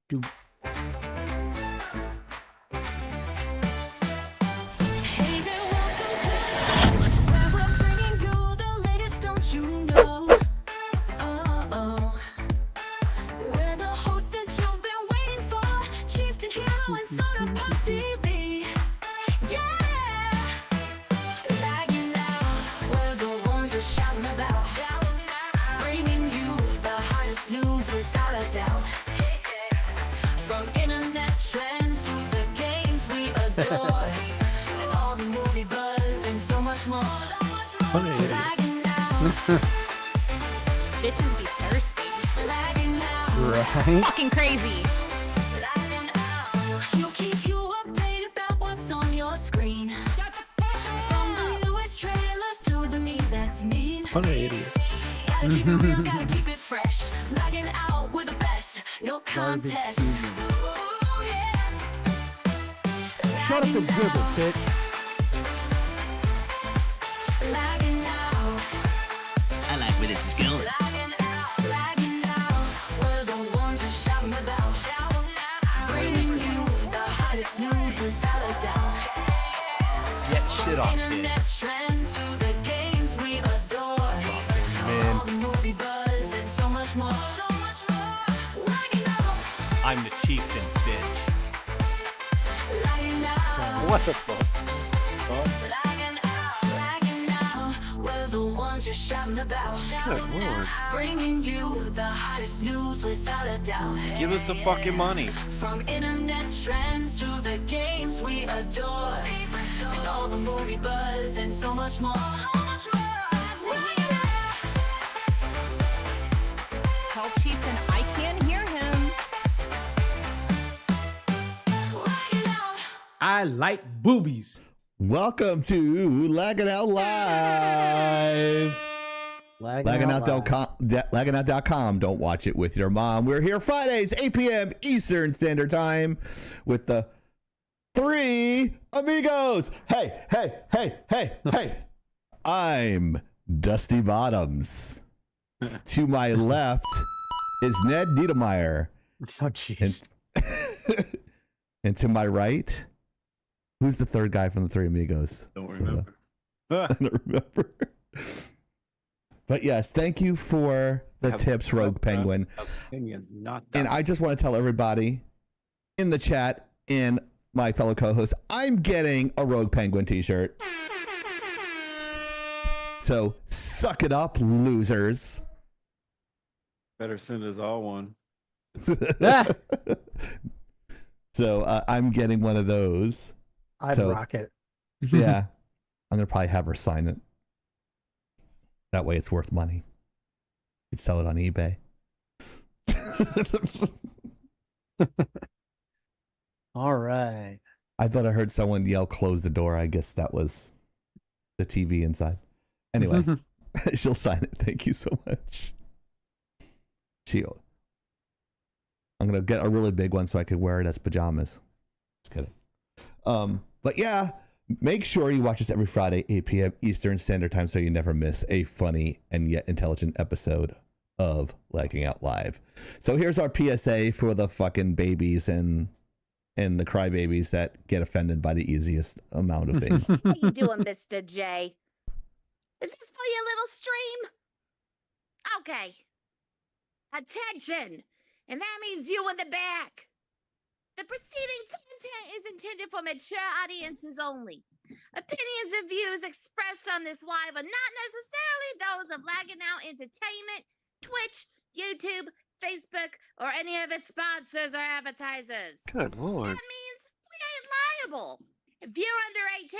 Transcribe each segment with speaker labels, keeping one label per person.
Speaker 1: Do.
Speaker 2: Hey there, welcome to the show, where we're bringing you the latest, don't you know? Oh, we're the host that you've been waiting for, Chieftain Hero and Soda Pop TV. Yeah, lagging out, we're the ones you're shouting about, bringing you the hottest news without a doubt. From internet trends to the games we adore, and all the movie buzz and so much more. Lagging out,
Speaker 3: Bitches be thirsty.
Speaker 2: lagging out,
Speaker 1: Right?
Speaker 3: Fucking crazy.
Speaker 2: lagging out. We'll keep you updated about what's on your screen. From the newest trailers to the meat that's mean.
Speaker 1: What an idiot.
Speaker 2: Gotta keep it real, gotta keep it fresh. Lagging out, we're the best, no contest. Ooh, yeah.
Speaker 1: Shut up and
Speaker 2: Lagging
Speaker 1: dribble,
Speaker 2: out,
Speaker 1: bitch.
Speaker 2: lagging out.
Speaker 4: I like where this is going.
Speaker 2: Lagging out, we're the ones you're shouting about. Bringing you the hottest news without a doubt.
Speaker 4: Get shit off, kid.
Speaker 2: Internet trends to the games we adore. And all the movie buzz and so much more. Lagging out,
Speaker 4: I'm the chieftain, bitch.
Speaker 2: lagging out.
Speaker 1: What the fuck?
Speaker 2: Lagging out, we're the ones you're shouting about.
Speaker 1: Good lord.
Speaker 2: Bringing you the hottest news without a doubt.
Speaker 5: Give us some fucking money.
Speaker 2: From internet trends to the games we adore, and all the movie buzz and so much more.
Speaker 3: Tell Chieftain I can't hear him.
Speaker 1: I like boobies.
Speaker 6: Welcome to Lagging Out Live. Lagging.com. Don't watch it with your mom. We're here Fridays, 8 p.m. Eastern Standard Time with the three amigos. Hey, hey, hey, hey, hey. I'm Dusty Bottoms. To my left is Ned Niedermeyer.
Speaker 1: Oh, jeez.
Speaker 6: And to my right, who's the third guy from the three amigos?
Speaker 5: Don't remember.
Speaker 6: I don't remember. But yes, thank you for the tips, Rogue Penguin.
Speaker 5: Opinion, not
Speaker 6: And I just want to tell everybody in the chat and my fellow co-hosts, I'm getting a Rogue Penguin t-shirt. So suck it up, losers.
Speaker 5: better send us all one.
Speaker 1: Ah,
Speaker 6: So I'm getting one of those.
Speaker 1: I'd
Speaker 6: So-
Speaker 1: rock it.
Speaker 6: Yeah. I'm going to probably have her sign it. That way it's worth money. You could sell it on eBay.
Speaker 1: All right.
Speaker 6: I thought I heard someone yell, close the door. I guess that was the TV inside. Anyway, she'll sign it. Thank you so much. I'm going to get a really big one so I could wear it as pajamas. Just kidding. But yeah, make sure you watch us every Friday, 8 p.m. Eastern Standard Time so you never miss a funny and yet intelligent episode of Lagging Out Live. So here's our PSA for the fucking babies and the crybabies that get offended by the easiest amount of things.
Speaker 3: How you doing, Mr. J? Is this for your little stream? Okay. Attention! And that means you in the back. The preceding content is intended for mature audiences only. Opinions and views expressed on this live are not necessarily those of Lagging Out Entertainment, Twitch, YouTube, Facebook, or any of its sponsors or advertisers.
Speaker 1: Good lord.
Speaker 3: That means we ain't liable. If you're under 18,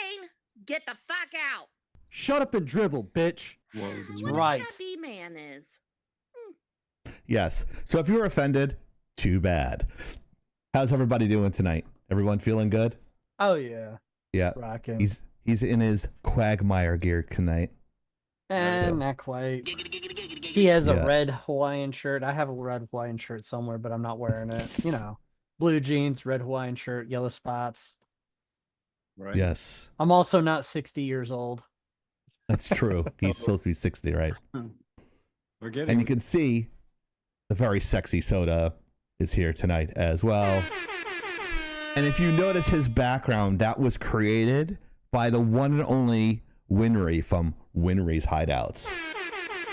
Speaker 3: get the fuck out.
Speaker 1: Shut up and dribble, bitch.
Speaker 5: Whoa,
Speaker 1: That's
Speaker 3: Whatever
Speaker 1: right.
Speaker 3: that B-man is.
Speaker 6: Yes. So if you were offended, too bad. How's everybody doing tonight? Everyone feeling good?
Speaker 1: Oh, yeah.
Speaker 6: Yeah.
Speaker 1: Rocking.
Speaker 6: He's in his Quagmire gear tonight.
Speaker 1: And not quite. He has a
Speaker 6: Yeah.
Speaker 1: red Hawaiian shirt. I have a red Hawaiian shirt somewhere, but I'm not wearing it. You know, blue jeans, red Hawaiian shirt, yellow spots.
Speaker 5: right?
Speaker 6: Yes.
Speaker 1: I'm also not 60 years old.
Speaker 6: That's true. He's supposed to be 60, right?
Speaker 5: We're getting
Speaker 6: And you can see the very sexy Soda is here tonight as well. And if you notice his background, that was created by the one and only Winry from Winry's Hideouts.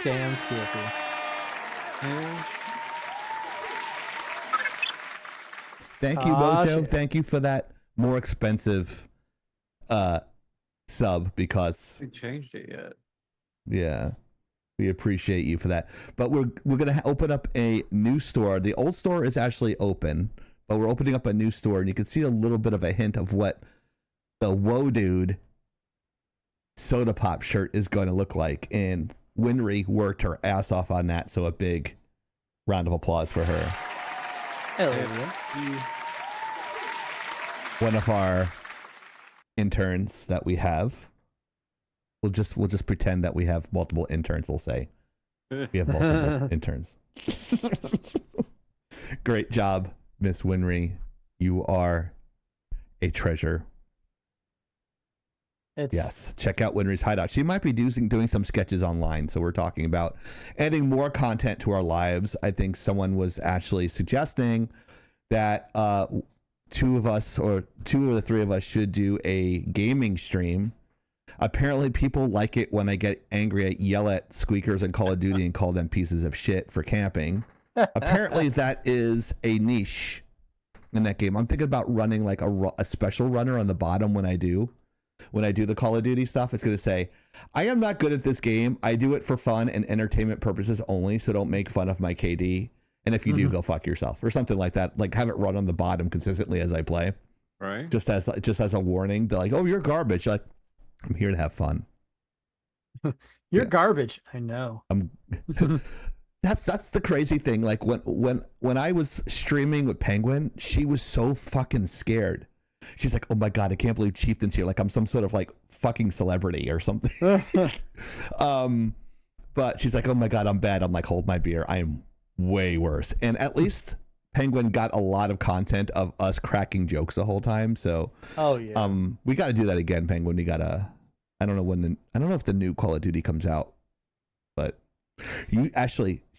Speaker 1: Damn Skippy.
Speaker 6: Thank you,
Speaker 1: Aw,
Speaker 6: Mojo.
Speaker 1: shit.
Speaker 6: Thank you for that more expensive sub, because
Speaker 5: We changed it yet.
Speaker 6: yeah, we appreciate you for that. But we're gonna open up a new store. The old store is actually open, but we're opening up a new store, and you can see a little bit of a hint of what the Whoa Dude Soda Pop shirt is going to look like. And Winry worked her ass off on that, so a big round of applause for her.
Speaker 1: Hell
Speaker 5: And
Speaker 1: yeah.
Speaker 6: One of our interns that we have. We'll just pretend that we have multiple interns. We'll say we have multiple interns. Great job, Miss Winry. You are a treasure.
Speaker 1: It's
Speaker 6: Yes, check out Winry's Hideout. She might be doing some sketches online, so we're talking about adding more content to our lives. I think someone was actually suggesting that two of the three of us should do a gaming stream. Apparently, people like it when I get angry, yell at squeakers in Call of Duty and call them pieces of shit for camping. Apparently, that is a niche in that game. I'm thinking about running like a special runner on the bottom when I do the Call of Duty stuff. It's going to say, I am not good at this game. I do it for fun and entertainment purposes only, so don't make fun of my KD. And if you do, go fuck yourself, or something like that. Like, have it run on the bottom consistently as I play,
Speaker 5: Right?
Speaker 6: just as a warning. They're like, oh, you're garbage. You're like, I'm here to have fun.
Speaker 1: You're
Speaker 6: Yeah.
Speaker 1: garbage. I know.
Speaker 6: That's the crazy thing. Like when I was streaming with Penguin, she was so fucking scared. She's like, oh my God, I can't believe Chieftain's here. Like I'm some sort of like fucking celebrity or something. But she's like, oh my God, I'm bad. I'm like, hold my beer. I am way worse. And at least Penguin got a lot of content of us cracking jokes the whole time. So
Speaker 1: Oh yeah.
Speaker 6: we got to do that again, Penguin. We gotta. I don't know if the new Call of Duty comes out, but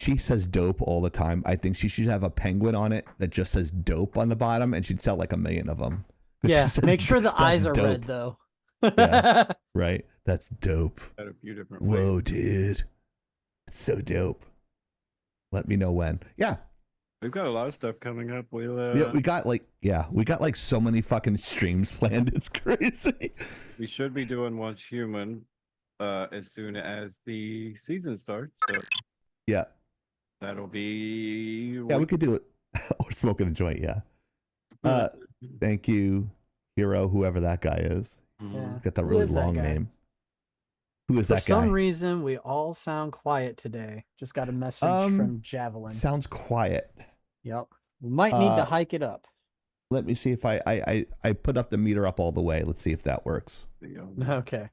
Speaker 6: she says dope all the time. I think she should have a penguin on it that just says dope on the bottom, and she'd sell like 1 million of them.
Speaker 1: Yeah. Make sure the
Speaker 6: That's
Speaker 1: eyes are
Speaker 6: dope.
Speaker 1: red though.
Speaker 6: Yeah. Right? That's dope.
Speaker 5: Had a few different
Speaker 6: Whoa,
Speaker 5: ways.
Speaker 6: dude. It's so dope. Let me know when. Yeah.
Speaker 5: We've got a lot of stuff coming up.
Speaker 6: Yeah, we got like so many fucking streams planned. It's crazy.
Speaker 5: We should be doing Once Human as soon as the season starts. So
Speaker 6: Yeah.
Speaker 5: that'll be
Speaker 6: Yeah, we could do it. Or smoking a joint, yeah. Thank you, Hero, whoever that guy is.
Speaker 1: Yeah.
Speaker 6: He's got that
Speaker 1: Who
Speaker 6: really
Speaker 1: is that
Speaker 6: long
Speaker 1: guy?
Speaker 6: name. Who is
Speaker 1: For
Speaker 6: that guy?
Speaker 1: some reason, we all sound quiet today. Just got a message from Javelin.
Speaker 6: Sounds quiet.
Speaker 1: Yep. We might need to
Speaker 6: Uh,
Speaker 1: hike it up.
Speaker 6: Let me see if I put up the meter up all the way. Let's see if that works.
Speaker 1: Okay.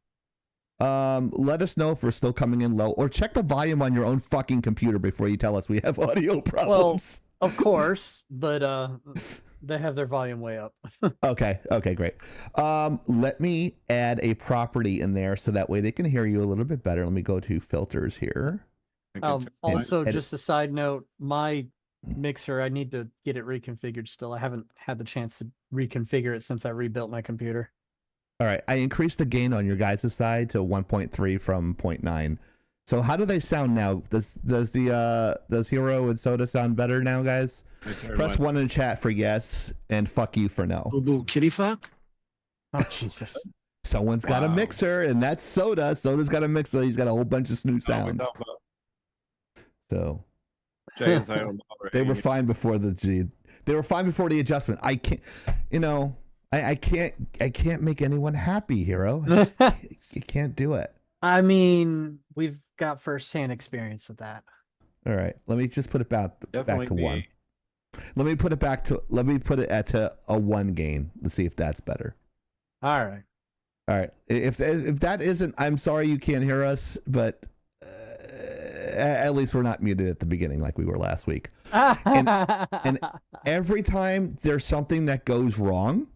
Speaker 6: Let us know if we're still coming in low, or check the volume on your own fucking computer before you tell us we have audio problems.
Speaker 1: Of course, but they have their volume way up.
Speaker 6: Okay, great. Let me add a property in there so that way they can hear you a little bit better. Let me go to filters here.
Speaker 1: Also,
Speaker 6: edit.
Speaker 1: just a side note, my mixer, I need to get it reconfigured still. I haven't had the chance to reconfigure it since I rebuilt my computer.
Speaker 6: All right, I increased the gain on your guys' side to 1.3 from 0.9. So how do they sound now? Does Hero and Soda sound better now, guys? Press 1 in the chat for yes, and fuck you for no.
Speaker 4: Little kitty fuck.
Speaker 1: Oh, Jesus.
Speaker 6: Someone's got a
Speaker 5: Wow.
Speaker 6: mixer, and that's Soda. Soda's got a mixer. He's got a whole bunch of snooze sounds. So
Speaker 5: Jay and Zion
Speaker 6: they were fine before the adjustment. I can't, I can't make anyone happy, Hero. You can't do it.
Speaker 1: I mean, we've got firsthand experience of that.
Speaker 6: All right, let me just put it back to 1. Let me put it at a 1 gain. Let's see if that's better.
Speaker 1: All right.
Speaker 6: All right. If that isn't, I'm sorry you can't hear us, but at least we're not muted at the beginning like we were last week. And every time there's something that goes wrong,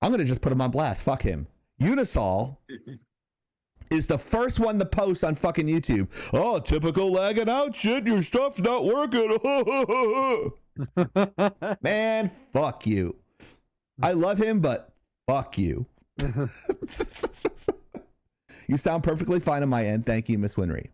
Speaker 6: I'm gonna just put him on blast. Fuck him. Unisol is the first one to post on fucking YouTube. Oh, typical lagging out shit. Your stuff's not working. Man, fuck you. I love him, but fuck you. You sound perfectly fine on my end. Thank you, Miss Winry.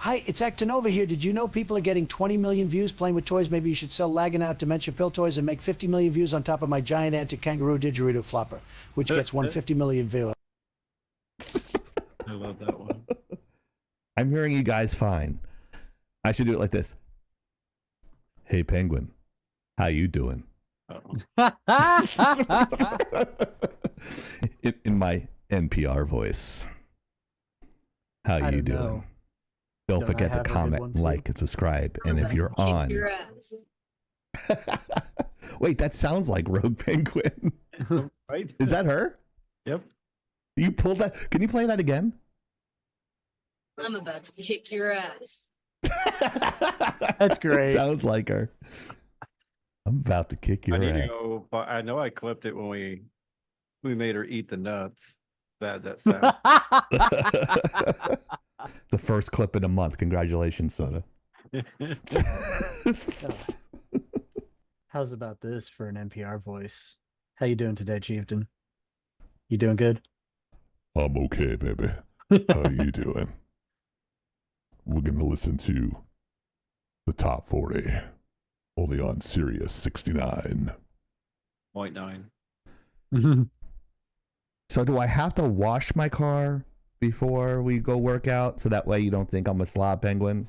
Speaker 7: Hi, it's Actinova here. Did you know people are getting 20 million views playing with toys? Maybe you should sell lagging out dementia pill toys and make 50 million views on top of my giant anti-kangaroo didgeridoo flopper, which gets 150 million views.
Speaker 5: I love that one.
Speaker 6: I'm hearing you guys fine. I should do it like this. Hey, Penguin. How you doing? In my NPR voice. How
Speaker 1: I
Speaker 6: you
Speaker 1: don't
Speaker 6: doing?
Speaker 1: know.
Speaker 6: Don't
Speaker 1: Don't I
Speaker 6: forget to
Speaker 1: have a good
Speaker 6: comment,
Speaker 1: one, too?
Speaker 6: like, and subscribe. And if you're on... Wait, that sounds like Rogue Penguin.
Speaker 5: Right?
Speaker 6: Is that her?
Speaker 5: Yep.
Speaker 6: You pulled that? Can you play that again?
Speaker 2: I'm about to kick your ass.
Speaker 1: That's great.
Speaker 6: Sounds like her. I'm about to kick your
Speaker 5: I need to
Speaker 6: ass.
Speaker 5: go, but I know I clipped it when we made her eat the nuts. Bad as that sounds.
Speaker 6: The first clip in a month. Congratulations, Soda.
Speaker 1: How's about this for an NPR voice? How you doing today, Chieftain? You doing good?
Speaker 6: I'm okay, baby. How you doing? We're going to listen to the top 40. Only on Sirius 69.
Speaker 5: 0.9.
Speaker 6: So do I have to wash my car before we go work out so that way you don't think I'm a slob penguin?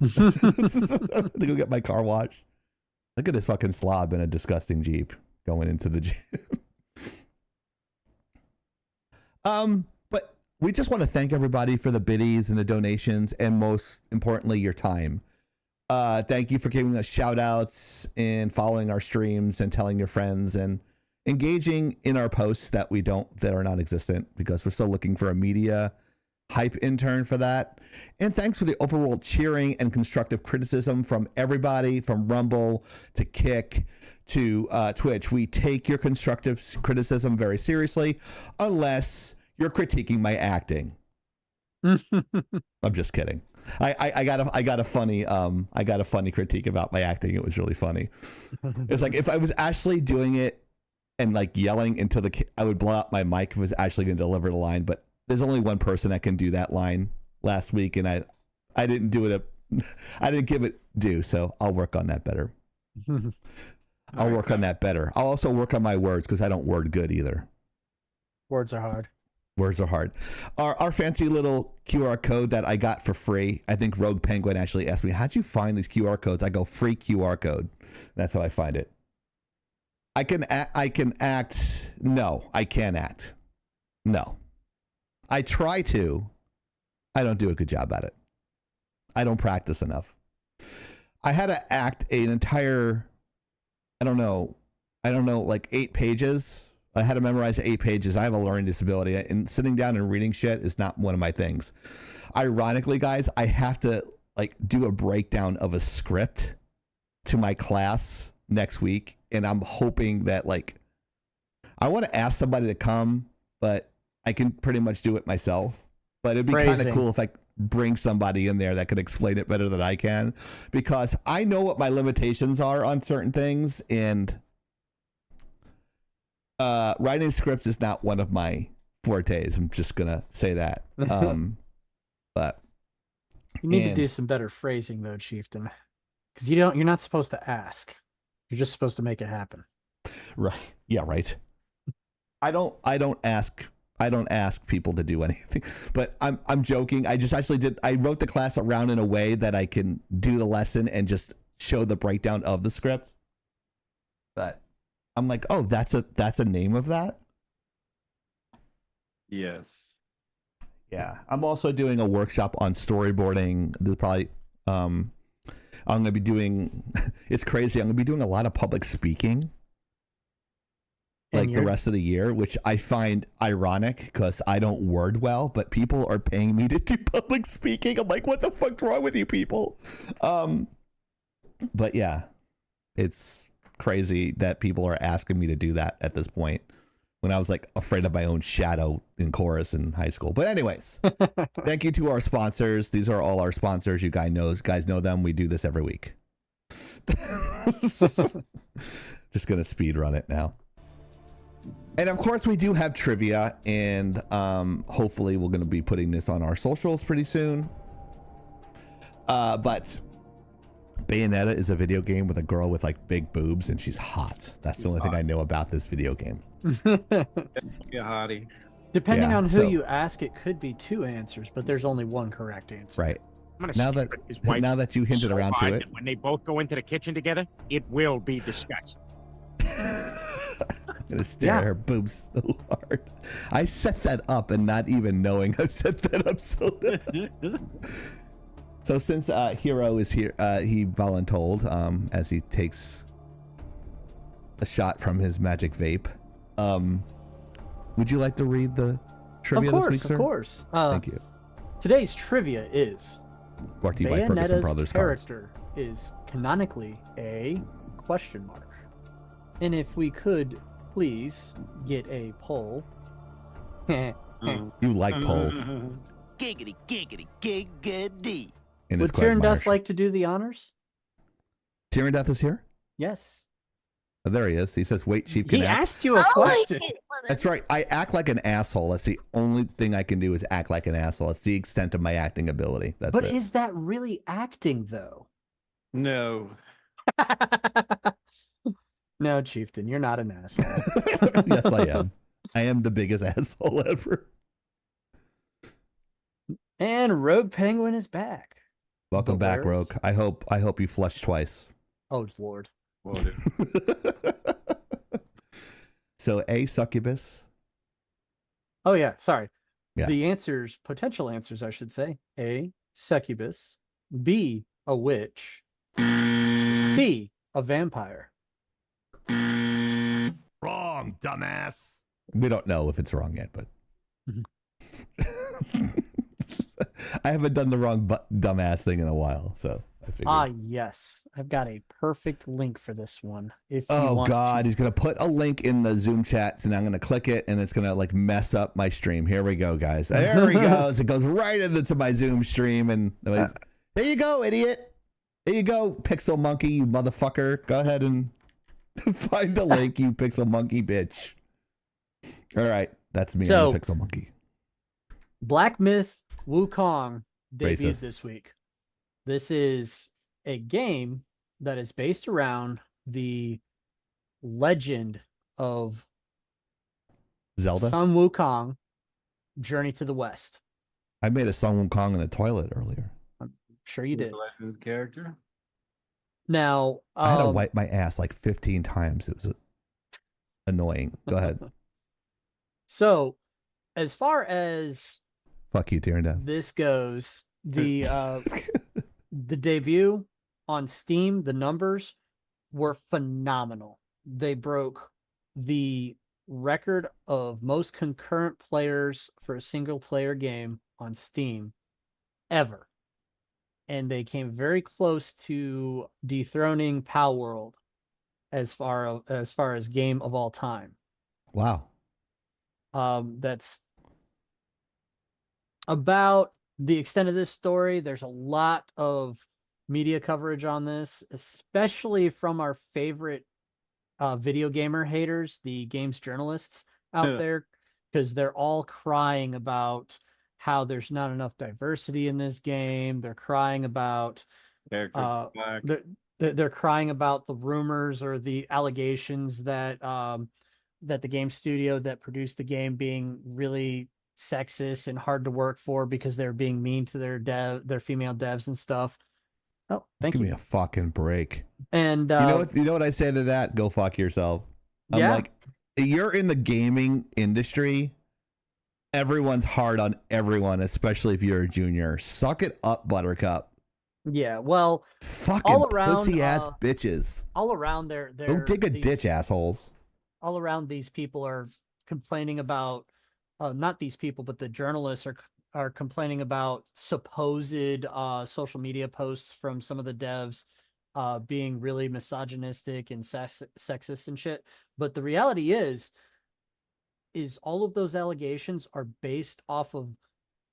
Speaker 6: To go get my car washed. Look at this fucking slob in a disgusting Jeep going into the gym. But we just want to thank everybody for the biddies and the donations and most importantly your time. Thank you for giving us shout outs and following our streams and telling your friends and engaging in our posts that are non-existent because we're still looking for a media hype intern for that. And thanks for the overall cheering and constructive criticism from everybody, from Rumble to Kick to Twitch. We take your constructive criticism very seriously, unless you're critiquing my acting. I'm just kidding. I got a funny critique about my acting. It was really funny. It's like if I was actually doing it and like yelling into I would blow out my mic if I was actually going to deliver the line, but there's only one person that can do that line last week, and I didn't do it. I didn't give it due, so I'll work on that better. I'll work on that better. I'll also work on my words because I don't word good either.
Speaker 1: Words are hard.
Speaker 6: Words are hard. Our fancy little QR code that I got for free. I think Rogue Penguin actually asked me, "How'd you find these QR codes?" I go, "Free QR code." That's how I find it. I can act. No, I can't act. No. I try to. I don't do a good job at it. I don't practice enough. I had to act an entire, I don't know, like 8 pages. I had to memorize 8 pages. I have a learning disability, and sitting down and reading shit is not one of my things. Ironically, guys, I have to like do a breakdown of a script to my class next week, and I'm hoping that like I want to ask somebody to come, but I can pretty much do it myself. But it'd be kind of cool if I bring somebody in there that could explain it better than I can, because I know what my limitations are on certain things, and writing scripts is not one of my fortes. I'm just gonna say that. But
Speaker 1: you need to do some better phrasing though, Chieftain, because you're not supposed to ask. You're just supposed to make it happen.
Speaker 6: Right. Yeah. Right. I don't ask people to do anything, but I'm joking. I wrote the class around in a way that I can do the lesson and just show the breakdown of the script. But I'm like, oh, that's a name of that?
Speaker 5: Yes.
Speaker 6: Yeah. I'm also doing a workshop on storyboarding. There's probably I'm gonna be doing it's crazy. I'm gonna be doing a lot of public speaking. Like the rest of the year, which I find ironic because I don't word well, but people are paying me to do public speaking. I'm like, what the fuck's wrong with you people? But yeah, it's crazy that people are asking me to do that at this point when I was like afraid of my own shadow in chorus in high school. But anyways, thank you to our sponsors. These are all our sponsors. You guys know them. We do this every week. Just gonna speed run it now. And of course, we do have trivia, and hopefully, we're gonna be putting this on our socials pretty soon. But Bayonetta is a video game with a girl with like big boobs, and she's hot. That's the only thing I know about this video game.
Speaker 5: Yeah, hottie.
Speaker 1: Depending
Speaker 6: Yeah,
Speaker 1: on who
Speaker 6: so-
Speaker 1: you ask, it could be 2 answers, but there's only 1 correct answer.
Speaker 6: Right.
Speaker 8: I'm gonna
Speaker 6: Now
Speaker 8: stare
Speaker 6: that
Speaker 8: at his wife
Speaker 6: now that you hinted
Speaker 8: so
Speaker 6: around to
Speaker 8: hard
Speaker 6: it,
Speaker 8: that when they both go into the kitchen together, it will be disgusting.
Speaker 6: I'm gonna stare at her boobs so hard. I set that up and not even knowing I set that up so. So since Hero is here, he voluntold as he takes a shot from his magic vape. Would you like to read the trivia this week, sir?
Speaker 1: Of course.
Speaker 6: Thank you.
Speaker 1: Today's trivia is
Speaker 6: Brought to you by Ferguson
Speaker 1: Bayonetta's
Speaker 6: Brothers Cars.
Speaker 1: character is canonically a question mark. And if we could please get a poll.
Speaker 6: You like polls.
Speaker 4: Giggity, giggity, giggity.
Speaker 6: In his
Speaker 1: Would Tyrion
Speaker 6: quagmire.
Speaker 1: Death like to do the honors?
Speaker 6: Tyrion Death is here?
Speaker 1: Yes.
Speaker 6: Oh, there he is. He says, wait, Chief can
Speaker 1: He
Speaker 6: act.
Speaker 1: asked you a question.
Speaker 6: That's right. I act like an asshole. That's the only thing I can do is act like an asshole. It's the extent of my acting ability. That's
Speaker 1: But
Speaker 6: it.
Speaker 1: is that really acting, though?
Speaker 5: No.
Speaker 1: No, Chieftain, you're not an asshole.
Speaker 6: Yes, I am. I am the biggest asshole ever.
Speaker 1: And Rogue Penguin is back.
Speaker 6: Welcome
Speaker 1: The
Speaker 6: back,
Speaker 1: Wares?
Speaker 6: Rogue. I hope you flush twice.
Speaker 1: Oh, Lord.
Speaker 5: Will do.
Speaker 6: So A, succubus.
Speaker 1: Oh, yeah, sorry.
Speaker 6: Yeah.
Speaker 1: The answers, potential answers, I should say. A, succubus. B, a witch. C, a vampire.
Speaker 6: Wrong, dumbass. We don't know if it's wrong yet, but I haven't done the wrong dumbass thing in a while, so I figured.
Speaker 1: Ah, yes. I've got a perfect link for this one. If you
Speaker 6: Oh
Speaker 1: want
Speaker 6: God,
Speaker 1: to.
Speaker 6: he's gonna put a link in the Zoom chat, and I'm gonna click it, and it's gonna like mess up my stream. Here we go, guys. There he goes. It goes right into my Zoom stream, and there you go, idiot. There you go, Pixel Monkey, you motherfucker. Go ahead and find the link, you Pixel Monkey bitch. All right, that's me,
Speaker 1: So-
Speaker 6: I'm the Pixel Monkey.
Speaker 1: Black Myth Wukong debuted
Speaker 6: Racist.
Speaker 1: this week. This is a game that is based around the legend of
Speaker 6: Zelda.
Speaker 1: Sun Wukong, Journey to the West.
Speaker 6: I made a Sun Wukong in the toilet earlier.
Speaker 1: Sure you did.
Speaker 5: Legend character.
Speaker 1: Now,
Speaker 6: I had to wipe my ass like 15 times. It was annoying. Go ahead.
Speaker 1: So, as far as
Speaker 6: Fuck you, Tyrion Death.
Speaker 1: this goes, the debut on Steam, the numbers were phenomenal. They broke the record of most concurrent players for a single player game on Steam ever. And they came very close to dethroning Pal World as far as game of all time.
Speaker 6: Wow.
Speaker 1: That's about the extent of this story. There's a lot of media coverage on this, especially from our favorite video gamer haters, the games journalists out
Speaker 5: Yeah.
Speaker 1: there, because they're all crying about how there's not enough diversity in this game. They're crying about
Speaker 5: Character. Black.
Speaker 1: they're crying about the rumors or the allegations that that the game studio that produced the game being really sexist and hard to work for because they're being mean to their female devs and stuff. Oh, thank
Speaker 6: Give
Speaker 1: you.
Speaker 6: me a fucking break.
Speaker 1: And
Speaker 6: You know what I say to that? Go fuck yourself. I'm
Speaker 1: Yeah.
Speaker 6: like, you're in the gaming industry. Everyone's hard on everyone, especially if you're a junior. Suck it up, Buttercup.
Speaker 1: yeah, well,
Speaker 6: Fucking
Speaker 1: all around,
Speaker 6: pussy ass bitches.
Speaker 1: all around they're
Speaker 6: Go dig a ditch, assholes.
Speaker 1: all around these people are complaining about not these people, but the journalists are complaining about supposed social media posts from some of the devs being really misogynistic and sexist and shit. But the reality is is all of those allegations are based off of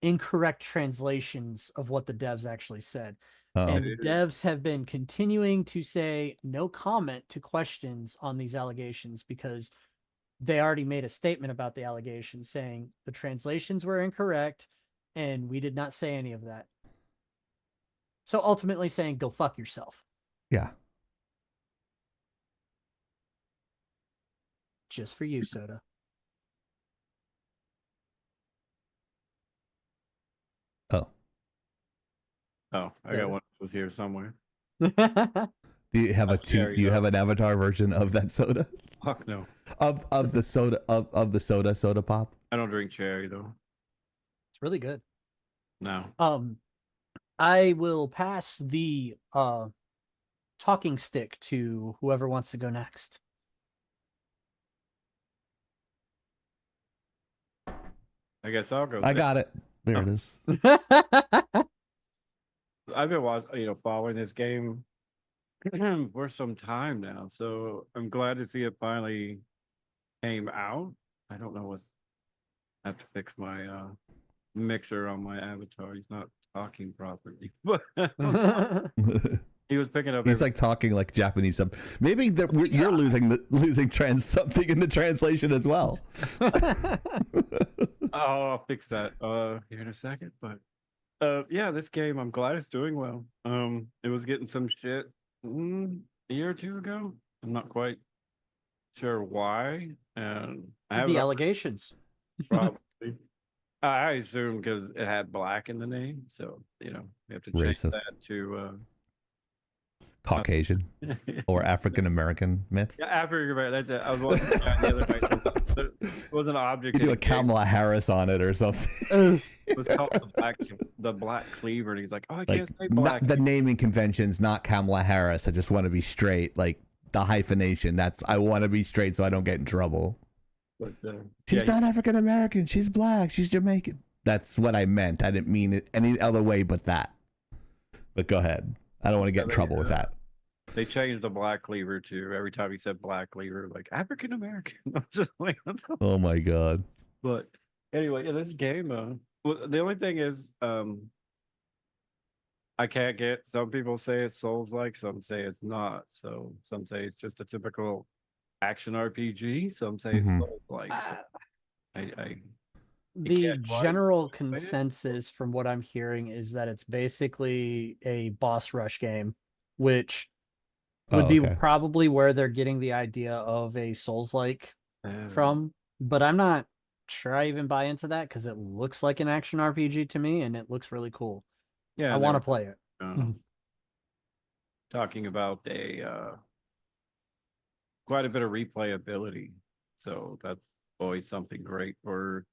Speaker 1: incorrect translations of what the devs actually said.
Speaker 6: Oh.
Speaker 1: And the devs have been continuing to say no comment to questions on these allegations because they already made a statement about the allegations saying the translations were incorrect and we did not say any of that. So ultimately saying, go fuck yourself.
Speaker 6: Yeah.
Speaker 1: Just for you, Soda.
Speaker 6: Oh.
Speaker 5: Oh, I got one that was here somewhere.
Speaker 6: Do you have
Speaker 5: Cherry,
Speaker 6: do you
Speaker 5: though.
Speaker 6: have an avatar version of that soda?
Speaker 5: Fuck no.
Speaker 6: Of the soda pop?
Speaker 5: I don't drink cherry though.
Speaker 1: It's really good.
Speaker 5: No.
Speaker 1: I will pass the talking stick to whoever wants to go next.
Speaker 5: I guess I'll go.
Speaker 6: I got it. There
Speaker 5: Oh.
Speaker 6: it is.
Speaker 5: I've been watching, following this game for some time now, so I'm glad to see it finally came out. I don't know what's. I have to fix my mixer on my avatar. He's not talking properly, but he was picking up.
Speaker 6: He's like talking like Japanese. Maybe you're losing something in the translation as well.
Speaker 5: I'll fix that here in a second. But yeah, this game, I'm glad it's doing well. It was getting some shit a year or two ago. I'm not quite sure why. And I have
Speaker 1: The allegations.
Speaker 5: probably. I assume because it had black in the name, so we have to change
Speaker 6: Racist.
Speaker 5: that to
Speaker 6: Caucasian or African American myth.
Speaker 5: yeah, African American. That's it. I was watching that the other night. There was an object.
Speaker 6: You do
Speaker 5: in
Speaker 6: a
Speaker 5: the game.
Speaker 6: Kamala Harris on it or something.
Speaker 5: It was called the black cleaver, and he's like, "Oh, I can't say
Speaker 6: Not
Speaker 5: black."
Speaker 6: the naming conventions, not Kamala Harris. I just want to be straight. Like the hyphenation. I want to be straight so I don't get in trouble.
Speaker 5: But,
Speaker 6: She's not African American. She's black. She's Jamaican. That's what I meant. I didn't mean it any other way but that. But go ahead. I don't want to get in trouble with that.
Speaker 5: They changed the black cleaver to every time he said black cleaver, like African American. I'm just like, what the
Speaker 6: Oh my god.
Speaker 5: But anyway, yeah, this game, well, the only thing is, I can't get. Some people say it's Souls-like, some say it's not. So some say it's just a typical action RPG. Some say it's Souls-like. So
Speaker 1: The
Speaker 5: can't quite
Speaker 1: general
Speaker 5: explain it.
Speaker 1: consensus from what I'm hearing is that it's basically a boss rush game, which would be probably where they're getting the idea of a Souls-like from. But I'm not sure I even buy into that because it looks like an action RPG to me and it looks really cool.
Speaker 5: Yeah,
Speaker 1: I want to play it.
Speaker 5: Talking about quite a bit of replayability, so that's always something great for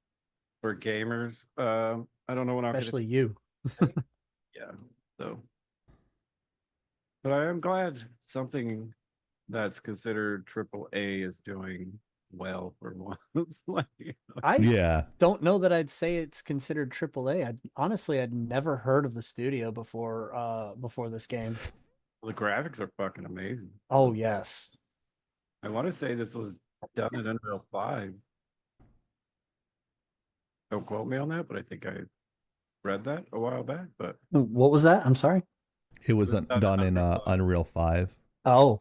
Speaker 5: gamers. I don't know when
Speaker 1: Especially you.
Speaker 5: yeah, so but I am glad something that's considered AAA is doing well for once.
Speaker 1: I don't know that I'd say it's considered AAA. I'd never heard of the studio before this game.
Speaker 5: The graphics are fucking amazing.
Speaker 1: Oh yes.
Speaker 5: I want to say this was done in Unreal 5. Don't quote me on that, but I think I read that a while back. But
Speaker 1: what was that? I'm sorry.
Speaker 6: It was done in Unreal 5.
Speaker 1: Oh.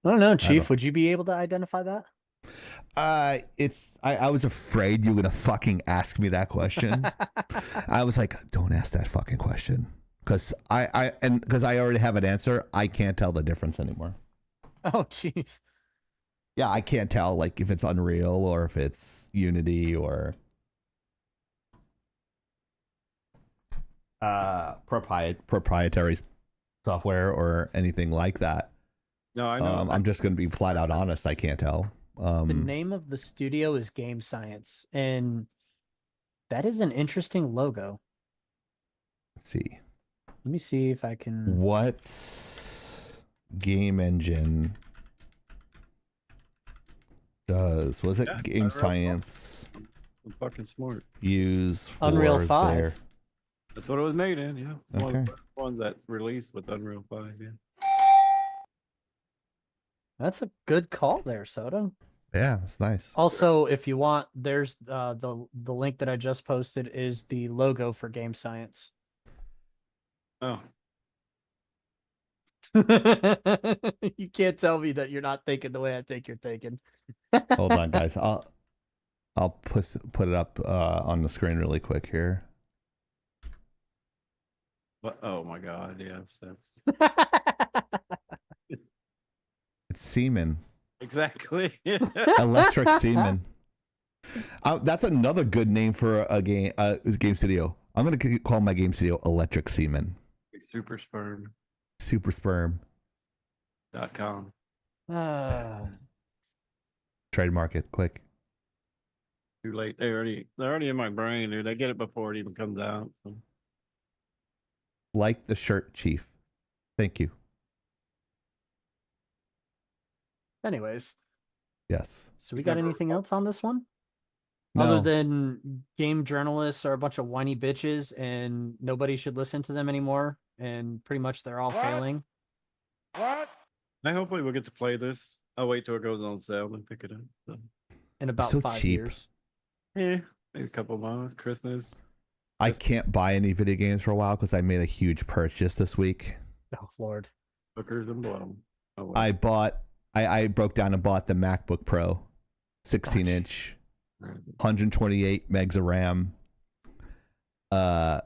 Speaker 1: I don't know, Chief. Would you be able to identify that?
Speaker 6: I was afraid you were gonna fucking ask me that question. I was like, don't ask that fucking question. Because I already have an answer, I can't tell the difference anymore.
Speaker 1: Oh jeez.
Speaker 6: Yeah, I can't tell like if it's Unreal or if it's Unity or proprietary software or anything like that.
Speaker 5: No, I know.
Speaker 6: I'm just gonna be flat out honest. I can't tell.
Speaker 1: The name of the studio is Game Science, and that is an interesting logo.
Speaker 6: Let's see.
Speaker 1: Let me see if I can.
Speaker 6: What game engine was it Game
Speaker 5: Unreal
Speaker 6: Science?
Speaker 5: I'm fucking smart.
Speaker 6: Use for
Speaker 1: Unreal 5.
Speaker 5: That's what it was made in. Yeah, it's one of
Speaker 6: Okay.
Speaker 5: the ones that released with Unreal 5. Yeah.
Speaker 1: That's a good call there, Soda.
Speaker 6: Yeah, it's nice.
Speaker 1: Also, if you want, there's the link that I just posted is the logo for Game Science.
Speaker 5: Oh,
Speaker 1: You can't tell me that you're not thinking the way I think you're thinking.
Speaker 6: Hold on, guys. I'll put it up on the screen really quick here.
Speaker 5: what? Oh my God! Yes, that's
Speaker 6: It's semen.
Speaker 5: exactly.
Speaker 6: Electric semen. That's another good name for a game studio. I'm gonna call my game studio Electric Semen.
Speaker 5: Supersperm.com.
Speaker 6: Super sperm. Trademark it quick.
Speaker 5: Too late. They're already in my brain, dude. They get it before it even comes out. So.
Speaker 6: Like the shirt, Chief. Thank you.
Speaker 1: Anyways,
Speaker 6: Yes.
Speaker 1: so we got anything else on this one?
Speaker 6: No.
Speaker 1: Other than game journalists are a bunch of whiny bitches and nobody should listen to them anymore, and pretty much they're all failing.
Speaker 5: What? I hopefully we'll get to play this. I'll wait till it goes on sale and pick it up. So.
Speaker 1: In about
Speaker 6: So
Speaker 1: 5
Speaker 6: cheap.
Speaker 1: years.
Speaker 5: Yeah, maybe a couple months, Christmas.
Speaker 6: I can't buy any video games for a while because I made a huge purchase this week.
Speaker 1: Oh Lord.
Speaker 5: Hookers and blow. Oh, well.
Speaker 6: I broke down and bought the MacBook Pro, 16-inch, 128 megs of RAM, 8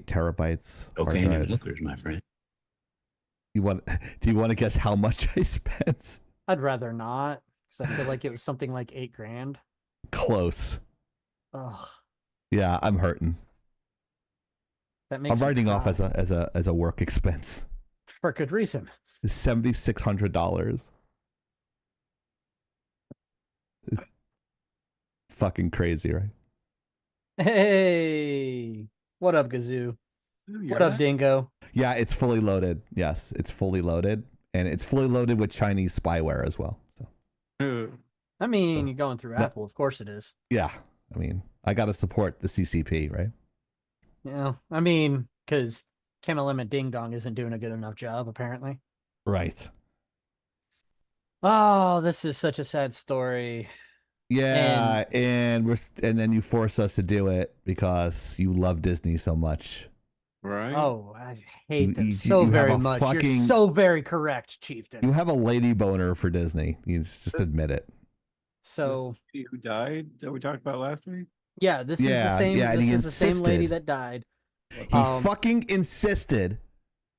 Speaker 6: terabytes.
Speaker 9: Cocaine and hookers, my friend.
Speaker 6: Do you want to guess how much I spent?
Speaker 1: I'd rather not, because I feel like it was something like $8,000.
Speaker 6: Close.
Speaker 1: Ugh.
Speaker 6: Yeah, I'm hurting.
Speaker 1: That makes
Speaker 6: I'm
Speaker 1: me
Speaker 6: writing off
Speaker 1: cry.
Speaker 6: as a work expense.
Speaker 1: For good reason.
Speaker 6: It's $7,600. Fucking crazy, right?
Speaker 1: Hey, what up, Gazoo? What up, Dingo?
Speaker 6: Yeah, it's fully loaded. Yes, it's fully loaded, and it's fully loaded with Chinese spyware as well. So.
Speaker 1: I mean, you're going through Apple, of course it is.
Speaker 6: Yeah, I mean, I got to support the CCP, right?
Speaker 1: Yeah, I mean, because Lemon Ding Dong isn't doing a good enough job, apparently.
Speaker 6: Right.
Speaker 1: Oh, this is such a sad story.
Speaker 6: Yeah, and then you force us to do it because you love Disney so much.
Speaker 5: Right.
Speaker 1: Oh, I hate them
Speaker 6: you
Speaker 1: so
Speaker 6: have
Speaker 1: very
Speaker 6: a
Speaker 1: much.
Speaker 6: fucking-
Speaker 1: You're so very correct, Chieftain.
Speaker 6: You have a lady boner for Disney. You just admit it.
Speaker 1: So
Speaker 5: Who died that we talked about last week?
Speaker 1: yeah, this is the same.
Speaker 6: Yeah, and
Speaker 1: this
Speaker 6: he
Speaker 1: is the same lady
Speaker 6: insisted.
Speaker 1: that died.
Speaker 6: He fucking insisted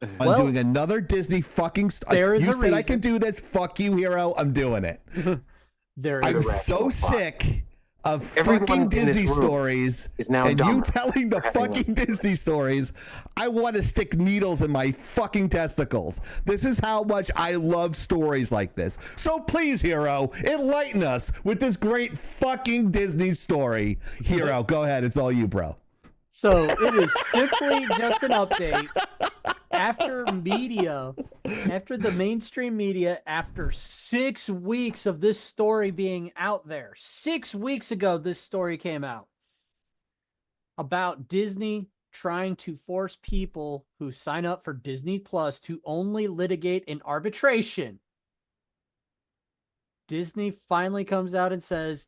Speaker 6: on
Speaker 1: Well,
Speaker 6: doing another Disney fucking.
Speaker 1: there is
Speaker 6: you
Speaker 1: a
Speaker 6: said I can
Speaker 1: reason.
Speaker 6: do this. Fuck you, hero. I'm doing it.
Speaker 1: There
Speaker 6: I'm
Speaker 1: is.
Speaker 6: so sick of
Speaker 9: Everyone
Speaker 6: fucking
Speaker 9: in this
Speaker 6: Disney
Speaker 9: room
Speaker 6: stories
Speaker 9: is now
Speaker 6: and you
Speaker 9: dumber
Speaker 6: telling the
Speaker 9: for having
Speaker 6: fucking Disney stories. I want to stick needles in my fucking testicles. This is how much I love stories like this. So please, hero, enlighten us with this great fucking Disney story. Hero, go ahead. It's all you, bro.
Speaker 1: So it is simply just an update. After the mainstream media, after 6 weeks of this story being out there, 6 weeks ago, this story came out about Disney trying to force people who sign up for Disney Plus to only litigate in arbitration. Disney finally comes out and says,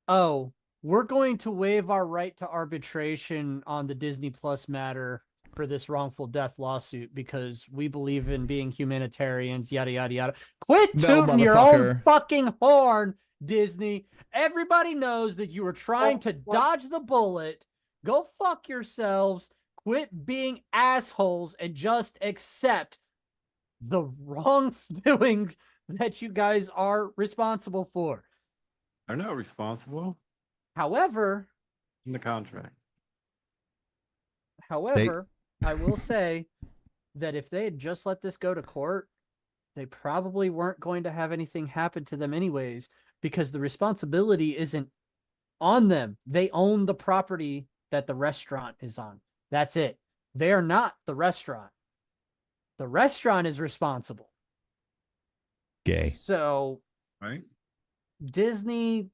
Speaker 1: oh, we're going to waive our right to arbitration on the Disney Plus matter for this wrongful death lawsuit because we believe in being humanitarians, yada, yada, yada. Quit
Speaker 6: No,
Speaker 1: tooting your own
Speaker 6: motherfucker.
Speaker 1: fucking horn, Disney. Everybody knows that you were trying to dodge the bullet. Go fuck yourselves. Quit being assholes and just accept the wrongdoings that you guys are responsible for.
Speaker 5: They're not responsible
Speaker 1: However,
Speaker 5: in the contract.
Speaker 1: I will say that if they had just let this go to court, they probably weren't going to have anything happen to them anyways, because the responsibility isn't on them. They own the property that the restaurant is on. That's it. They are not the restaurant. The restaurant is responsible.
Speaker 6: Gay.
Speaker 1: So
Speaker 5: Right.
Speaker 1: Disney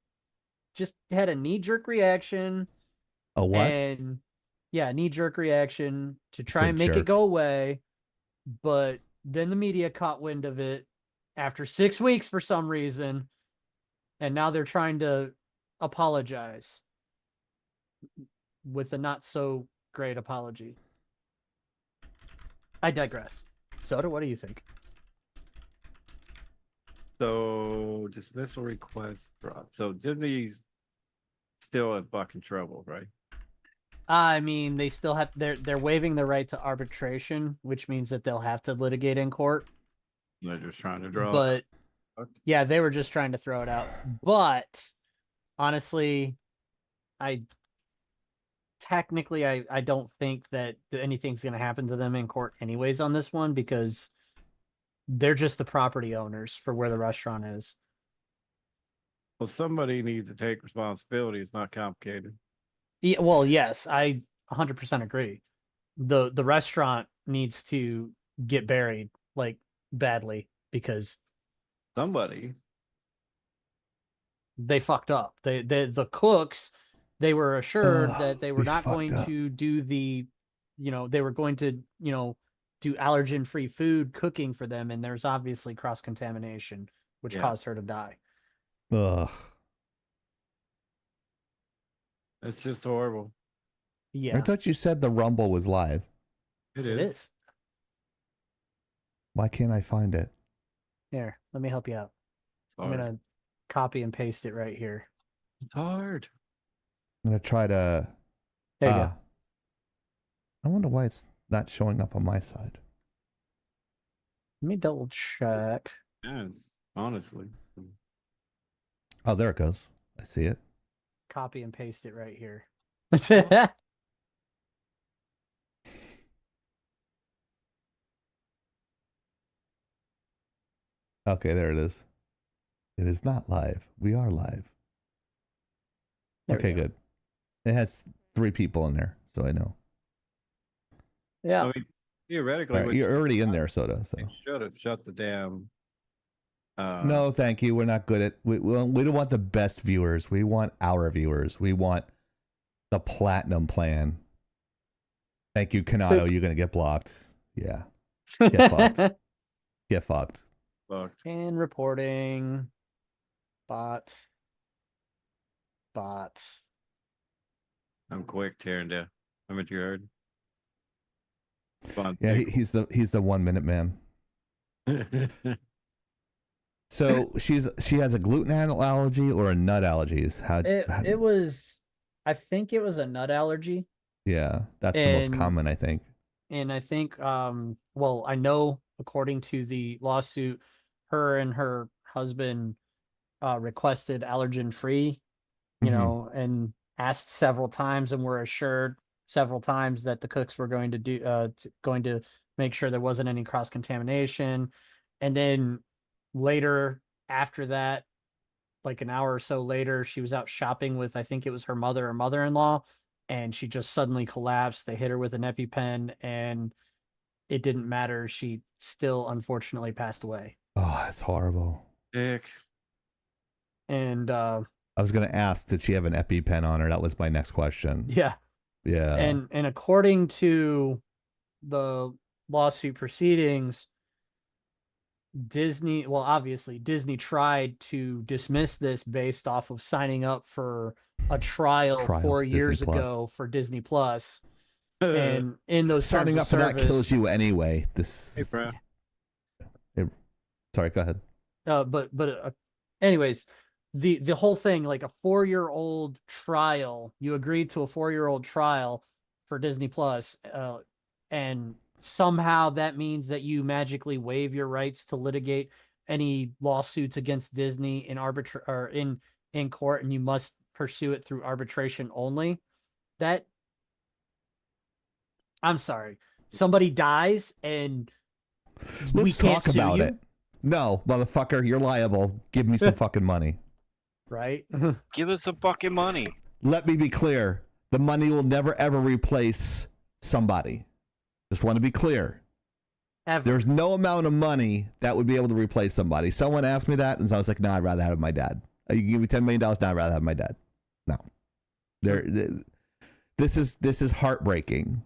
Speaker 1: just had a knee-jerk reaction.
Speaker 6: A what?
Speaker 1: And yeah, knee-jerk reaction to try
Speaker 6: So
Speaker 1: and make
Speaker 6: jerk.
Speaker 1: it go away. But then the media caught wind of it after 6 weeks for some reason, and now they're trying to apologize with a not so great apology. I digress. Soda, what do you think?
Speaker 5: So dismissal request dropped. So Disney's still in fucking trouble, right?
Speaker 1: I mean, they still have they're waiving the right to arbitration, which means that they'll have to litigate in court.
Speaker 5: They're just trying to draw.
Speaker 1: But yeah, they were just trying to throw it out. But honestly, I don't think that anything's going to happen to them in court anyways on this one, because they're just the property owners for where the restaurant is.
Speaker 5: Well, somebody needs to take responsibility. It's not complicated.
Speaker 1: Yeah, well, yes, I 100% agree. The restaurant needs to get buried, like, badly, because
Speaker 5: Somebody.
Speaker 1: they fucked up. The cooks, they were assured that they were not going to do the, they were going to, do allergen-free food cooking for them, and there's obviously cross-contamination, which caused her to die.
Speaker 6: Ugh.
Speaker 5: It's just horrible.
Speaker 1: Yeah.
Speaker 6: I thought you said the Rumble was live.
Speaker 5: It
Speaker 1: It is.
Speaker 6: Why can't I find it?
Speaker 1: Here, let me help you out. I'm
Speaker 5: Hard.
Speaker 1: going to copy and paste it right here.
Speaker 5: It's hard.
Speaker 6: I'm gonna try to.
Speaker 1: There you go.
Speaker 6: I wonder why it's not showing up on my side.
Speaker 1: Let me double check.
Speaker 5: Yes, honestly.
Speaker 6: Oh, there it goes. I see it.
Speaker 1: Copy and paste it right here.
Speaker 6: Okay, there it is. It is not live. We are live.
Speaker 1: There we
Speaker 6: Okay,
Speaker 1: go.
Speaker 6: good. It has 3 people in there, so I know.
Speaker 1: Yeah.
Speaker 5: I mean, theoretically,
Speaker 6: All right,
Speaker 5: what
Speaker 6: you're already in there, Soda. So
Speaker 5: they should have shut the damn.
Speaker 6: no, thank you. We're not good at. We don't want the best viewers. We want our viewers. We want the platinum plan. Thank you, Kanado. You're gonna get blocked. Yeah. Get fucked. Get fucked.
Speaker 5: Fucked.
Speaker 1: And reporting. Bot.
Speaker 5: I'm quick tearing down. Haven't you heard? Fun.
Speaker 6: Yeah, he's the 1 minute man. So she has a gluten allergy or a nut allergies.
Speaker 1: It was, I think it was a nut allergy.
Speaker 6: Yeah, that's the most common, I think.
Speaker 1: And I think, well, I know according to the lawsuit, her and her husband requested allergen-free, and asked several times and were assured several times that the cooks were going to make sure there wasn't any cross-contamination. And then later, after that, like an hour or so later, she was out shopping with, I think it was her mother or mother-in-law, and she just suddenly collapsed. They hit her with an EpiPen, and it didn't matter. She still, unfortunately, passed away.
Speaker 6: Oh, that's horrible.
Speaker 5: Dick.
Speaker 1: And
Speaker 6: I was gonna ask, did she have an EpiPen on her? That was my next question.
Speaker 1: yeah.
Speaker 6: Yeah.
Speaker 1: And according to the lawsuit proceedings, Disney tried to dismiss this based off of signing up for a trial 4 years ago for Disney Plus. And in those
Speaker 6: signing up for that kills you anyway.
Speaker 5: Hey, bro.
Speaker 6: Sorry, go ahead.
Speaker 1: Anyways, the whole thing, like a 4-year-old trial, you agreed to a 4-year-old trial for Disney Plus, and somehow that means that you magically waive your rights to litigate any lawsuits against Disney in court, and you must pursue it through arbitration only. That, I'm sorry, somebody dies and we can't
Speaker 6: talk about
Speaker 1: sue you?
Speaker 6: it. No, motherfucker, you're liable. Give me some fucking money.
Speaker 1: Right?
Speaker 9: Give us some fucking money.
Speaker 6: Let me be clear. The money will never ever replace somebody. Just want to be clear.
Speaker 1: Ever.
Speaker 6: There's no amount of money that would be able to replace somebody. Someone asked me that, and so I was like, no, I'd rather have my dad. You can give me $10 million, no, I'd rather have my dad. No. This is heartbreaking.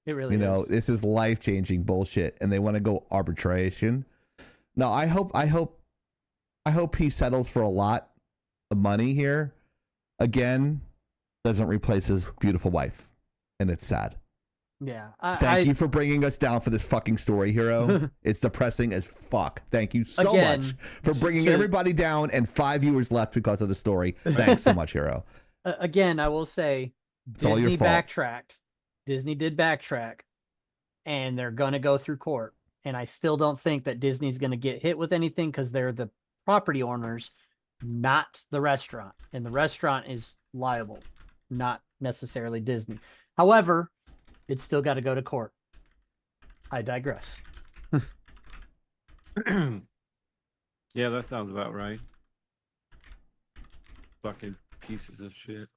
Speaker 1: It really is.
Speaker 6: This is life-changing bullshit, and they want to go arbitration. No, I hope he settles for a lot of money here. Again, doesn't replace his beautiful wife, and it's sad.
Speaker 1: Yeah.
Speaker 6: Thank you for bringing us down for this fucking story, Hero. It's depressing as fuck. Thank you so much for bringing everybody down, and 5 viewers left because of the story. Thanks so much, Hero.
Speaker 1: Again, I will say,
Speaker 6: It's all your
Speaker 1: Disney
Speaker 6: fault.
Speaker 1: backtracked. Disney did backtrack, and they're going to go through court. And I still don't think that Disney's going to get hit with anything because they're the property owners, not the restaurant. And the restaurant is liable, not necessarily Disney. However, it's still got to go to court. I digress.
Speaker 5: Yeah, that sounds about right. Fucking pieces of shit.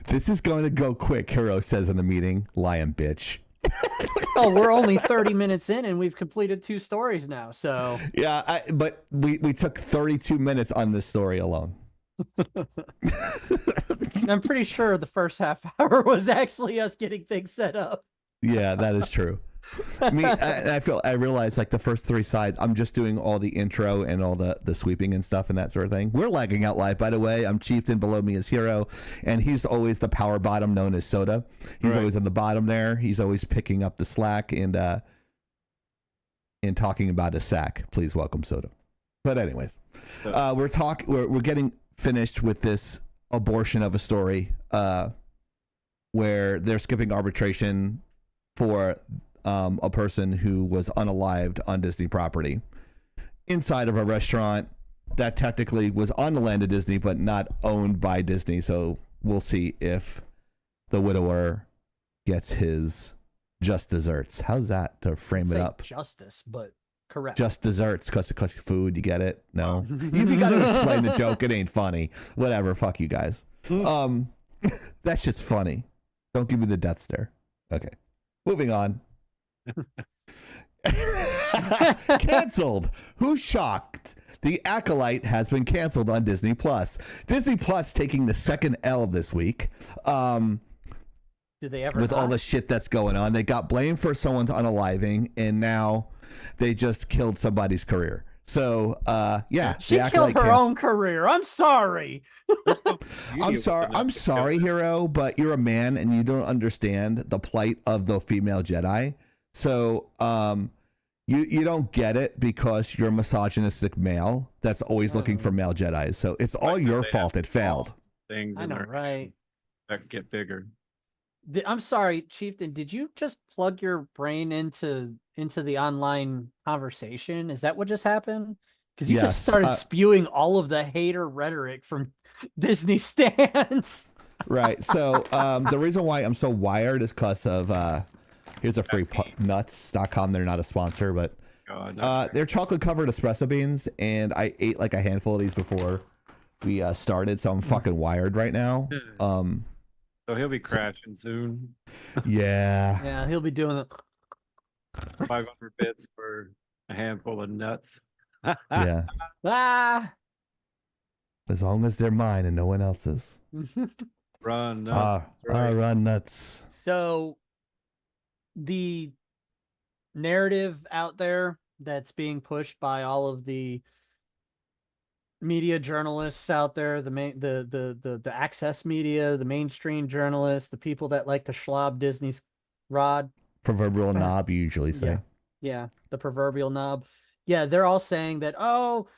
Speaker 6: This is going to go quick, Hero says in the meeting. Lion bitch.
Speaker 1: Oh, we're only 30 minutes in and we've completed 2 stories now. So
Speaker 6: yeah, but we took 32 minutes on this story alone.
Speaker 1: I'm pretty sure the first half hour was actually us getting things set up.
Speaker 6: Yeah, that is true. I realize like the first 3 sides, I'm just doing all the intro and all the sweeping and stuff and that sort of thing. We're lagging out live, by the way. I'm Chieftain, below me is Hero, and he's always the power bottom known as Soda. He's always on the bottom there. He's always picking up the slack and talking about his sack. Please welcome Soda. But anyways, we're getting finished with this abortion of a story where they're skipping arbitration for a person who was unalived on Disney property inside of a restaurant that technically was on the land of Disney but not owned by Disney. So we'll see if the widower gets his just desserts. How's that to frame it up?
Speaker 1: Justice, but correct.
Speaker 6: Just desserts because food. You get it? No. If you got to explain the joke, it ain't funny. Whatever. Fuck you guys. That shit's funny. Don't give me the death stare. Okay. Moving on. Canceled. Who's shocked? The Acolyte has been canceled on Disney Plus. Disney Plus taking the second L this week.
Speaker 1: Did they ever?
Speaker 6: With all the shit that's going on, they got blamed for someone's unaliving, and now they just killed somebody's career. So, yeah,
Speaker 1: she killed her own career. I'm sorry.
Speaker 6: I'm sorry, Hero, but you're a man and you don't understand the plight of the female Jedi. So, you don't get it because you're a misogynistic male that's always looking for male Jedis. So it's all your fault it failed.
Speaker 5: Things
Speaker 1: I know, right?
Speaker 5: That get bigger.
Speaker 1: I'm sorry, Chieftain. Did you just plug your brain into the online conversation? Is that what just happened? Because you just started spewing all of the hater rhetoric from Disney stands.
Speaker 6: Right. So the reason why I'm so wired is because of here's a free nuts.com. They're not a sponsor, but they're chocolate covered espresso beans, and I ate like a handful of these before we started, so I'm fucking wired right now.
Speaker 5: So he'll be crashing soon.
Speaker 6: Yeah.
Speaker 1: Yeah, he'll be doing it.
Speaker 5: 500 bits for a handful of nuts.
Speaker 6: Yeah. As long as they're mine and no one else's.
Speaker 5: Run nuts.
Speaker 6: Run nuts.
Speaker 1: So the narrative out there that's being pushed by all of the media journalists out there, the access media, the mainstream journalists, the people that like to schlob Disney's rod.
Speaker 6: Proverbial knob, you usually say.
Speaker 1: Yeah, the proverbial knob. Yeah, they're all saying that, oh,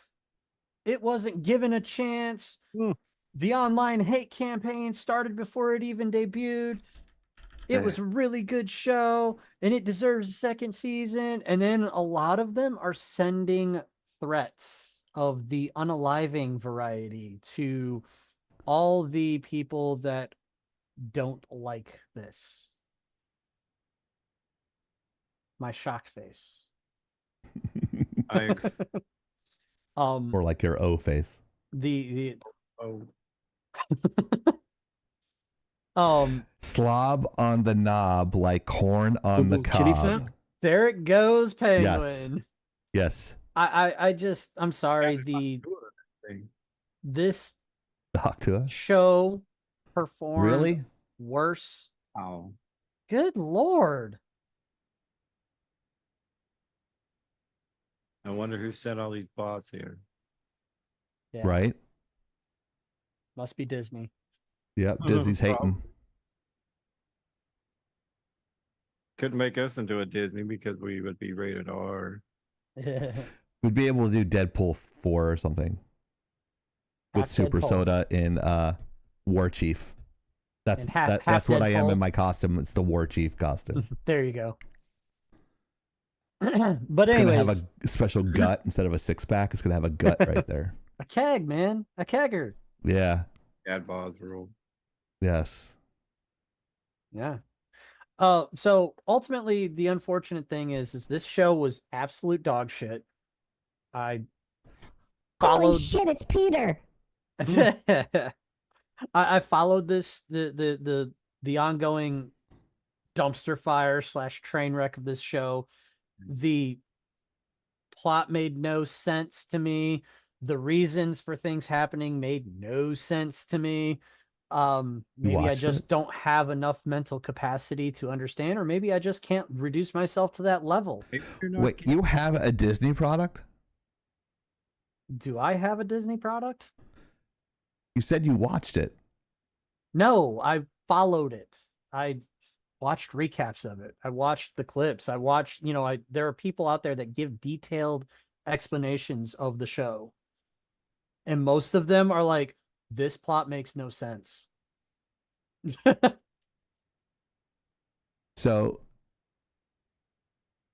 Speaker 1: it wasn't given a chance. The online hate campaign started before it even debuted. It was a really good show, and it deserves a second season. And then a lot of them are sending threats of the unaliving variety to all the people that don't like this. My shocked face.
Speaker 6: Or like your O face. Slob on the knob like corn on the cob.
Speaker 1: There it goes, Penguin.
Speaker 6: Yes.
Speaker 1: I'm sorry. This show performed
Speaker 6: really
Speaker 1: worse.
Speaker 5: Oh,
Speaker 1: good Lord.
Speaker 5: I wonder who set all these bots here.
Speaker 1: Yeah,
Speaker 6: Right?
Speaker 1: must be Disney.
Speaker 6: Yep. Disney's hating.
Speaker 5: Problem. Couldn't make us into a Disney because we would be rated R.
Speaker 6: We'd be able to do Deadpool 4 or something with
Speaker 1: Half
Speaker 6: Super
Speaker 1: Deadpool.
Speaker 6: Soda and War Chief. That's
Speaker 1: And half
Speaker 6: that's what I am
Speaker 1: Deadpool.
Speaker 6: in my costume. It's the War Chief costume.
Speaker 1: There you go. But
Speaker 6: It's gonna have
Speaker 1: anyways,
Speaker 6: a special gut instead of a 6-pack. It's gonna have a gut right there.
Speaker 1: a keg, man, a kegger.
Speaker 6: Yeah.
Speaker 5: Dad bots rule.
Speaker 6: Yes.
Speaker 1: Yeah. So ultimately, the unfortunate thing is this show was absolute dog shit. I
Speaker 10: Holy
Speaker 1: followed.
Speaker 10: shit, it's Peter.
Speaker 1: I followed the ongoing dumpster fire / train wreck of this show. The plot made no sense to me. The reasons for things happening made no sense to me. Maybe I
Speaker 6: watched
Speaker 1: just
Speaker 6: it?
Speaker 1: don't have enough mental capacity to understand, or maybe I just can't reduce myself to that level.
Speaker 5: Maybe you're not
Speaker 6: Wait, you have a Disney product?
Speaker 1: Do I have a Disney product?
Speaker 6: You said you watched it.
Speaker 1: No, I followed it. I watched recaps of it. I watched the clips. I watched, there are people out there that give detailed explanations of the show. And most of them are like, this plot makes no sense.
Speaker 6: So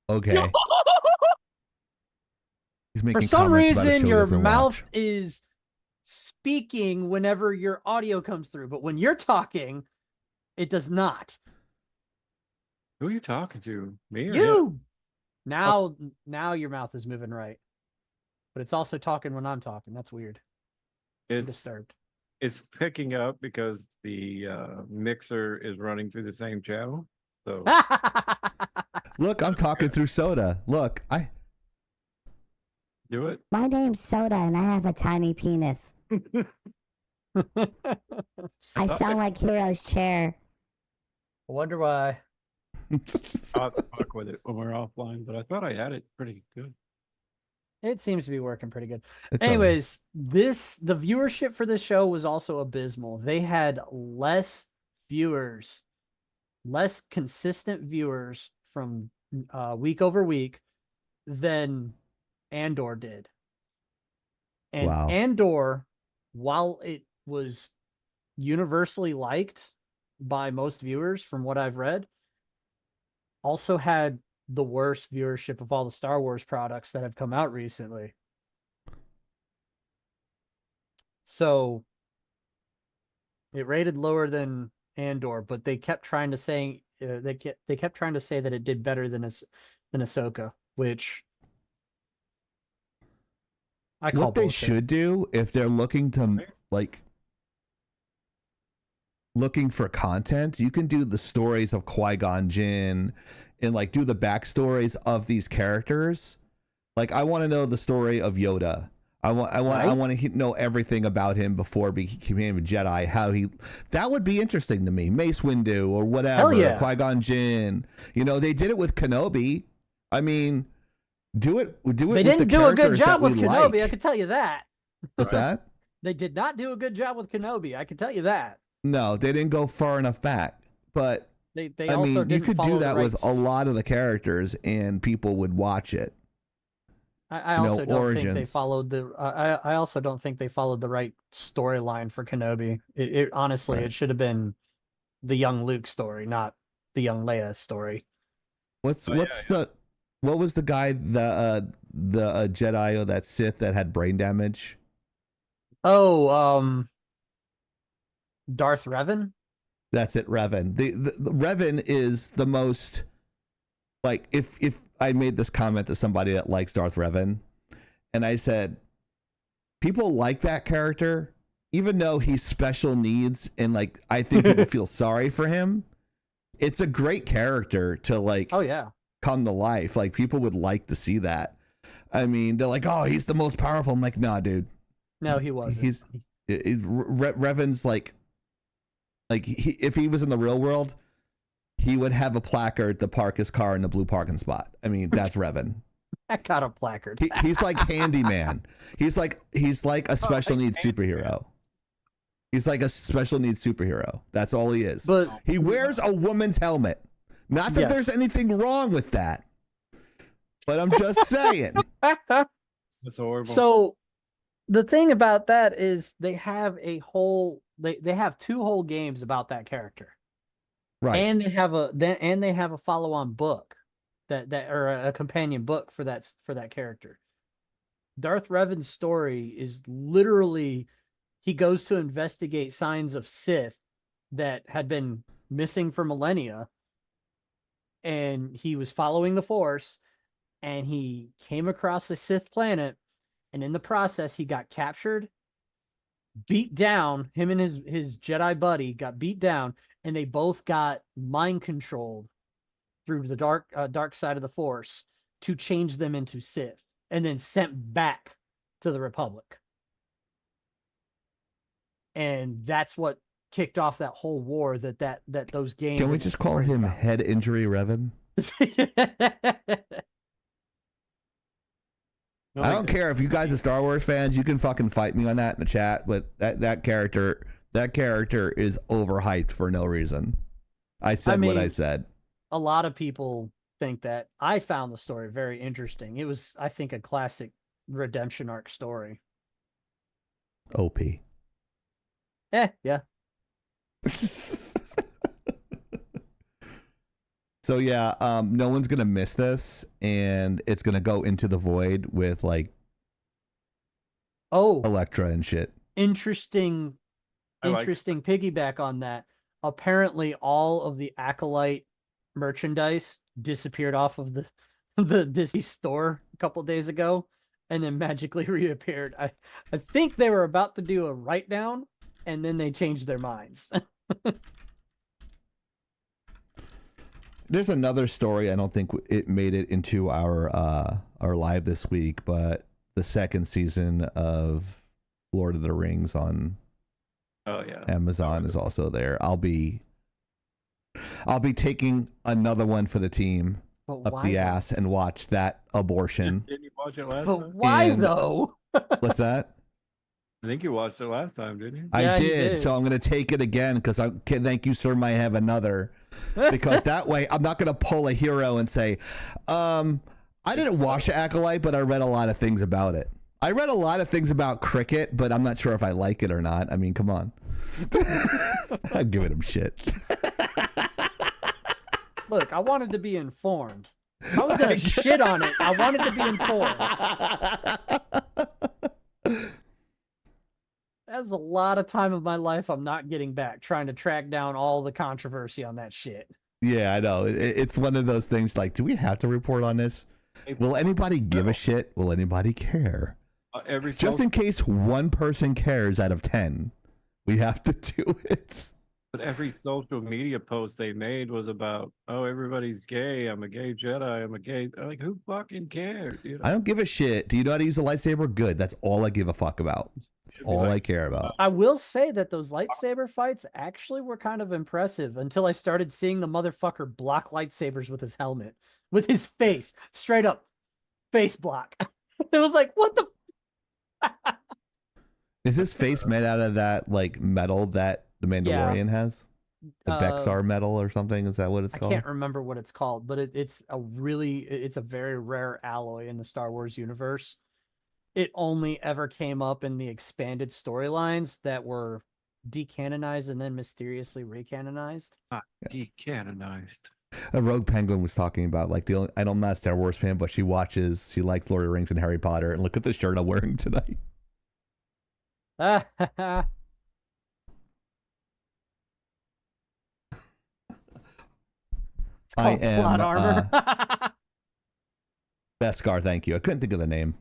Speaker 6: okay. He's making
Speaker 1: For some
Speaker 6: comments about a show
Speaker 1: reason,
Speaker 6: he
Speaker 1: your
Speaker 6: doesn't
Speaker 1: mouth
Speaker 6: watch.
Speaker 1: is speaking whenever your audio comes through, but when you're talking, it does not.
Speaker 5: Who are you talking to? Me or him?
Speaker 1: You now your mouth is moving right, but it's also talking when I'm talking. That's weird. I'm
Speaker 5: It's
Speaker 1: disturbed.
Speaker 5: it's picking up because the mixer is running through the same channel. So
Speaker 6: Look, I'm talking through Soda. Look,
Speaker 5: do it.
Speaker 10: My name's Soda and I have a tiny penis. I sound like Hero's chair.
Speaker 1: I wonder why.
Speaker 5: I'll have to fuck with it when we're offline, but I thought I had it pretty good.
Speaker 1: It seems to be working pretty good.
Speaker 6: it's
Speaker 1: Anyways, the viewership for this show was also abysmal. They had less viewers, less consistent viewers from week over week than Andor did. And
Speaker 6: Wow.
Speaker 1: Andor, while it was universally liked by most viewers from what I've read, also had the worst viewership of all the Star Wars products that have come out recently. So it rated lower than Andor, but they kept trying to say they kept trying to say that it did better than Ahsoka, which I call
Speaker 6: what they
Speaker 1: bullshit.
Speaker 6: should do if they're looking to looking for content, you can do the stories of Qui-Gon Jinn and like do the backstories of these characters. Like I want to know the story of Yoda. I want to know everything about him before he became a Jedi. That would be interesting to me. Mace Windu or whatever.
Speaker 1: Hell yeah.
Speaker 6: Qui-Gon Jinn. They did it with Kenobi. I mean, do it.
Speaker 1: They
Speaker 6: with
Speaker 1: didn't
Speaker 6: the
Speaker 1: do a good
Speaker 6: characters
Speaker 1: job
Speaker 6: that
Speaker 1: with
Speaker 6: we
Speaker 1: Kenobi,
Speaker 6: like.
Speaker 1: I can tell you that.
Speaker 6: What's that?
Speaker 1: They did not do a good job with Kenobi, I can tell you that.
Speaker 6: No, they didn't go far enough back. But
Speaker 1: They
Speaker 6: I
Speaker 1: also
Speaker 6: mean, you
Speaker 1: didn't
Speaker 6: could
Speaker 1: follow
Speaker 6: do
Speaker 1: the
Speaker 6: that
Speaker 1: right
Speaker 6: with a lot of the characters, and people would watch it.
Speaker 1: I also don't think they
Speaker 6: origins.
Speaker 1: followed the. I also don't think they followed the right storyline for Kenobi. It honestly,
Speaker 6: Right.
Speaker 1: it should have been the young Luke story, not the young Leia story.
Speaker 6: What was the guy the Jedi or that Sith that had brain damage?
Speaker 1: Oh, Darth Revan.
Speaker 6: That's it, Revan. The Revan is the most like if I made this comment to somebody that likes Darth Revan, and I said people like that character, even though he's special needs and like I think people feel sorry for him. It's a great character to like
Speaker 1: Oh yeah.
Speaker 6: come to life. Like people would like to see that. I mean, they're like, oh, he's the most powerful. I'm like, nah, dude.
Speaker 1: No, he wasn't.
Speaker 6: Revan's like if he was in the real world, he would have a placard to park his car in the blue parking spot. I mean, that's Revan.
Speaker 1: I got a placard.
Speaker 6: He's like handyman. He's like a special needs superhero. He's like a special needs superhero. That's all he is.
Speaker 1: But
Speaker 6: he wears a woman's helmet. Not that there's anything wrong with that. But I'm just saying.
Speaker 5: That's horrible.
Speaker 1: So the thing about that is they have a whole they have 2 whole games about that character.
Speaker 6: Right.
Speaker 1: And they have a follow-on book that or a companion book for that character. Darth Revan's story is literally he goes to investigate signs of Sith that had been missing for millennia, and he was following the Force, and he came across a Sith planet, and in the process he got captured, beat down. Him and his Jedi buddy got beat down, and they both got mind controlled through the dark side of the Force to change them into Sith, and then sent back to the Republic. And that's what kicked off that whole war that those games.
Speaker 6: Can we just call him Head Injury Revan? I don't care if you guys are Star Wars fans. You can fucking fight me on that in the chat. But that character is overhyped for no reason. I said what I said.
Speaker 1: A lot of people think that. I found the story very interesting. It was, I think, a classic redemption arc story.
Speaker 6: OP.
Speaker 1: Yeah.
Speaker 6: So yeah, no one's gonna miss this, and it's gonna go into the void with like, Electra and shit.
Speaker 1: Interesting piggyback on that. Apparently, all of the Acolyte merchandise disappeared off of the Disney store a couple days ago, and then magically reappeared. I think they were about to do a write down, and then they changed their minds.
Speaker 6: There's another story. I don't think it made it into our live this week, but the second season of Lord of the Rings on Amazon is also there. I'll be taking another one for the team up the ass and watch that abortion.
Speaker 5: Didn't you watch it last
Speaker 1: But
Speaker 5: time?
Speaker 1: why though?
Speaker 6: What's that?
Speaker 5: I think you watched it last time, didn't you?
Speaker 6: I did, so I'm going to take it again because thank you, sir, might have another. Because that way I'm not going to pull a hero and say, I didn't watch Acolyte, but I read a lot of things about it. I read a lot of things about cricket, but I'm not sure if I like it or not. I mean, come on. I'm giving him shit.
Speaker 1: Look, I wanted to be informed. I was going to shit on it. I wanted to be informed. That's a lot of time of my life I'm not getting back, trying to track down all the controversy on that shit.
Speaker 6: Yeah, I know. It's one of those things like, do we have to report on this? Will anybody give a shit? Will anybody care? Just in case one person cares out of 10, we have to do it.
Speaker 5: But every social media post they made was about, oh, everybody's gay. I'm a gay Jedi. I'm a gay. Like, who fucking cares? You know?
Speaker 6: I don't give a shit. Do you know how to use a lightsaber? Good. That's all I give a fuck about. All I care about.
Speaker 1: I will say that those lightsaber fights actually were kind of impressive until I started seeing the motherfucker block lightsabers with his helmet, with his face, straight up face block. It was like, what the?
Speaker 6: Is his face made out of that like metal that the Mandalorian has? The Bexar metal or something? Is that what it's called?
Speaker 1: I can't remember what it's called, but it's a very rare alloy in the Star Wars universe. It only ever came up in the expanded storylines that were decanonized and then mysteriously recanonized.
Speaker 5: Decanonized.
Speaker 6: A Rogue Penguin was talking about like I'm not a Star Wars fan, but she likes Lord of the Rings and Harry Potter, and look at the shirt I'm wearing tonight.
Speaker 1: It's called plot armor.
Speaker 6: Beskar, thank you. I couldn't think of the name.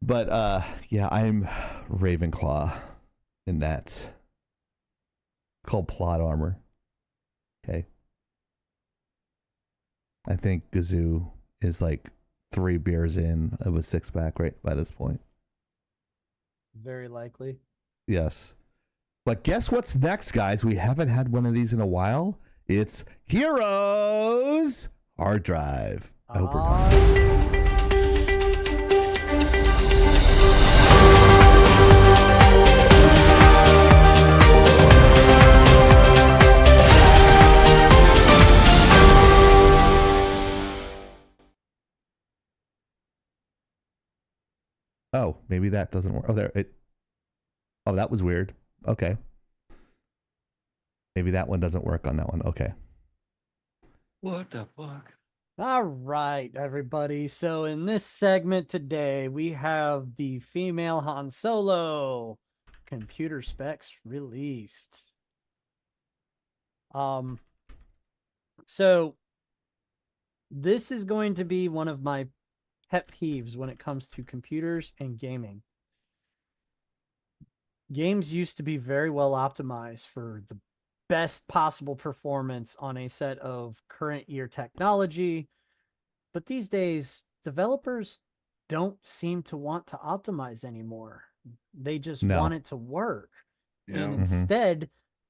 Speaker 6: But yeah, I'm Ravenclaw in that. It's called plot armor. Okay. I think Gazoo is like 3 beers in of a 6-pack right by this point.
Speaker 1: Very likely.
Speaker 6: Yes. But guess what's next, guys? We haven't had one of these in a while. It's Heroes Hard Drive. I hope we're done. Oh, maybe that doesn't work. Oh, there it. Oh, that was weird. Okay. Maybe that one doesn't work on that one. Okay.
Speaker 5: What the fuck?
Speaker 1: All right, everybody. So in this segment today, we have the female Han Solo computer specs released. So this is going to be one of my pet peeves when it comes to computers and gaming. Games used to be very well optimized for the best possible performance on a set of current year technology. But these days, developers don't seem to want to optimize anymore. They just want it to work.
Speaker 5: Yeah.
Speaker 1: And instead,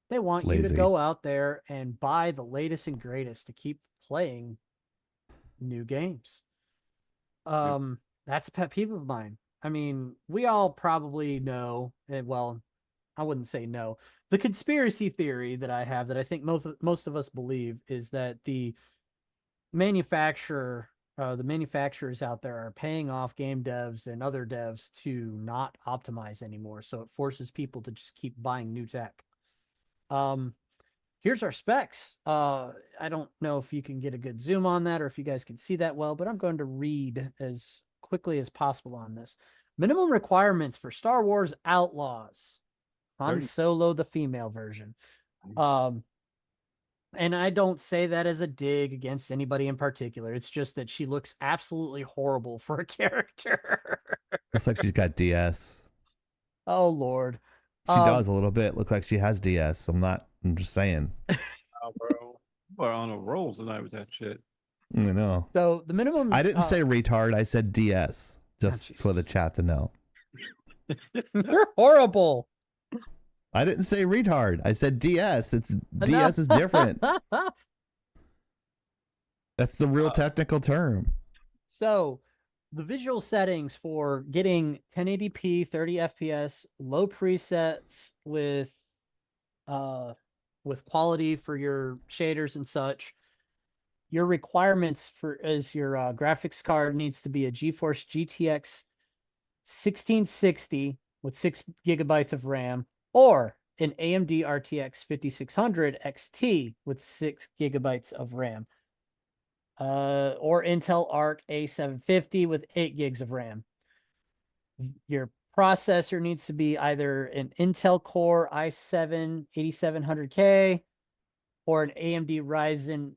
Speaker 1: they want you to
Speaker 6: Lazy.
Speaker 1: go out there and buy the latest and greatest to keep playing new games. That's a pet peeve of mine. I mean, we all probably know, well, I wouldn't say no. The conspiracy theory that I have that I think most of us believe is that the manufacturers out there are paying off game devs and other devs to not optimize anymore. So it forces people to just keep buying new tech. Here's our specs. I don't know if you can get a good zoom on that or if you guys can see that well, but I'm going to read as quickly as possible on this. Minimum requirements for Star Wars Outlaws. Han Solo, the female version. And I don't say that as a dig against anybody in particular. It's just that she looks absolutely horrible for a character.
Speaker 6: Looks like she's got DS.
Speaker 1: Oh, Lord.
Speaker 6: She does a little bit. Looks like she has DS. I'm just saying.
Speaker 5: Oh, bro. We're on a roll tonight with that shit.
Speaker 6: I know.
Speaker 1: So the minimum...
Speaker 6: I didn't say retard. I said DS. Just for the chat to know.
Speaker 1: You're horrible.
Speaker 6: I didn't say retard. I said DS. DS is different. That's the real technical term.
Speaker 1: So the visual settings for getting 1080p, 30 FPS, low presets with quality for your shaders and such. Your requirements is your graphics card needs to be a GeForce GTX 1660 with 6 gigabytes of RAM, or an AMD RTX 5600 XT with 6 gigabytes of RAM, or Intel Arc A750 with 8 gigs of RAM. Your processor needs to be either an Intel Core i7 8700K or an AMD Ryzen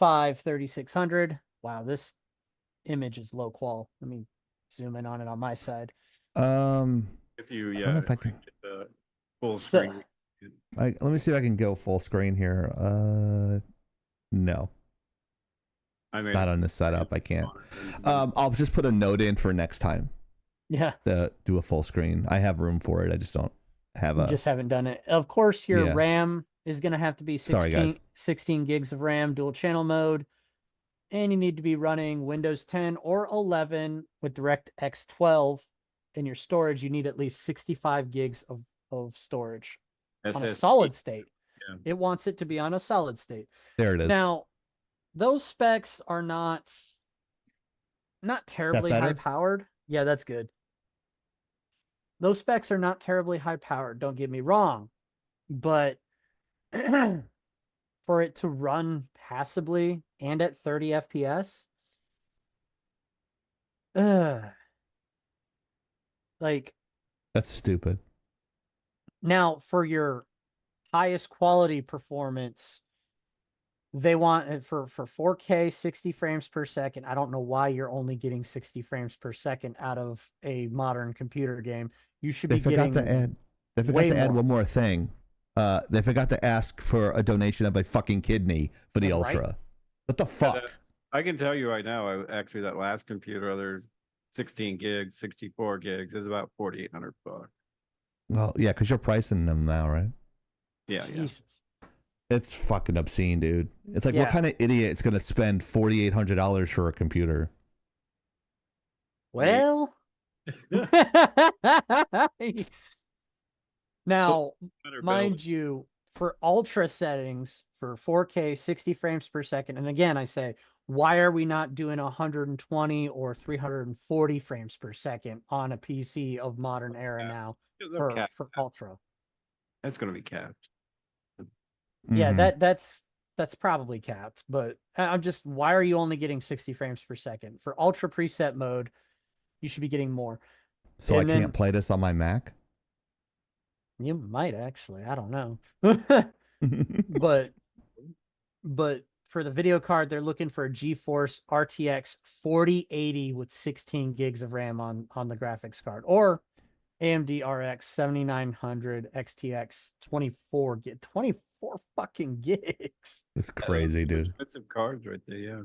Speaker 1: 5 3600. Wow, this image is low qual. Let me zoom in on it on my side.
Speaker 5: If you,
Speaker 6: I don't know if I can
Speaker 5: get the full screen.
Speaker 6: let me see if I can go full screen here. No.
Speaker 5: I mean,
Speaker 6: not on this setup. I can't. I'll just put a note in for next time.
Speaker 1: Yeah.
Speaker 6: To do a full screen. I have room for it. I just don't have
Speaker 1: You just haven't done it. Of course, your RAM is going to have to be 16 gigs of RAM, dual channel mode. And you need to be running Windows 10 or 11 with DirectX 12. In your storage, you need at least 65 gigs of storage on a solid state. Yeah. It wants it to be on a solid state.
Speaker 6: There it is.
Speaker 1: Now, those specs are not terribly high powered. Yeah, that's good. Those specs are not terribly high powered, don't get me wrong. But for it to run passably and at 30 FPS, like,
Speaker 6: that's stupid.
Speaker 1: Now, for your highest quality performance, they want it for 4K 60 frames per second. I don't know why you're only getting 60 frames per second out of a modern computer game. You should be getting
Speaker 6: They forgot to add one more thing. They forgot to ask for a donation of a fucking kidney for the Ultra. Right? What the fuck?
Speaker 5: I can tell you right now, actually, that last computer, there's 16 gigs, 64 gigs, is about $4,800.
Speaker 6: Well, yeah, because you're pricing them now, right?
Speaker 5: Yeah,
Speaker 1: Jesus.
Speaker 6: It's fucking obscene, dude. It's like,
Speaker 1: Yeah.
Speaker 6: what kind of idiot is going to spend $4,800 for a computer?
Speaker 1: Well, now,
Speaker 5: Better
Speaker 1: mind
Speaker 5: build.
Speaker 1: you, for ultra settings for 4K 60 frames per second, and again, I say, why are we not doing 120 or 340 frames per second on a PC of modern era now
Speaker 5: Because they'll cap
Speaker 1: for
Speaker 5: that.
Speaker 1: ultra?
Speaker 5: That's going to be capped.
Speaker 1: Yeah,
Speaker 6: Mhm.
Speaker 1: that's probably capped, but I'm just, why are you only getting 60 frames per second? For ultra preset mode, you should be getting more.
Speaker 6: So I
Speaker 1: And
Speaker 6: can't
Speaker 1: then
Speaker 6: play this on my Mac?
Speaker 1: you might actually, I don't know. But for the video card, they're looking for a GeForce RTX 4080 with 16 gigs of RAM on the graphics card, or AMD RX 7900 XTX 24 fucking gigs.
Speaker 6: It's crazy, dude.
Speaker 5: Expensive cards right there, yeah.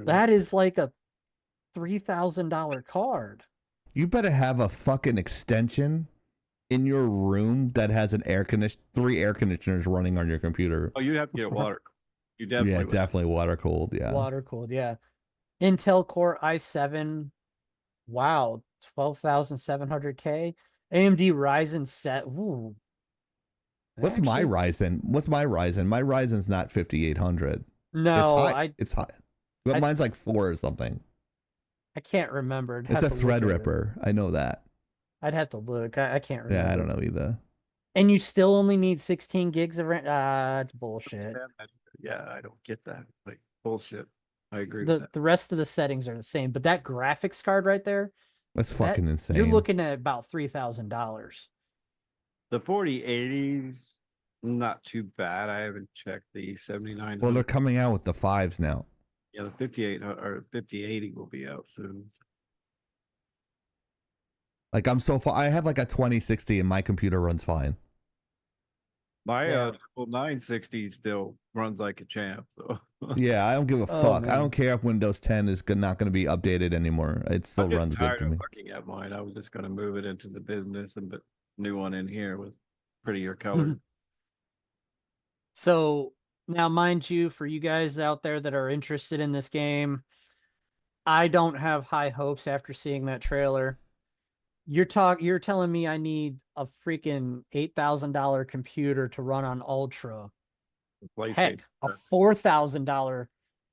Speaker 1: That is like a $3,000 card.
Speaker 6: You better have a fucking extension in your room that has an 3 air conditioners running on your computer.
Speaker 5: Oh, you'd have to get a water. You definitely
Speaker 6: Yeah,
Speaker 5: would.
Speaker 6: definitely water cooled. Yeah.
Speaker 1: Water cooled, yeah. Intel Core i7, wow, 12,700K. AMD Ryzen set. Ooh.
Speaker 6: What's my Ryzen? My Ryzen's not 5800.
Speaker 1: No,
Speaker 6: it's high. But mine's like 4 or something.
Speaker 1: I can't remember.
Speaker 6: It's a Threadripper. I know that.
Speaker 1: I'd have to look. I can't remember.
Speaker 6: Yeah, I don't know either.
Speaker 1: And you still only need 16 gigs of RAM. It's bullshit.
Speaker 5: Yeah, I don't get that. Like, bullshit. I agree with
Speaker 1: The
Speaker 5: that.
Speaker 1: the rest of the settings are the same, but that graphics card right there,
Speaker 6: That's fucking insane.
Speaker 1: you're looking at about $3,000.
Speaker 5: The 4080's not too bad. I haven't checked the 79.
Speaker 6: Well, they're coming out with the 5s now.
Speaker 5: Yeah, the 58 or 5080 will be out soon.
Speaker 6: Like, I'm so far. I have like a 2060 and my computer runs fine.
Speaker 5: My 960 still runs like a champ. So
Speaker 6: Yeah, I don't give a
Speaker 1: Oh,
Speaker 6: fuck. I
Speaker 1: man.
Speaker 6: don't care if Windows 10 is not going to be updated anymore. It still
Speaker 5: I'm just
Speaker 6: runs good
Speaker 5: tired
Speaker 6: for
Speaker 5: of
Speaker 6: me.
Speaker 5: looking at mine. I was just going to move it into the business and put new one in here with prettier color.
Speaker 1: So now, mind you, for you guys out there that are interested in this game, I don't have high hopes after seeing that trailer. You're telling me I need a freaking $8,000 computer to run on Ultra. Heck, a $4,000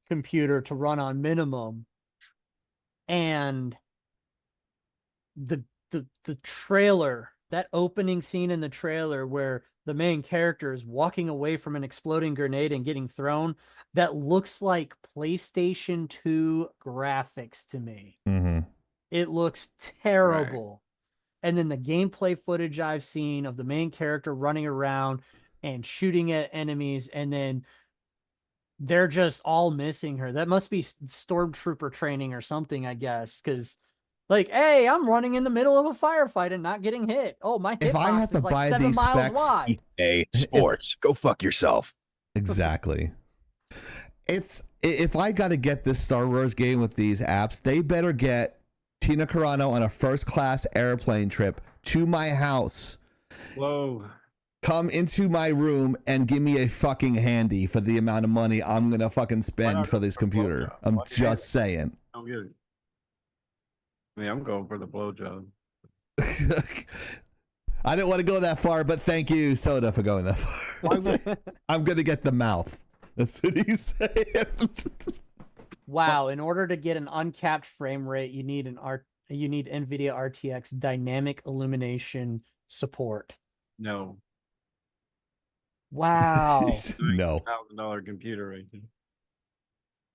Speaker 1: computer to run on minimum. And the trailer, that opening scene in the trailer where the main character is walking away from an exploding grenade and getting thrown, that looks like PlayStation 2 graphics to me.
Speaker 6: Mm-hmm.
Speaker 1: It looks terrible. And then the gameplay footage I've seen of the main character running around and shooting at enemies, and then they're just all missing her. That must be stormtrooper training or something, I guess, because like, hey, I'm running in the middle of a firefight and not getting hit. Oh, my
Speaker 6: If I
Speaker 1: hitbox
Speaker 6: have to
Speaker 1: is like
Speaker 6: buy
Speaker 1: 7
Speaker 6: these
Speaker 1: miles
Speaker 6: specs-
Speaker 1: wide.
Speaker 11: Hey, sports, go fuck yourself.
Speaker 6: Exactly. If I got to get this Star Wars game with these apps, they better get Tina Carano on a first-class airplane trip to my house.
Speaker 5: Whoa.
Speaker 6: Come into my room and give me a fucking handy for the amount of money I'm going to fucking spend for this computer. I'm just saying.
Speaker 5: I'm good. I mean, I'm going for the blowjob.
Speaker 6: I didn't want to go that far, but thank you, Soda, for going that far. I'm going to get the mouth. That's what he's saying.
Speaker 1: Wow, in order to get an uncapped frame rate, you need NVIDIA RTX dynamic illumination support.
Speaker 5: No.
Speaker 1: Wow.
Speaker 6: No.
Speaker 5: $1,000 computer right there.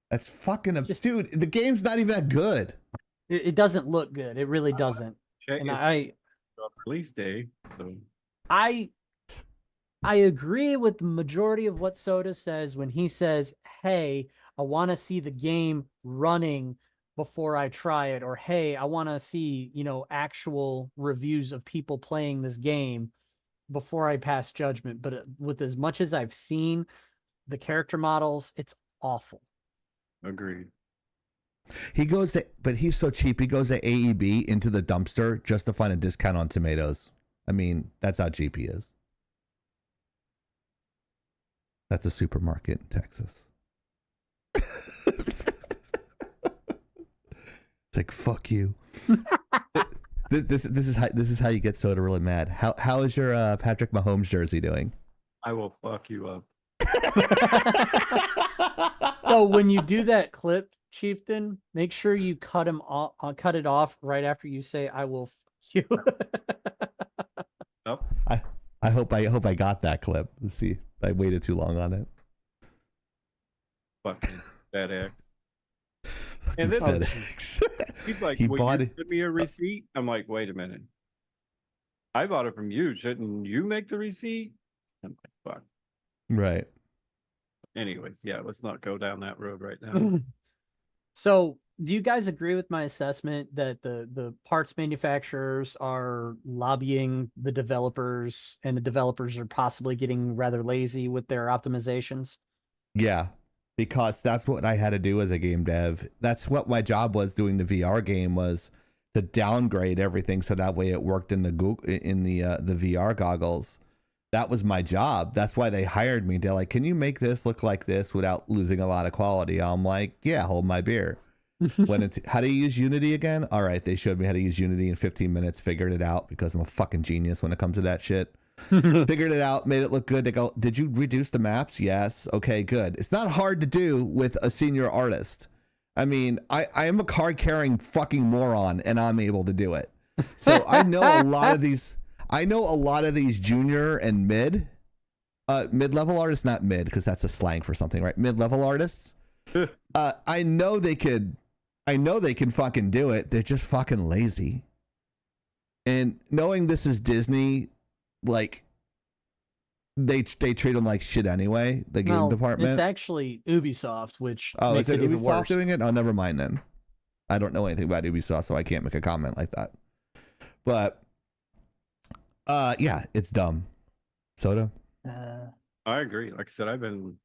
Speaker 6: That's fucking dude, the game's not even that good.
Speaker 1: It doesn't look good. It really doesn't.
Speaker 5: Check
Speaker 1: And
Speaker 5: its release day. So
Speaker 1: I agree with the majority of what Soda says when he says, hey, I want to see the game running before I try it, or hey, I want to see, actual reviews of people playing this game before I pass judgment. But with as much as I've seen the character models, it's awful.
Speaker 5: agreed.
Speaker 6: But he's so cheap. He goes to AEB into the dumpster just to find a discount on tomatoes. I mean, that's how cheap he is. That's a supermarket in Texas. It's like, fuck you. This is how you get Soda really mad. How is your Patrick Mahomes jersey doing?
Speaker 5: I will fuck you up.
Speaker 1: So when you do that clip, Chieftain, make sure you cut it off right after you say "I will fuck you."
Speaker 5: Up.
Speaker 6: I hope I got that clip. Let's see. I waited too long on it.
Speaker 5: Fucking FedEx. And then
Speaker 6: FedEx.
Speaker 5: he's like,
Speaker 6: He
Speaker 5: "Will
Speaker 6: bought
Speaker 5: you
Speaker 6: it.
Speaker 5: give me a receipt?" I'm like, "Wait a minute. I bought it from you. Shouldn't you make the receipt?" I'm like, "Fuck."
Speaker 6: Right.
Speaker 5: Anyways, yeah, let's not go down that road right now.
Speaker 1: So, do you guys agree with my assessment that the parts manufacturers are lobbying the developers, and the developers are possibly getting rather lazy with their optimizations?
Speaker 6: Yeah, because that's what I had to do as a game dev. That's what my job was doing the VR game, was to downgrade everything so that way it worked in the the VR goggles. That was my job. That's why they hired me. They're like, "Can you make this look like this without losing a lot of quality?" I'm like, "Yeah, hold my beer." How do you use Unity again? All right, they showed me how to use Unity in 15 minutes. Figured it out because I'm a fucking genius when it comes to that shit. Figured it out, made it look good. They go, "Did you reduce the maps?" Yes. Okay, good. It's not hard to do with a senior artist. I mean, I am a card carrying fucking moron, and I'm able to do it. So I know a lot of these. I know a lot of these junior and mid-level artists, not mid because that's a slang for something, right? Mid-level artists. I know they can fucking do it. They're just fucking lazy. And knowing this is Disney, like they treat them like shit anyway. The game department.
Speaker 1: It's actually Ubisoft, which
Speaker 6: Oh,
Speaker 1: makes
Speaker 6: is it
Speaker 1: it even
Speaker 6: Ubisoft
Speaker 1: worse.
Speaker 6: doing it? Oh, never mind then. I don't know anything about Ubisoft, so I can't make a comment like that. But yeah, it's dumb. Soda?
Speaker 5: I agree. Like I said, I've been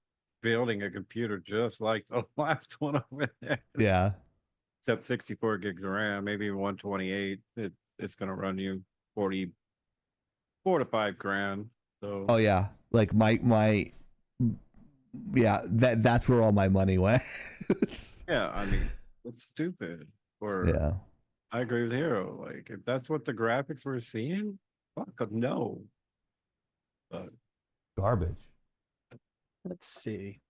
Speaker 5: building a computer just like the last one over there.
Speaker 6: Yeah.
Speaker 5: Except 64 gigs of RAM, maybe 128. It's gonna run you 4 to 5 grand. So
Speaker 6: Oh yeah, like my yeah, that's where all my money went.
Speaker 5: yeah, I mean, it's stupid. Or
Speaker 6: Yeah.
Speaker 5: I agree with Hero. Like, if that's what the graphics we're seeing, fuck no. But
Speaker 6: Garbage.
Speaker 1: Let's see.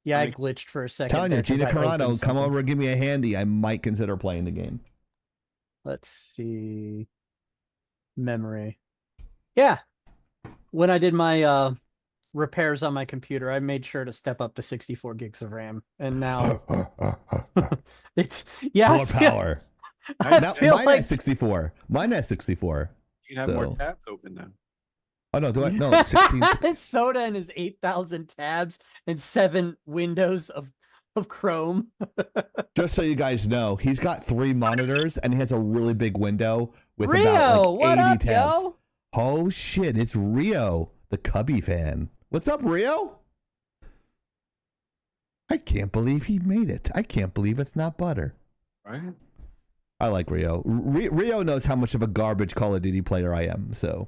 Speaker 1: Yeah, I glitched for a second.
Speaker 6: Telling you,
Speaker 1: there 'cause
Speaker 6: Gina
Speaker 1: I opened
Speaker 6: Carano, come
Speaker 1: something.
Speaker 6: over and give me a handy. I might consider playing the game.
Speaker 1: Let's see. Memory. Yeah. When I did my repairs on my computer, I made sure to step up to 64 gigs of RAM. And now it's
Speaker 6: more power.
Speaker 1: I feel
Speaker 6: mine
Speaker 1: like
Speaker 6: has 64. Mine has 64.
Speaker 5: you can have more tabs open now.
Speaker 6: Oh no, do I? No, 16.
Speaker 1: Soda and his 8,000 tabs and 7 windows of Chrome.
Speaker 6: Just so you guys know, he's got 3 monitors and he has a really big window with
Speaker 1: Rio,
Speaker 6: about like 80
Speaker 1: what up,
Speaker 6: tabs.
Speaker 1: yo?
Speaker 6: Oh shit, it's Rio, the Cubby fan. What's up, Rio? I can't believe he made it. I can't believe it's not butter.
Speaker 5: Right?
Speaker 6: I like Rio. Rio knows how much of a garbage Call of Duty player I am, so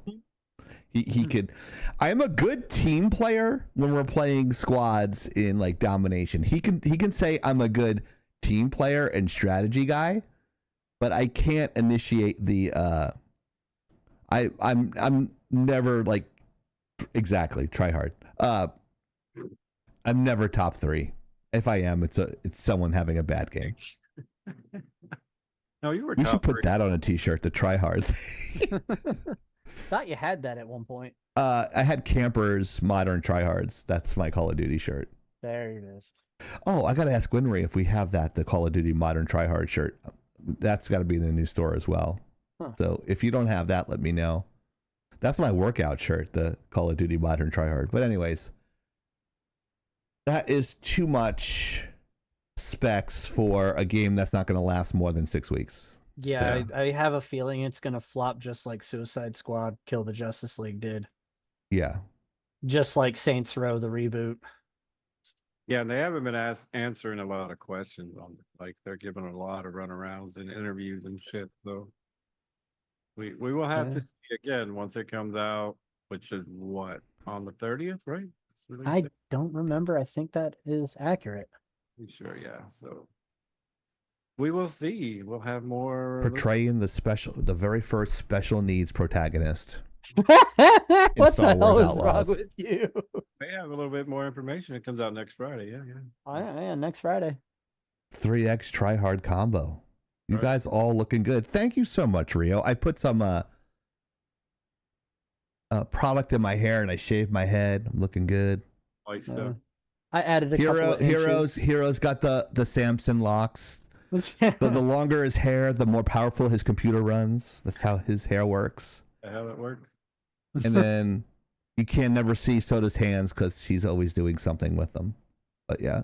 Speaker 6: he could. I am a good team player when we're playing squads in like domination. He can say I'm a good team player and strategy guy, but I can't initiate the. I'm never like exactly try hard. I'm never top 3. If I am, it's someone having a bad game.
Speaker 5: No, you were.
Speaker 6: We
Speaker 5: top
Speaker 6: should put
Speaker 5: 3.
Speaker 6: that on a T-shirt. The try hard thing.
Speaker 1: Thought you had that at one point.
Speaker 6: I had Campers Modern Tryhards. That's my Call of Duty shirt.
Speaker 1: There it is.
Speaker 6: Oh, I gotta ask Winry if we have that, the Call of Duty Modern Tryhard shirt. That's got to be in the new store as well.
Speaker 1: Huh.
Speaker 6: So if you don't have that, let me know. That's my workout shirt, the Call of Duty Modern Tryhard. But anyways, that is too much specs for a game that's not going to last more than 6 weeks.
Speaker 1: Yeah,
Speaker 6: So,
Speaker 1: I have a feeling it's going to flop just like Suicide Squad Kill the Justice League did.
Speaker 6: yeah.
Speaker 1: Just like Saints Row, the reboot.
Speaker 5: Yeah, and they haven't been answering a lot of questions on it. Like they're giving a lot of runarounds and interviews and shit. So we will have to see again once it comes out, which is what, on the 30th, right? release
Speaker 1: I
Speaker 5: date?
Speaker 1: don't remember. I think that is accurate.
Speaker 5: Pretty sure, yeah. So we will see. We'll have more.
Speaker 6: Portraying the very first special needs protagonist.
Speaker 1: What
Speaker 6: Star
Speaker 1: the hell
Speaker 6: Wars
Speaker 1: is wrong
Speaker 6: Outlaws.
Speaker 1: with you?
Speaker 5: They have a little bit more information. It comes out next Friday. Yeah, yeah.
Speaker 1: Oh, yeah, next Friday.
Speaker 6: 3X try hard combo. You
Speaker 5: Right.
Speaker 6: guys all looking good. Thank you so much, Rio. I put some product in my hair and I shaved my head. I'm looking good.
Speaker 5: White stuff.
Speaker 1: I added a couple of inches.
Speaker 6: Hero's got the Samson locks. The longer his hair, the more powerful his computer runs. That's how his hair works.
Speaker 5: How it works.
Speaker 6: And then you can never see Soda's hands because she's always doing something with them. But yeah.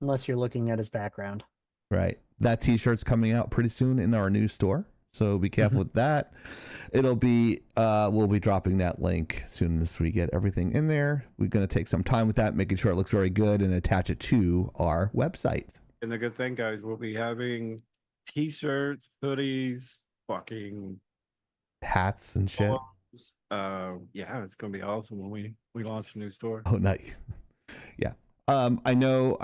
Speaker 1: Unless you're looking at his background.
Speaker 6: Right. That t-shirt's coming out pretty soon in our new store. So be careful with that. It'll be we'll be dropping that link as soon as we get everything in there. We're gonna take some time with that, making sure it looks very good and attach it to our website.
Speaker 5: And the good thing, guys, we'll be having t-shirts, hoodies, fucking
Speaker 6: Hats and shit.
Speaker 5: yeah, it's gonna be awesome when we launch a new store.
Speaker 6: Oh, nice. Yeah. I know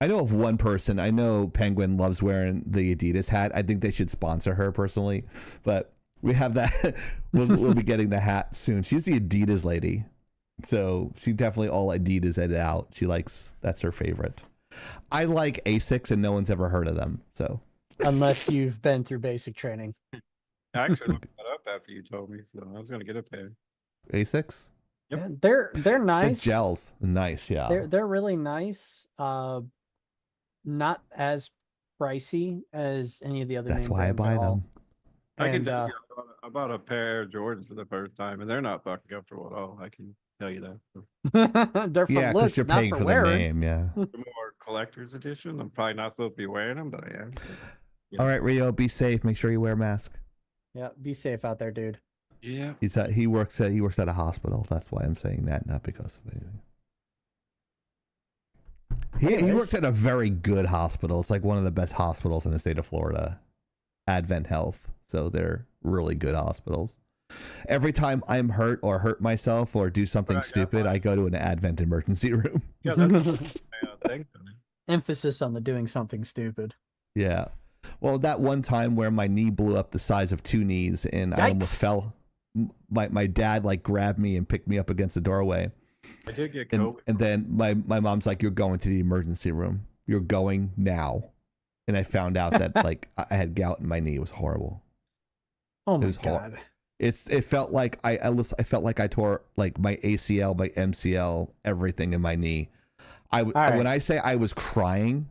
Speaker 6: of one person. I know Penguin loves wearing the Adidas hat. I think they should sponsor her personally. But we have that. we'll be getting the hat soon. She's the Adidas lady. So she definitely all Adidas it out. That's her favorite. I like Asics and no one's ever heard of them. So
Speaker 1: unless you've been through basic training.
Speaker 5: I actually looked that up after you told me, so I was gonna get a pair.
Speaker 6: Asics?
Speaker 5: Yep.
Speaker 1: Yeah, they're nice.
Speaker 6: The gels. Nice, yeah.
Speaker 1: They're really nice. Not as pricey as any of the other.
Speaker 6: That's why I buy them.
Speaker 5: I can tell you, I bought a pair of Jordans for the first time, and they're not fucking up for at all. I can tell you that. So.
Speaker 1: They're for looks,
Speaker 6: you're
Speaker 1: not
Speaker 6: paying for
Speaker 1: wearing.
Speaker 6: the name, yeah.
Speaker 5: The more collector's edition. I'm probably not supposed to be wearing them, but I am. Yeah.
Speaker 6: All right, Rio, be safe. Make sure you wear a mask.
Speaker 1: Yeah, be safe out there, dude.
Speaker 5: Yeah.
Speaker 6: He works at a hospital. That's why I'm saying that, not because of anything. He works at a very good hospital. It's like one of the best hospitals in the state of Florida, Advent Health. So they're really good hospitals. Every time I'm hurt or hurt myself or do something stupid, I go to an Advent emergency room.
Speaker 5: Yeah, that's
Speaker 1: Emphasis on the doing something stupid.
Speaker 6: Yeah. Well, that one time where my knee blew up the size of two knees and I almost fell. My dad grabbed me and picked me up against the doorway.
Speaker 5: I did get COVID.
Speaker 6: And then my mom's like, "You're going to the emergency room. You're going now." And I found out that I had gout in my knee. It was horrible.
Speaker 1: Oh my God.
Speaker 6: It felt like I felt like I tore my ACL, my MCL, everything in my knee. When I say I was crying,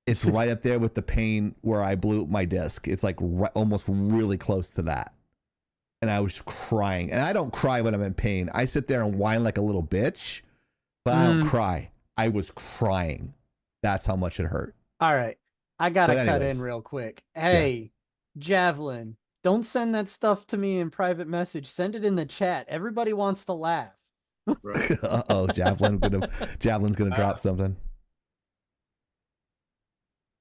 Speaker 6: it's right up there with the pain where I blew my disc. It's almost really close to that. And I was crying. And I don't cry when I'm in pain. I sit there and whine like a little bitch, but I don't cry. I was crying. That's how much it hurt.
Speaker 1: All right. I got to cut in real quick. Hey, Javelin, don't send that stuff to me in private message. Send it in the chat. Everybody wants to laugh.
Speaker 5: Right.
Speaker 6: Uh-oh, Javelin's gonna drop something.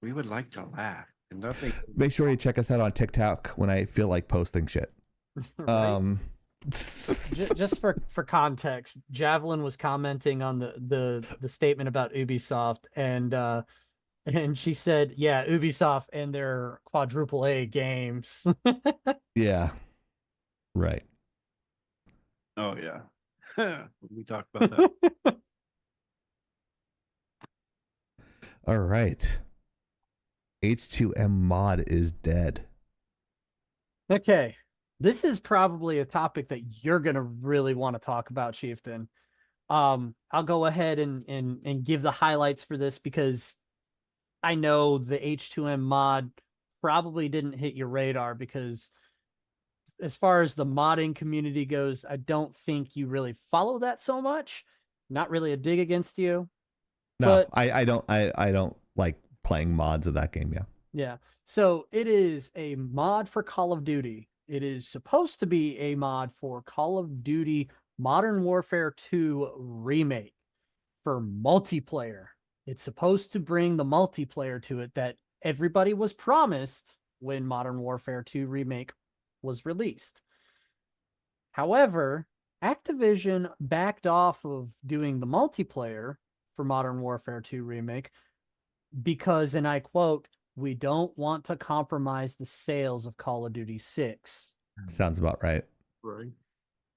Speaker 5: We would like to laugh. And nothing.
Speaker 6: Make sure you check us out on TikTok when I feel like posting shit.
Speaker 1: Just for context, Javelin was commenting on the statement about Ubisoft, and she said, "Yeah, Ubisoft and their quadruple A games."
Speaker 6: Yeah, right.
Speaker 5: Oh yeah, we talked about that.
Speaker 6: All right. H2M mod is dead.
Speaker 1: Okay. This is probably a topic that you're going to really want to talk about, Chieftain. I'll go ahead and give the highlights for this because I know the H2M mod probably didn't hit your radar because as far as the modding community goes, I don't think you really follow that so much. Not really a dig against you.
Speaker 6: No, but I don't like playing mods of that game, yeah.
Speaker 1: Yeah. So it is a mod for Call of Duty. It is supposed to be a mod for Call of Duty Modern Warfare 2 Remake for multiplayer. It's supposed to bring the multiplayer to it that everybody was promised when Modern Warfare 2 Remake was released. However, Activision backed off of doing the multiplayer for Modern Warfare 2 Remake because, and I quote, "We don't want to compromise the sales of Call of Duty 6."
Speaker 6: Sounds about right.
Speaker 5: Right.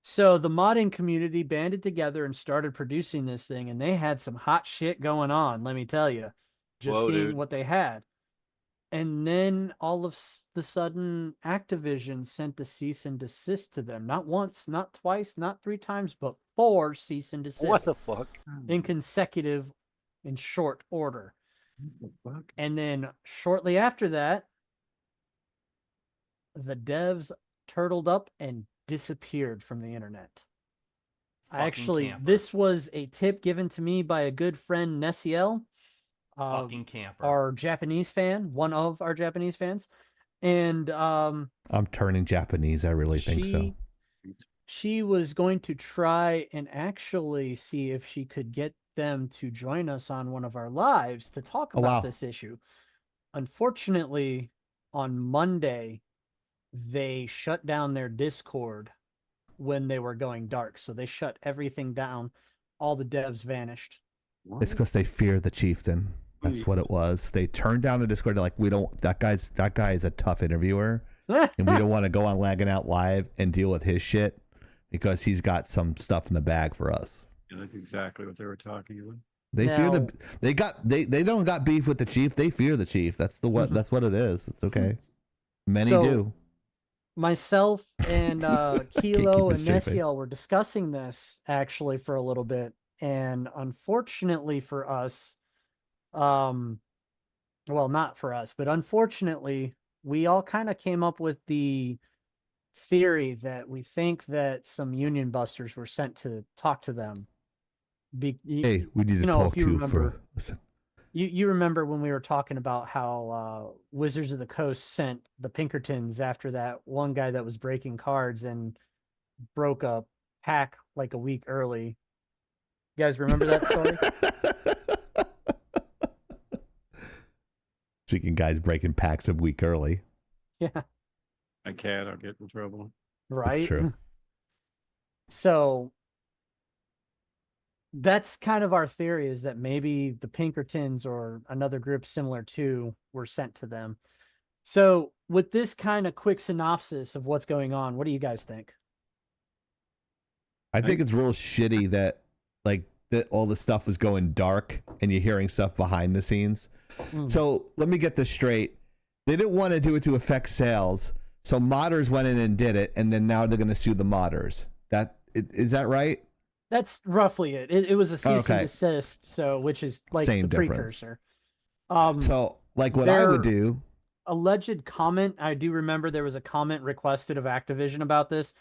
Speaker 1: So the modding community banded together and started producing this thing, and they had some hot shit going on, let me tell you. Just
Speaker 5: Whoa,
Speaker 1: seeing
Speaker 5: dude.
Speaker 1: what they had. And then all of the sudden, Activision sent a cease and desist to them. Not once, not twice, not 3 times, but 4 cease and desists.
Speaker 9: What the fuck?
Speaker 1: In consecutive, in short order.
Speaker 5: What the fuck?
Speaker 1: And then shortly after that, the devs turtled up and disappeared from the internet. This was a tip given to me by a good friend, Nessiel.
Speaker 12: Fucking camper.
Speaker 1: Our Japanese fan, one of our Japanese fans. And
Speaker 6: I'm turning Japanese. I really think so.
Speaker 1: She was going to try and actually see if she could get them to join us on one of our lives to talk about this issue. Unfortunately, on Monday, they shut down their Discord when they were going dark. So they shut everything down. All the devs vanished.
Speaker 6: It's because they fear the chieftain. That's what it was. They turned down the Discord. They're like, we don't. That guy is a tough interviewer, and we don't want to go on Lagging Out Live and deal with his shit because he's got some stuff in the bag for us.
Speaker 5: Yeah, that's exactly what they were talking about.
Speaker 6: They fear they don't got beef with the chief. They fear the chief. That's that's what it is. It's okay. Many do.
Speaker 1: Myself and Kilo and
Speaker 6: straight face.
Speaker 1: Nessiel were discussing this actually for a little bit, and unfortunately for us, well, not for us, but unfortunately, we all kind of came up with the theory that we think that some union busters were sent to talk to them.
Speaker 6: Hey, we need to talk to you listen.
Speaker 1: You remember when we were talking about how Wizards of the Coast sent the Pinkertons after that one guy that was breaking cards and broke a pack like a week early. You guys remember that story?
Speaker 6: Speaking guys breaking packs a week early.
Speaker 1: Yeah.
Speaker 5: I can't. I'll get in trouble.
Speaker 1: Right?
Speaker 6: That's true.
Speaker 1: So that's kind of our theory, is that maybe the Pinkertons or another group similar to were sent to them. So with this kind of quick synopsis of what's going on, what do you guys think?
Speaker 6: I think it's real shitty that that all the stuff was going dark and you're hearing stuff behind the scenes. So let me get this straight. They didn't want to do it to affect sales. So modders went in and did it. And then now they're going to sue the modders. Is that right?
Speaker 1: That's roughly it. It was a cease and desist, so which is like
Speaker 6: Same
Speaker 1: the
Speaker 6: difference.
Speaker 1: precursor.
Speaker 6: So like what I would do.
Speaker 1: Alleged comment. I do remember there was a comment requested of Activision about this,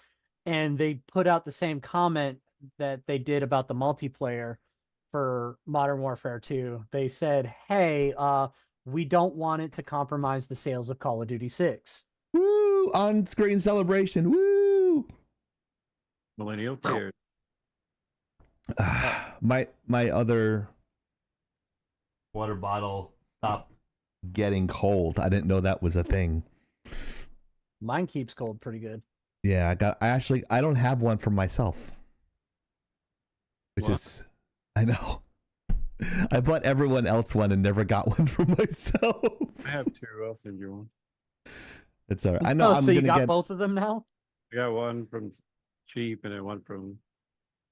Speaker 1: and they put out the same comment that they did about the multiplayer for Modern Warfare 2. They said, "Hey, we don't want it to compromise the sales of Call of Duty 6."
Speaker 6: Woo! On-screen celebration. Woo!
Speaker 5: Millennial tears.
Speaker 6: My other water bottle stopped getting cold. I didn't know that was a thing.
Speaker 1: Mine keeps cold pretty good.
Speaker 6: Yeah, I don't have one for myself. Which is, I know. I bought everyone else one and never got one for myself.
Speaker 5: I have 2. I'll send you one.
Speaker 6: It's all right. I know.
Speaker 1: So you got both of them now?
Speaker 5: I got one from cheap and then one from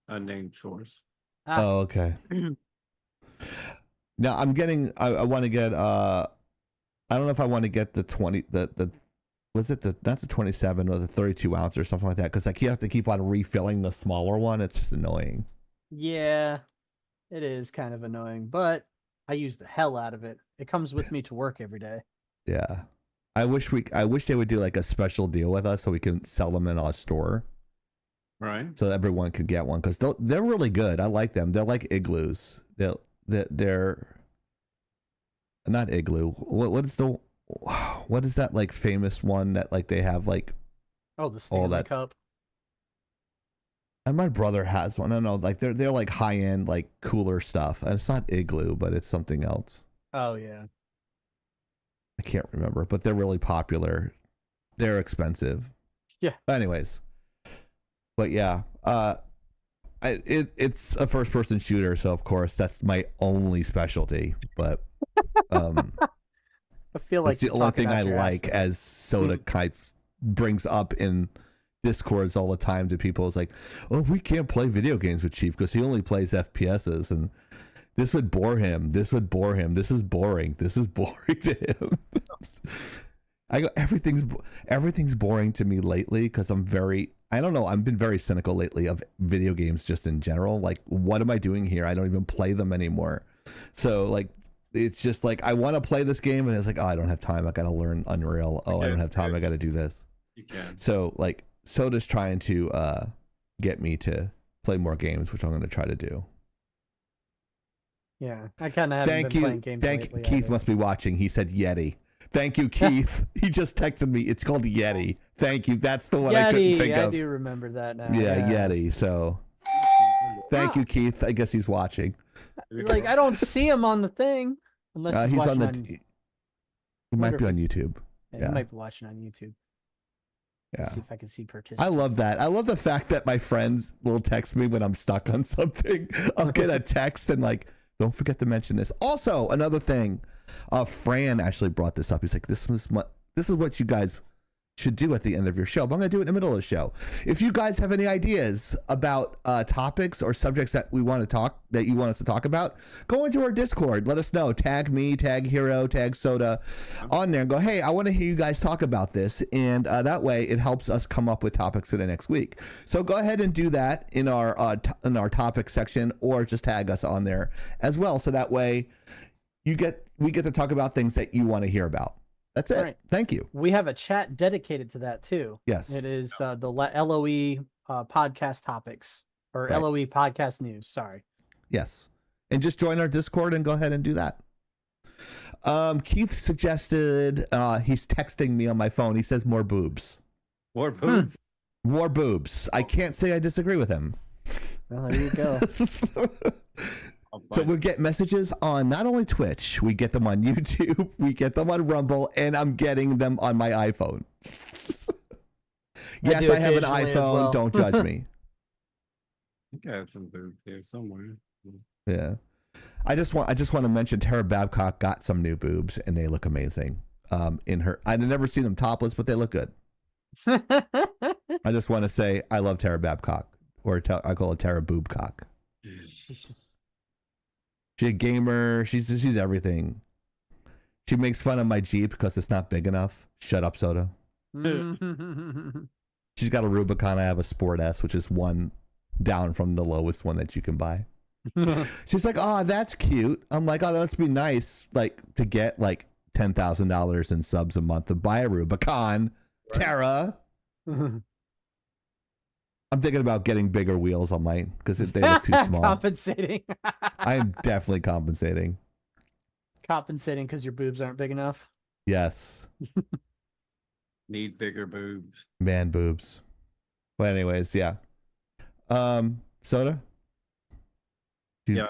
Speaker 5: unnamed source.
Speaker 6: Oh, okay. Now I'm getting. I want to get. I don't know if I want to get the 20. Was it not the 27 or the 32 ounce or something like that? Because you have to keep on refilling the smaller one. It's just annoying.
Speaker 1: Yeah, it is kind of annoying, but I use the hell out of it. It comes with me to work every day.
Speaker 6: Yeah, I wish they would do like a special deal with us so we can sell them in our store.
Speaker 5: Right.
Speaker 6: So everyone could get one because they're really good. I like them. They're like igloos. They're not igloo. What is that like famous one that like they have like
Speaker 1: the Stanley Cup.
Speaker 6: And my brother has one. I don't know, like they're like high end like cooler stuff. And it's not igloo, but it's something else.
Speaker 1: Oh yeah.
Speaker 6: I can't remember, but they're really popular. They're expensive.
Speaker 1: Yeah.
Speaker 6: But anyways. But yeah, it's a first person shooter, so of course that's my only specialty. But
Speaker 1: I feel like
Speaker 6: that's the only thing I like, as Soda kind of brings up in Discords all the time to people. It's like, oh, we can't play video games with Chief because he only plays FPSs, and this would bore him. This would bore him. This is boring. This is boring to him. I go, everything's boring to me lately because I don't know, I've been very cynical lately of video games just in general. Like, what am I doing here? I don't even play them anymore. So like, it's just like, I want to play this game and it's like, oh, I don't have time. I got to learn Unreal. Oh, I don't have time. I got to do this.
Speaker 5: You can.
Speaker 6: So like, Soda's trying to get me to play more games, which I'm going to try to do.
Speaker 1: Yeah, I kind of haven't been playing games lately.
Speaker 6: Keith must be watching. He said Yeti. Thank you, Keith. He just texted me. It's called Yeti. Thank you. That's the one I couldn't think of.
Speaker 1: I do remember that now.
Speaker 6: Yeah, Yeti. So, thank you, Keith. I guess he's watching.
Speaker 1: Like, I don't see him on the thing unless he's watching on.
Speaker 6: He might be on YouTube.
Speaker 1: Yeah, he might be watching on YouTube.
Speaker 6: Yeah.
Speaker 1: See if I can see participants.
Speaker 6: I love that. I love the fact that my friends will text me when I'm stuck on something. I'll get a text and like, don't forget to mention this. Also, another thing, Fran actually brought this up. He's like, this is what you guys should do at the end of your show. But I'm going to do it in the middle of the show. If you guys have any ideas about topics or subjects that you want us to talk about, go into our Discord. Let us know. Tag me, tag Hero, tag Soda on there and go, hey, I want to hear you guys talk about this. And that way it helps us come up with topics for the next week. So go ahead and do that in our topic section, or just tag us on there as well. So that way we get to talk about things that you want to hear about. That's it. Right. Thank you.
Speaker 1: We have a chat dedicated to that too.
Speaker 6: Yes.
Speaker 1: It is the LOE podcast topics, or right. LOE podcast news. Sorry.
Speaker 6: Yes. And just join our Discord and go ahead and do that. Keith suggested, he's texting me on my phone. He says more boobs.
Speaker 5: More boobs.
Speaker 6: More boobs. I can't say I disagree with him.
Speaker 1: Well, there you go.
Speaker 6: So we get messages on not only Twitch, we get them on YouTube, we get them on Rumble, and I'm getting them on my iPhone. Yes, I have an iPhone. Well. Don't judge me.
Speaker 5: I think I have some boobs here somewhere.
Speaker 6: Yeah, I just want to mention Tara Babcock got some new boobs, and they look amazing. In her, I've never seen them topless, but they look good. I just want to say I love Tara Babcock, or I call it Tara Boobcock. She's a gamer. She's everything. She makes fun of my Jeep because it's not big enough. Shut up, Soda. She's got a Rubicon. I have a Sport S, which is one down from the lowest one that you can buy. She's like, oh, that's cute. I'm like, oh, that must be nice, like, to get like $10,000 in subs a month to buy a Rubicon. Right. Tara. I'm thinking about getting bigger wheels on mine because they look too small.
Speaker 1: Compensating.
Speaker 6: I am definitely compensating.
Speaker 1: Compensating because your boobs aren't big enough?
Speaker 6: Yes.
Speaker 5: Need bigger boobs.
Speaker 6: Man boobs. But anyways, yeah. Soda?
Speaker 5: Yeah.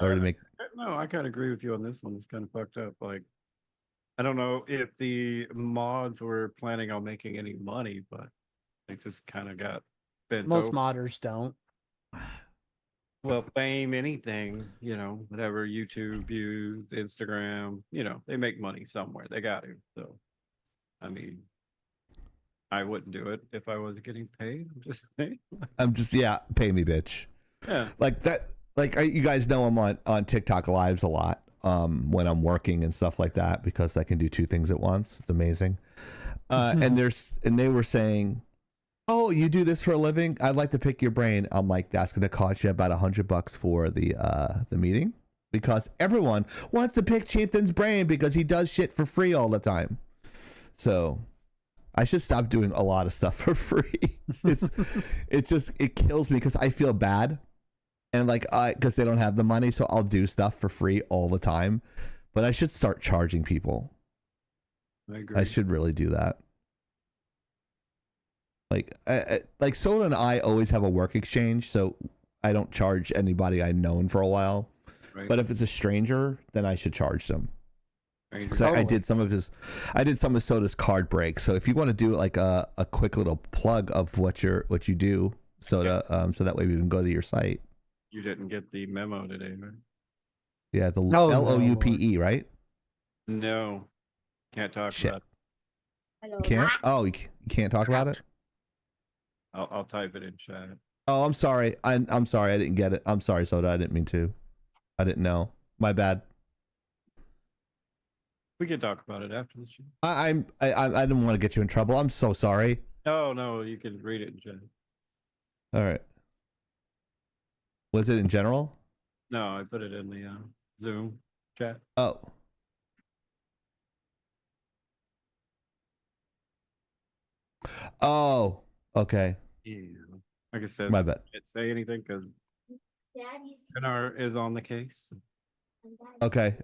Speaker 5: No, I kind of agree with you on this one. It's kind of fucked up. Like, I don't know if the mods were planning on making any money, but they just kind of got
Speaker 1: most modders don't.
Speaker 5: Well, fame, anything, whatever, YouTube views, Instagram, they make money somewhere. They got to. So, I mean, I wouldn't do it if I wasn't getting paid. I'm just saying.
Speaker 6: Pay me, bitch.
Speaker 5: Yeah.
Speaker 6: Like that. Like you guys know, I'm on TikTok lives a lot when I'm working and stuff like that because I can do two things at once. It's amazing. And they were saying, oh, you do this for a living? I'd like to pick your brain. I'm like, that's going to cost you about $100 for the meeting because everyone wants to pick Chieftain's brain because he does shit for free all the time. So I should stop doing a lot of stuff for free. It kills me because I feel bad and like, because they don't have the money. So I'll do stuff for free all the time, but I should start charging people.
Speaker 5: I agree.
Speaker 6: I should really do that. Like Soda and I always have a work exchange, so I don't charge anybody I've known for a while. Right. But if it's a stranger, then I should charge them. Because I did some of Soda's card breaks. So if you want to do like a quick little plug of what you do, Soda, so that way we can go to your site.
Speaker 5: You didn't get the memo today, right?
Speaker 6: Yeah, it's a
Speaker 1: No,
Speaker 6: LOUPE, right?
Speaker 5: No, can't talk
Speaker 6: Shit.
Speaker 5: about it.
Speaker 6: You can't? Oh, you can't talk about it?
Speaker 5: I'll type it in chat.
Speaker 6: Oh, I'm sorry. I'm sorry. I didn't get it. I'm sorry, Soda. I didn't mean to. I didn't know. My bad.
Speaker 5: We can talk about it after the show.
Speaker 6: I didn't want to get you in trouble. I'm so sorry.
Speaker 5: No, you can read it in chat.
Speaker 6: All right. Was it in general?
Speaker 5: No, I put it in the Zoom chat.
Speaker 6: Oh. Oh, okay.
Speaker 5: Yeah. Like I said,
Speaker 6: My bad.
Speaker 5: can't say anything because Gunnar is on the case.
Speaker 6: Okay.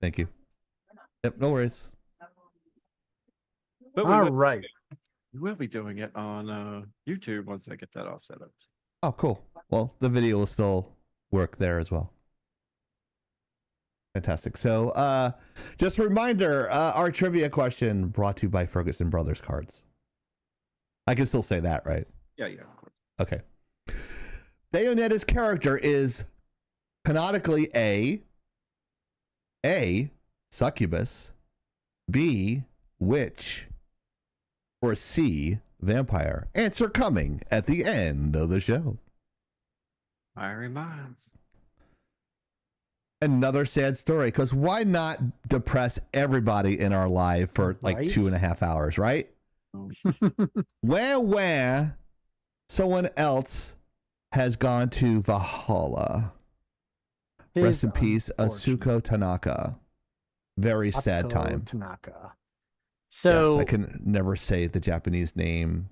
Speaker 6: Thank you. Yep, no worries.
Speaker 5: But
Speaker 1: All right.
Speaker 5: we will be doing it on YouTube once I get that all set up.
Speaker 6: Oh, cool. Well, the video will still work there as well. Fantastic. So, just a reminder, our trivia question brought to you by Ferguson Brothers Cards. I can still say that, right?
Speaker 5: Yeah, of course.
Speaker 6: Okay. Bayonetta's character is canonically A, succubus, B, witch, or C, vampire. Answer coming at the end of the show.
Speaker 5: Fiery minds.
Speaker 6: Another sad story, because why not depress everybody in our life for like
Speaker 1: Right?
Speaker 6: 2.5 hours, right? Where someone else has gone to Valhalla. Rest in peace, Asuko Tanaka. Very sad
Speaker 1: Atsuko
Speaker 6: time.
Speaker 1: Tanaka. So
Speaker 6: Yes, I can never say the Japanese name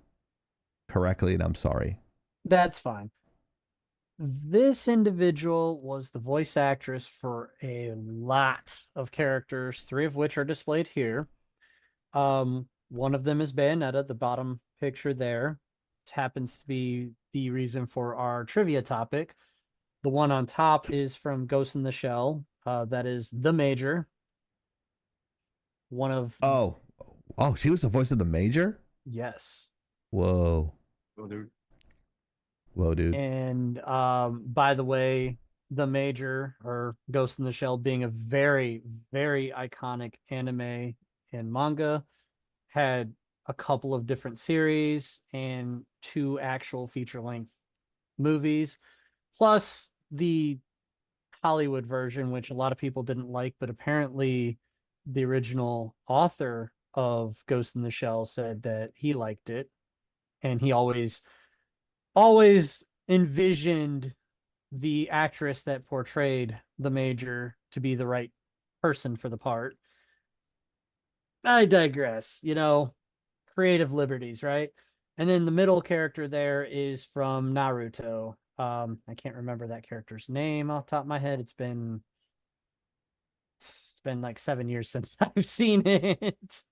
Speaker 6: correctly, and I'm sorry.
Speaker 1: that's fine. This individual was the voice actress for a lot of characters, 3 of which are displayed here. One of them is Bayonetta, the bottom picture there. It happens to be the reason for our trivia topic. The one on top is from Ghost in the Shell. That is the Major. One of
Speaker 6: Oh, she was the voice of the Major?
Speaker 1: yes.
Speaker 6: Whoa. Whoa, dude.
Speaker 1: And by the way, the Major or Ghost in the Shell being a very, very iconic anime and manga, had a couple of different series and 2 actual feature-length movies, plus the Hollywood version, which a lot of people didn't like, but apparently the original author of Ghost in the Shell said that he liked it, and he always envisioned the actress that portrayed the Major to be the right person for the part. I digress, creative liberties, right? And then the middle character there is from Naruto. I can't remember that character's name off the top of my head. It's been like 7 years since I've seen it.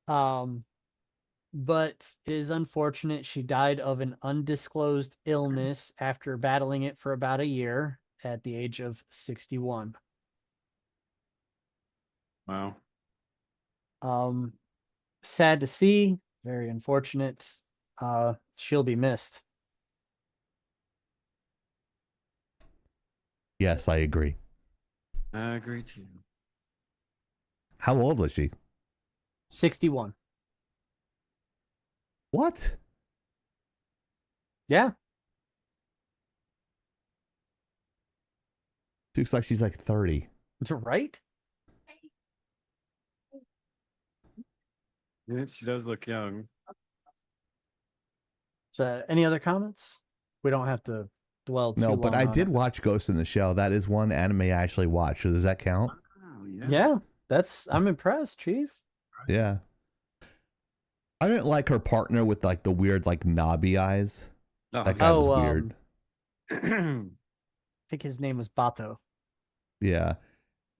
Speaker 1: But it is unfortunate she died of an undisclosed illness after battling it for about a year at the age of 61.
Speaker 5: Wow.
Speaker 1: Sad to see, very unfortunate. She'll be missed.
Speaker 6: Yes, I agree.
Speaker 5: I agree too.
Speaker 6: How old was she?
Speaker 1: 61.
Speaker 6: What?
Speaker 1: Yeah.
Speaker 6: Looks like she's like 30.
Speaker 1: Right?
Speaker 5: Yeah, she does look young.
Speaker 1: So, any other comments? We don't have to dwell too
Speaker 6: No,
Speaker 1: long
Speaker 6: but I
Speaker 1: on
Speaker 6: did
Speaker 1: it.
Speaker 6: watch Ghost in the Shell. That is one anime I actually watched. So does that count?
Speaker 5: Oh,
Speaker 1: Yeah, I'm impressed, Chief.
Speaker 6: Yeah. I didn't like her partner with like the weird like knobby eyes.
Speaker 5: Oh,
Speaker 6: That guy
Speaker 1: Oh,
Speaker 6: was weird.
Speaker 1: I think his name was Bato.
Speaker 6: Yeah.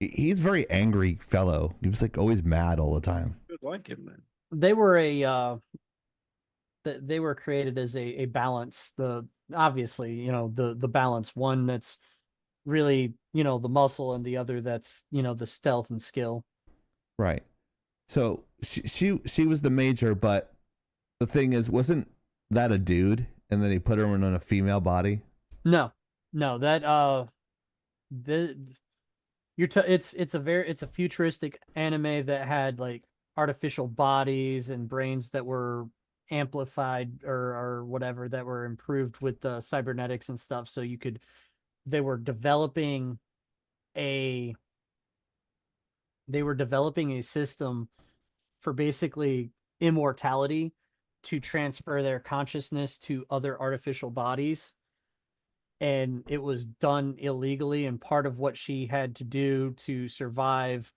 Speaker 6: He's a very angry fellow. He was like always mad all the time.
Speaker 5: Good like him then.
Speaker 1: They were they were created as a balance. Obviously, the balance, one that's really, the muscle, and the other that's, the stealth and skill.
Speaker 6: Right. So she was the Major, but the thing is, wasn't that a dude and then he put her in a female body?
Speaker 1: No, that it's a futuristic anime that had like artificial bodies and brains that were amplified or whatever, that were improved with the cybernetics and stuff, so they were developing a system for basically immortality, to transfer their consciousness to other artificial bodies. And it was done illegally, and part of what she had to do to survive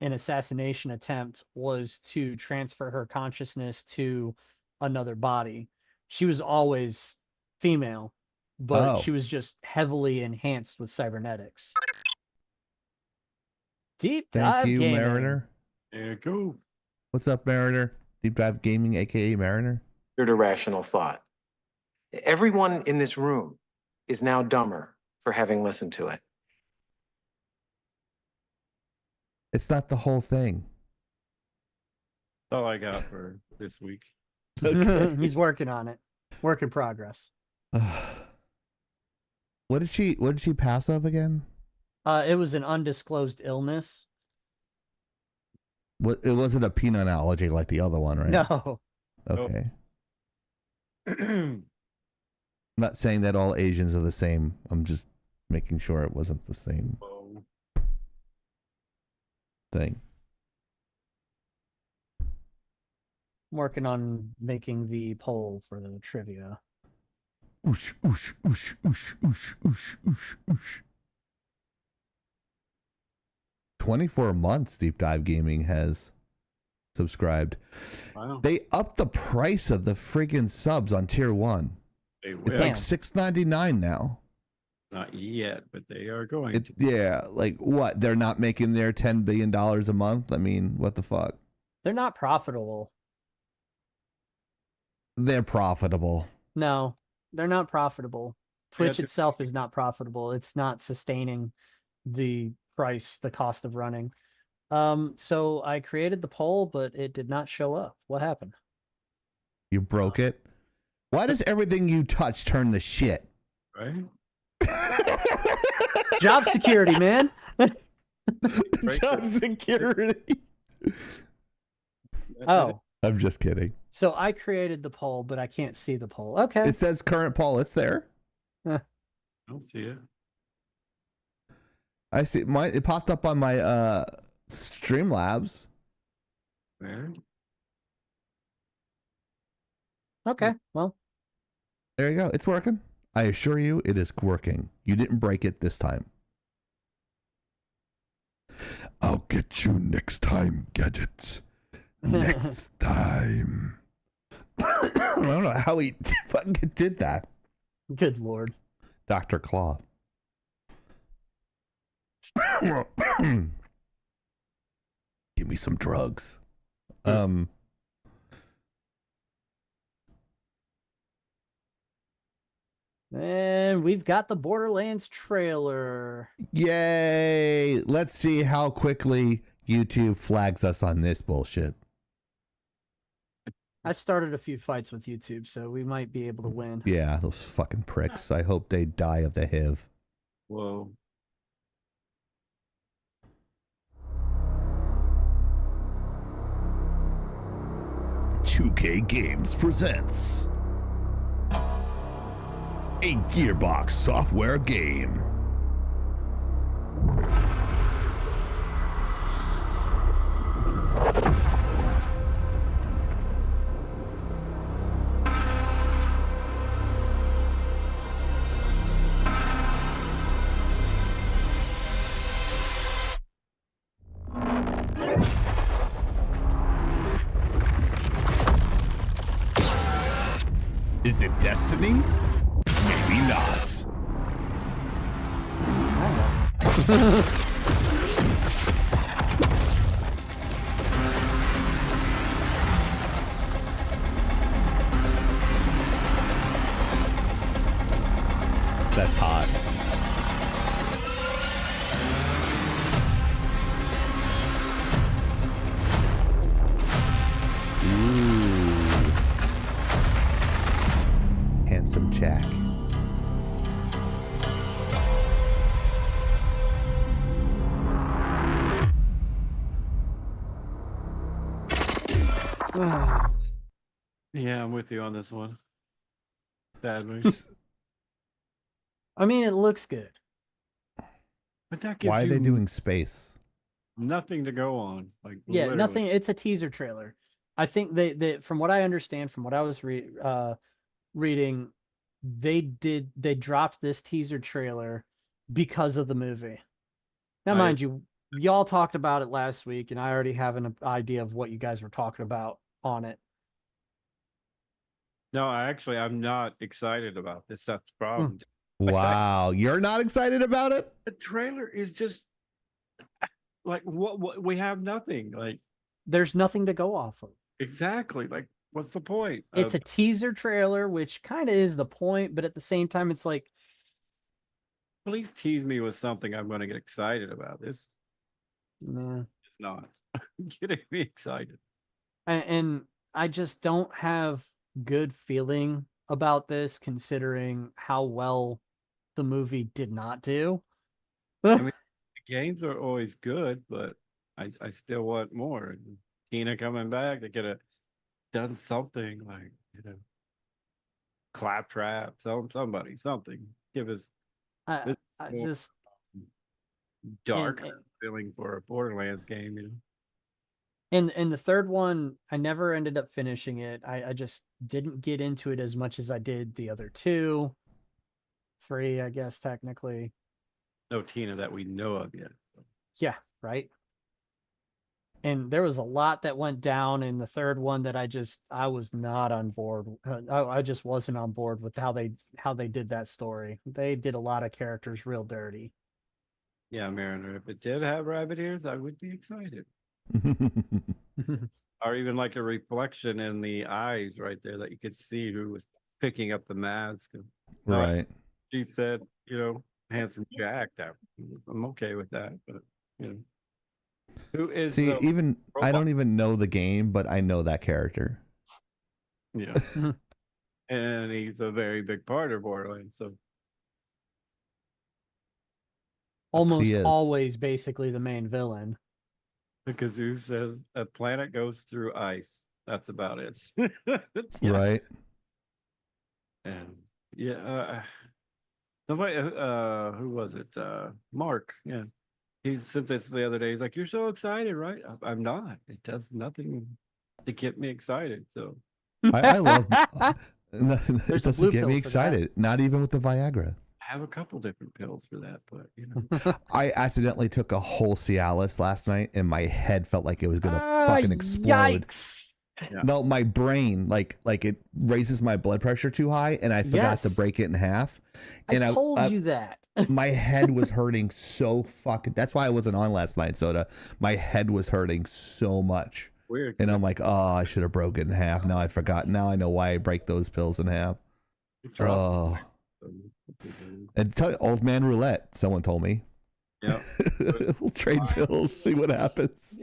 Speaker 1: an assassination attempt was to transfer her consciousness to another body. She was always female, but she was just heavily enhanced with cybernetics. Deep Dive
Speaker 6: Thank you,
Speaker 1: Gaming.
Speaker 6: Mariner.
Speaker 5: There you go.
Speaker 6: What's up, Mariner? Deep Dive Gaming, aka Mariner.
Speaker 13: To rational thought. Everyone in this room is now dumber for having listened to it.
Speaker 6: It's not the whole thing.
Speaker 5: That's all I got for this week.
Speaker 6: Okay.
Speaker 1: He's working on it. Work in progress.
Speaker 6: What did she pass of again?
Speaker 1: It was an undisclosed illness.
Speaker 6: It wasn't a peanut allergy like the other one, right?
Speaker 1: No.
Speaker 6: Okay. I'm not saying that all Asians are the same. I'm just making sure it wasn't the same thing.
Speaker 1: I'm working on making the poll for the trivia.
Speaker 6: Oosh, oosh, oosh, oosh, oosh, oosh, oosh, oosh. 24 months Deep Dive Gaming has subscribed.
Speaker 5: Wow.
Speaker 6: They upped the price of the friggin' subs on tier 1.
Speaker 5: They will.
Speaker 6: It's like $6.99 now.
Speaker 5: Not yet, but they are going to.
Speaker 6: Yeah, like what? They're not making their $10 billion a month? I mean, what the fuck?
Speaker 1: They're not profitable.
Speaker 6: They're profitable.
Speaker 1: No, they're not profitable. Twitch itself is not profitable. It's not sustaining the price, the cost of running. So I created the poll, but it did not show up. What happened?
Speaker 6: You broke it? Why does everything you touch turn to shit?
Speaker 5: Right?
Speaker 1: Job security, man.
Speaker 6: Job security.
Speaker 1: Oh.
Speaker 6: I'm just kidding.
Speaker 1: So I created the poll, but I can't see the poll. Okay.
Speaker 6: It says current poll. It's there.
Speaker 5: I don't see it.
Speaker 6: I see mine. It popped up on my Streamlabs.
Speaker 5: Where?
Speaker 1: Okay. Well,
Speaker 6: there you go. It's working. I assure you, it is working. You didn't break it this time. I'll get you next time, gadgets. Next time. I don't know how he fucking did that.
Speaker 1: Good Lord.
Speaker 6: Dr. Claw. Give me some drugs.
Speaker 1: And we've got the Borderlands trailer.
Speaker 6: Yay! Let's see how quickly YouTube flags us on this bullshit.
Speaker 1: I started a few fights with YouTube, so we might be able to win.
Speaker 6: Yeah, those fucking pricks. I hope they die of the HIV.
Speaker 5: Whoa.
Speaker 11: $2K Games presents a Gearbox software game. Is it Destiny? Maybe not.
Speaker 6: That's hot. Ooh. Handsome.
Speaker 5: Yeah, I'm with you on this one. Sadly.
Speaker 1: I mean, it looks good.
Speaker 5: But that gives
Speaker 6: Why are
Speaker 5: you
Speaker 6: they doing space?
Speaker 5: nothing to go on. Like
Speaker 1: Yeah,
Speaker 5: literally.
Speaker 1: nothing. It's a teaser trailer. I think they from what I understand, from what I was reading, they dropped this teaser trailer because of the movie. Now, mind you, y'all talked about it last week, and I already have an idea of what you guys were talking about on it.
Speaker 5: No, I'm not excited about this. That's the problem.
Speaker 6: Wow, you're not excited about it?
Speaker 5: The trailer is just like what we have nothing. Like
Speaker 1: there's nothing to go off of.
Speaker 5: Exactly. Like, what's the point?
Speaker 1: It's a teaser trailer, which kind of is the point, but at the same time, it's like,
Speaker 5: please tease me with something I'm going to get excited about. This it's not getting me excited.
Speaker 1: And I just don't have good feeling about this, considering how well the movie did not do.
Speaker 5: I mean, the games are always good, but I still want more. Tina coming back, they could have done something like, Claptrap, somebody, something. Give us
Speaker 1: I just
Speaker 5: dark feeling for a Borderlands game,
Speaker 1: And the third one, I never ended up finishing it. I just didn't get into it as much as I did the other two. 3, I guess, technically.
Speaker 5: No Tina that we know of yet. So.
Speaker 1: Yeah, right. And there was a lot that went down in the third one that I was not on board. I just wasn't on board with how they did that story. They did a lot of characters real dirty.
Speaker 5: Yeah, Mariner. If it did have rabbit ears, I would be excited. Or even like a reflection in the eyes right there that you could see who was picking up the mask.
Speaker 6: Right.
Speaker 5: Chief said, handsome Jack. I'm okay with that, but who is
Speaker 6: even I don't even know the game, but I know that character.
Speaker 5: Yeah. And he's a very big part of Borderlands, so
Speaker 1: almost always basically the main villain.
Speaker 5: Because who says a planet goes through ice? That's about it.
Speaker 6: Right.
Speaker 5: And somebody who was it? Mark. Yeah. He said this the other day. He's like, "You're so excited, right?" I'm not. It does nothing to get me excited. So
Speaker 6: I love it doesn't get me
Speaker 1: pill for
Speaker 6: excited. Not even with the Viagra.
Speaker 5: I have a couple different pills for that, but
Speaker 6: I accidentally took a whole Cialis last night, and my head felt like it was gonna fucking explode.
Speaker 1: Yikes.
Speaker 5: Yeah.
Speaker 6: No, my brain like it raises my blood pressure too high, and I forgot to break it in half. And
Speaker 1: I told you that.
Speaker 6: My head was hurting so fucking. That's why I wasn't on last night, Soda. My head was hurting so much.
Speaker 5: Weird.
Speaker 6: And I'm like, oh, I should have broke it in half. Now I forgot. Now I know why I break those pills in half. Oh. And old man roulette. Someone told me.
Speaker 5: Yeah.
Speaker 6: We'll trade pills, see what happens.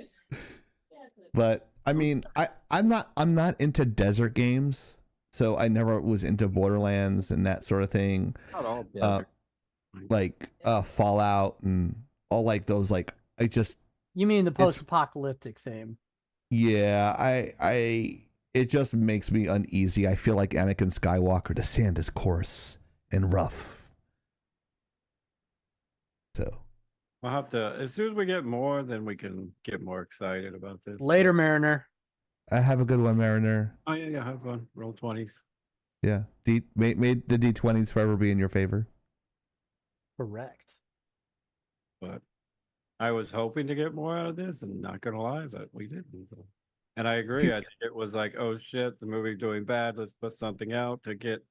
Speaker 6: But I mean, I'm not into desert games, so I never was into Borderlands and that sort of thing.
Speaker 5: Not all desert.
Speaker 6: Like Fallout and all like those
Speaker 1: You mean the post-apocalyptic theme?
Speaker 6: Yeah, it just makes me uneasy. I feel like Anakin Skywalker. The sand is coarse and rough. So
Speaker 5: We'll have to, as soon as we get more, then we can get more excited about this.
Speaker 1: Later, Mariner.
Speaker 6: I have a good one, Mariner.
Speaker 5: Oh yeah, have fun. Roll 20s.
Speaker 6: Yeah, made the D20s forever be in your favor.
Speaker 1: Correct.
Speaker 5: But I was hoping to get more out of this, and not gonna lie, but we didn't. So. And I agree. I think it was like, oh shit, the movie doing bad. Let's put something out to get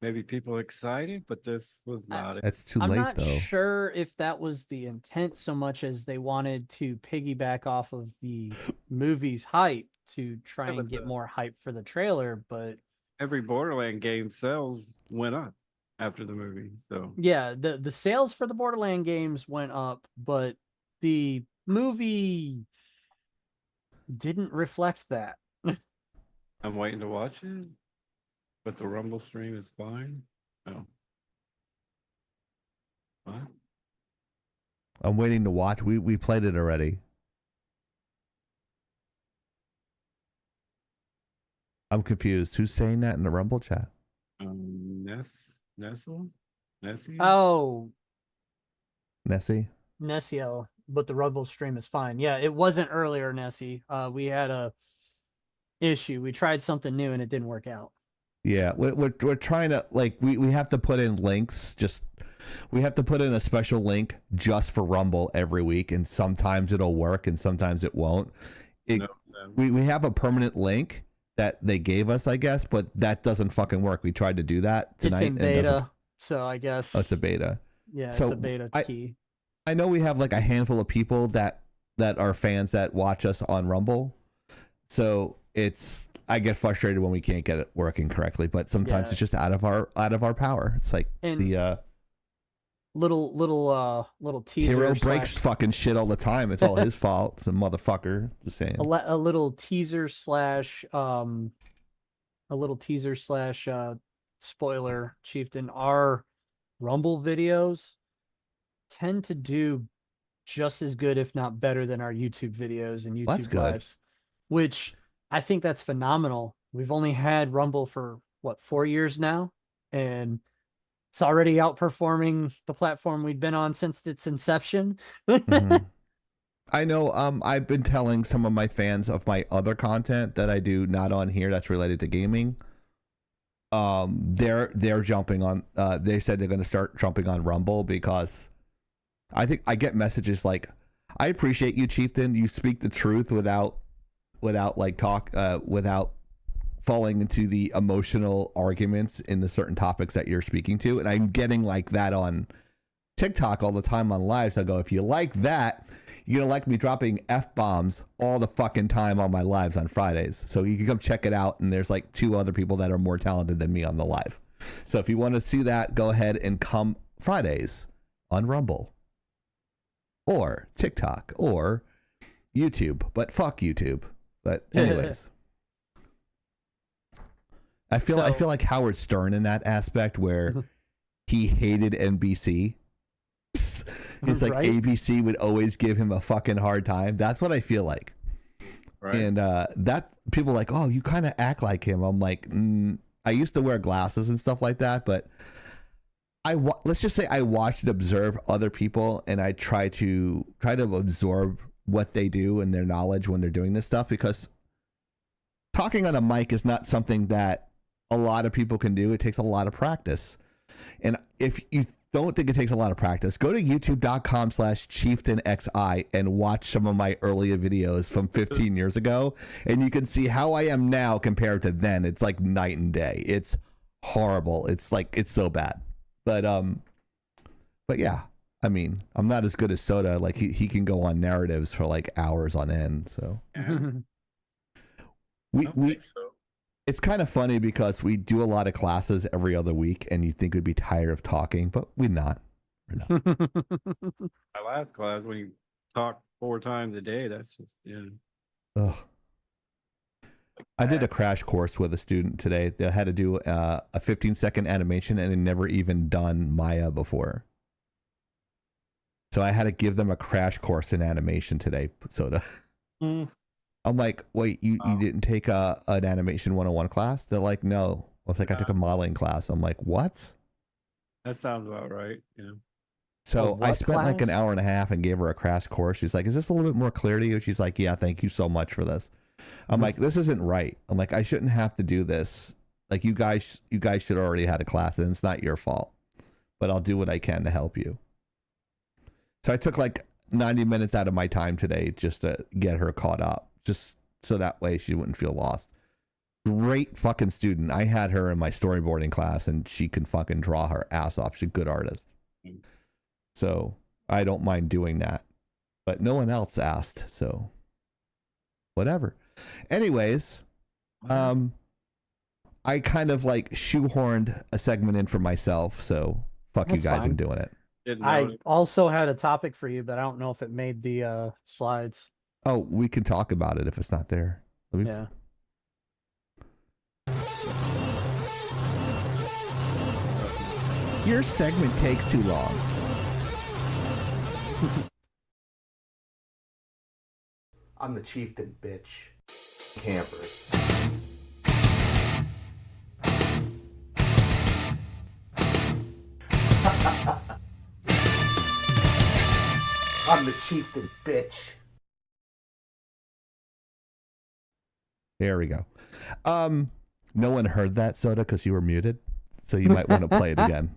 Speaker 5: maybe people excited. But this was not it.
Speaker 6: That's too
Speaker 1: I'm
Speaker 6: late,
Speaker 1: not
Speaker 6: though.
Speaker 1: sure if that was the intent so much as they wanted to piggyback off of the movie's hype to try and get more hype for the trailer. But
Speaker 5: every Borderland game sales went up after the movie. So
Speaker 1: yeah, the sales for the Borderland games went up, but the movie didn't reflect that.
Speaker 5: I'm waiting to watch it, but the Rumble stream is fine. Oh. What?
Speaker 6: I'm waiting to watch. We played it already. I'm confused. Who's saying that in the Rumble chat?
Speaker 5: Nessie?
Speaker 1: Oh,
Speaker 6: Nessie?
Speaker 1: Nessio, but the Rumble stream is fine. Yeah, it wasn't earlier, Nessie. We had a issue. We tried something new and it didn't work out.
Speaker 6: Yeah, we're trying to, like, we have to put in links. We have to put in a special link just for Rumble every week, and sometimes it'll work and sometimes it won't. We have a permanent link that they gave us, I guess, but that doesn't fucking work. We tried to do that tonight.
Speaker 1: It's in beta, so I guess.
Speaker 6: Oh, it's a beta.
Speaker 1: Yeah,
Speaker 6: so
Speaker 1: it's a beta key.
Speaker 6: I know we have like a handful of people that are fans that watch us on Rumble, so I get frustrated when we can't get it working correctly, but sometimes it's just out of our power. It's like the
Speaker 1: little teaser.
Speaker 6: Hero breaks fucking shit all the time. It's all his fault. It's a motherfucker. Just saying.
Speaker 1: A little teaser slash spoiler, Chieftain. Our Rumble videos tend to do just as good, if not better, than our YouTube videos and YouTube lives, which I think that's phenomenal. We've only had Rumble for 4 years now, and it's already outperforming the platform we've been on since its inception.
Speaker 6: Mm-hmm. I know. I've been telling some of my fans of my other content that I do not on here that's related to gaming. They're jumping on. They said they're going to start jumping on Rumble because I think I get messages like, "I appreciate you, Chieftain. You speak the truth without falling into the emotional arguments in the certain topics that you're speaking to." And I'm getting like that on TikTok all the time on lives. I go, if you like that, you're gonna like me dropping F-bombs all the fucking time on my lives on Fridays. So you can come check it out, and there's like 2 other people that are more talented than me on the live. So if you want to see that, go ahead and come Fridays on Rumble or TikTok or YouTube, but fuck YouTube. But anyways, I feel like Howard Stern in that aspect where he hated NBC. It's like ABC would always give him a fucking hard time. That's what I feel like. Right. And that people are like, oh, you kind of act like him. I'm like, I used to wear glasses and stuff like that, but let's just say I watch and observe other people, and I try to absorb what they do and their knowledge when they're doing this stuff, because talking on a mic is not something that a lot of people can do. It takes a lot of practice. And if you don't think it takes a lot of practice, go to youtube.com/chieftainxi and watch some of my earlier videos from 15 years ago, and you can see how I am now compared to then. It's like night and day. It's horrible. It's so bad. But yeah, I mean, I'm not as good as Soda. Like he can go on narratives for like hours on end. So it's kind of funny because we do a lot of classes every other week, and you think we'd be tired of talking, but we're not.
Speaker 5: My last class, when you talk 4 times a day, that's just
Speaker 6: Ugh. I did a crash course with a student today. They had to do a 15-second animation, and they'd never even done Maya before. So I had to give them a crash course in animation today, Soda. I'm like, wait, you didn't take an animation 101 class? They're like, no. I was like, I took a modeling class. I'm like, what?
Speaker 5: That sounds about right. Yeah.
Speaker 6: So I spent like an hour and a half and gave her a crash course. She's like, is this a little bit more clear to you? She's like, yeah, thank you so much for this. I'm like, this isn't right. I'm like, I shouldn't have to do this. Like, you guys should already had a class, and it's not your fault. But I'll do what I can to help you. So I took like 90 minutes out of my time today just to get her caught up. Just so that way she wouldn't feel lost. Great fucking student. I had her in my storyboarding class, and she can fucking draw her ass off. She's a good artist. So I don't mind doing that. But no one else asked, so whatever. Anyways, I kind of like shoehorned a segment in for myself, so fuck you guys, I'm doing it.
Speaker 1: I also had a topic for you, but I don't know if it made the slides.
Speaker 6: Oh, we can talk about it if it's not there.
Speaker 1: Yeah.
Speaker 6: Your segment takes too long. I'm the chieftain, bitch. Campers.
Speaker 7: I'm the chieftain, bitch.
Speaker 6: There we go. No one heard that, Soda, because you were muted. So you might want to play it again.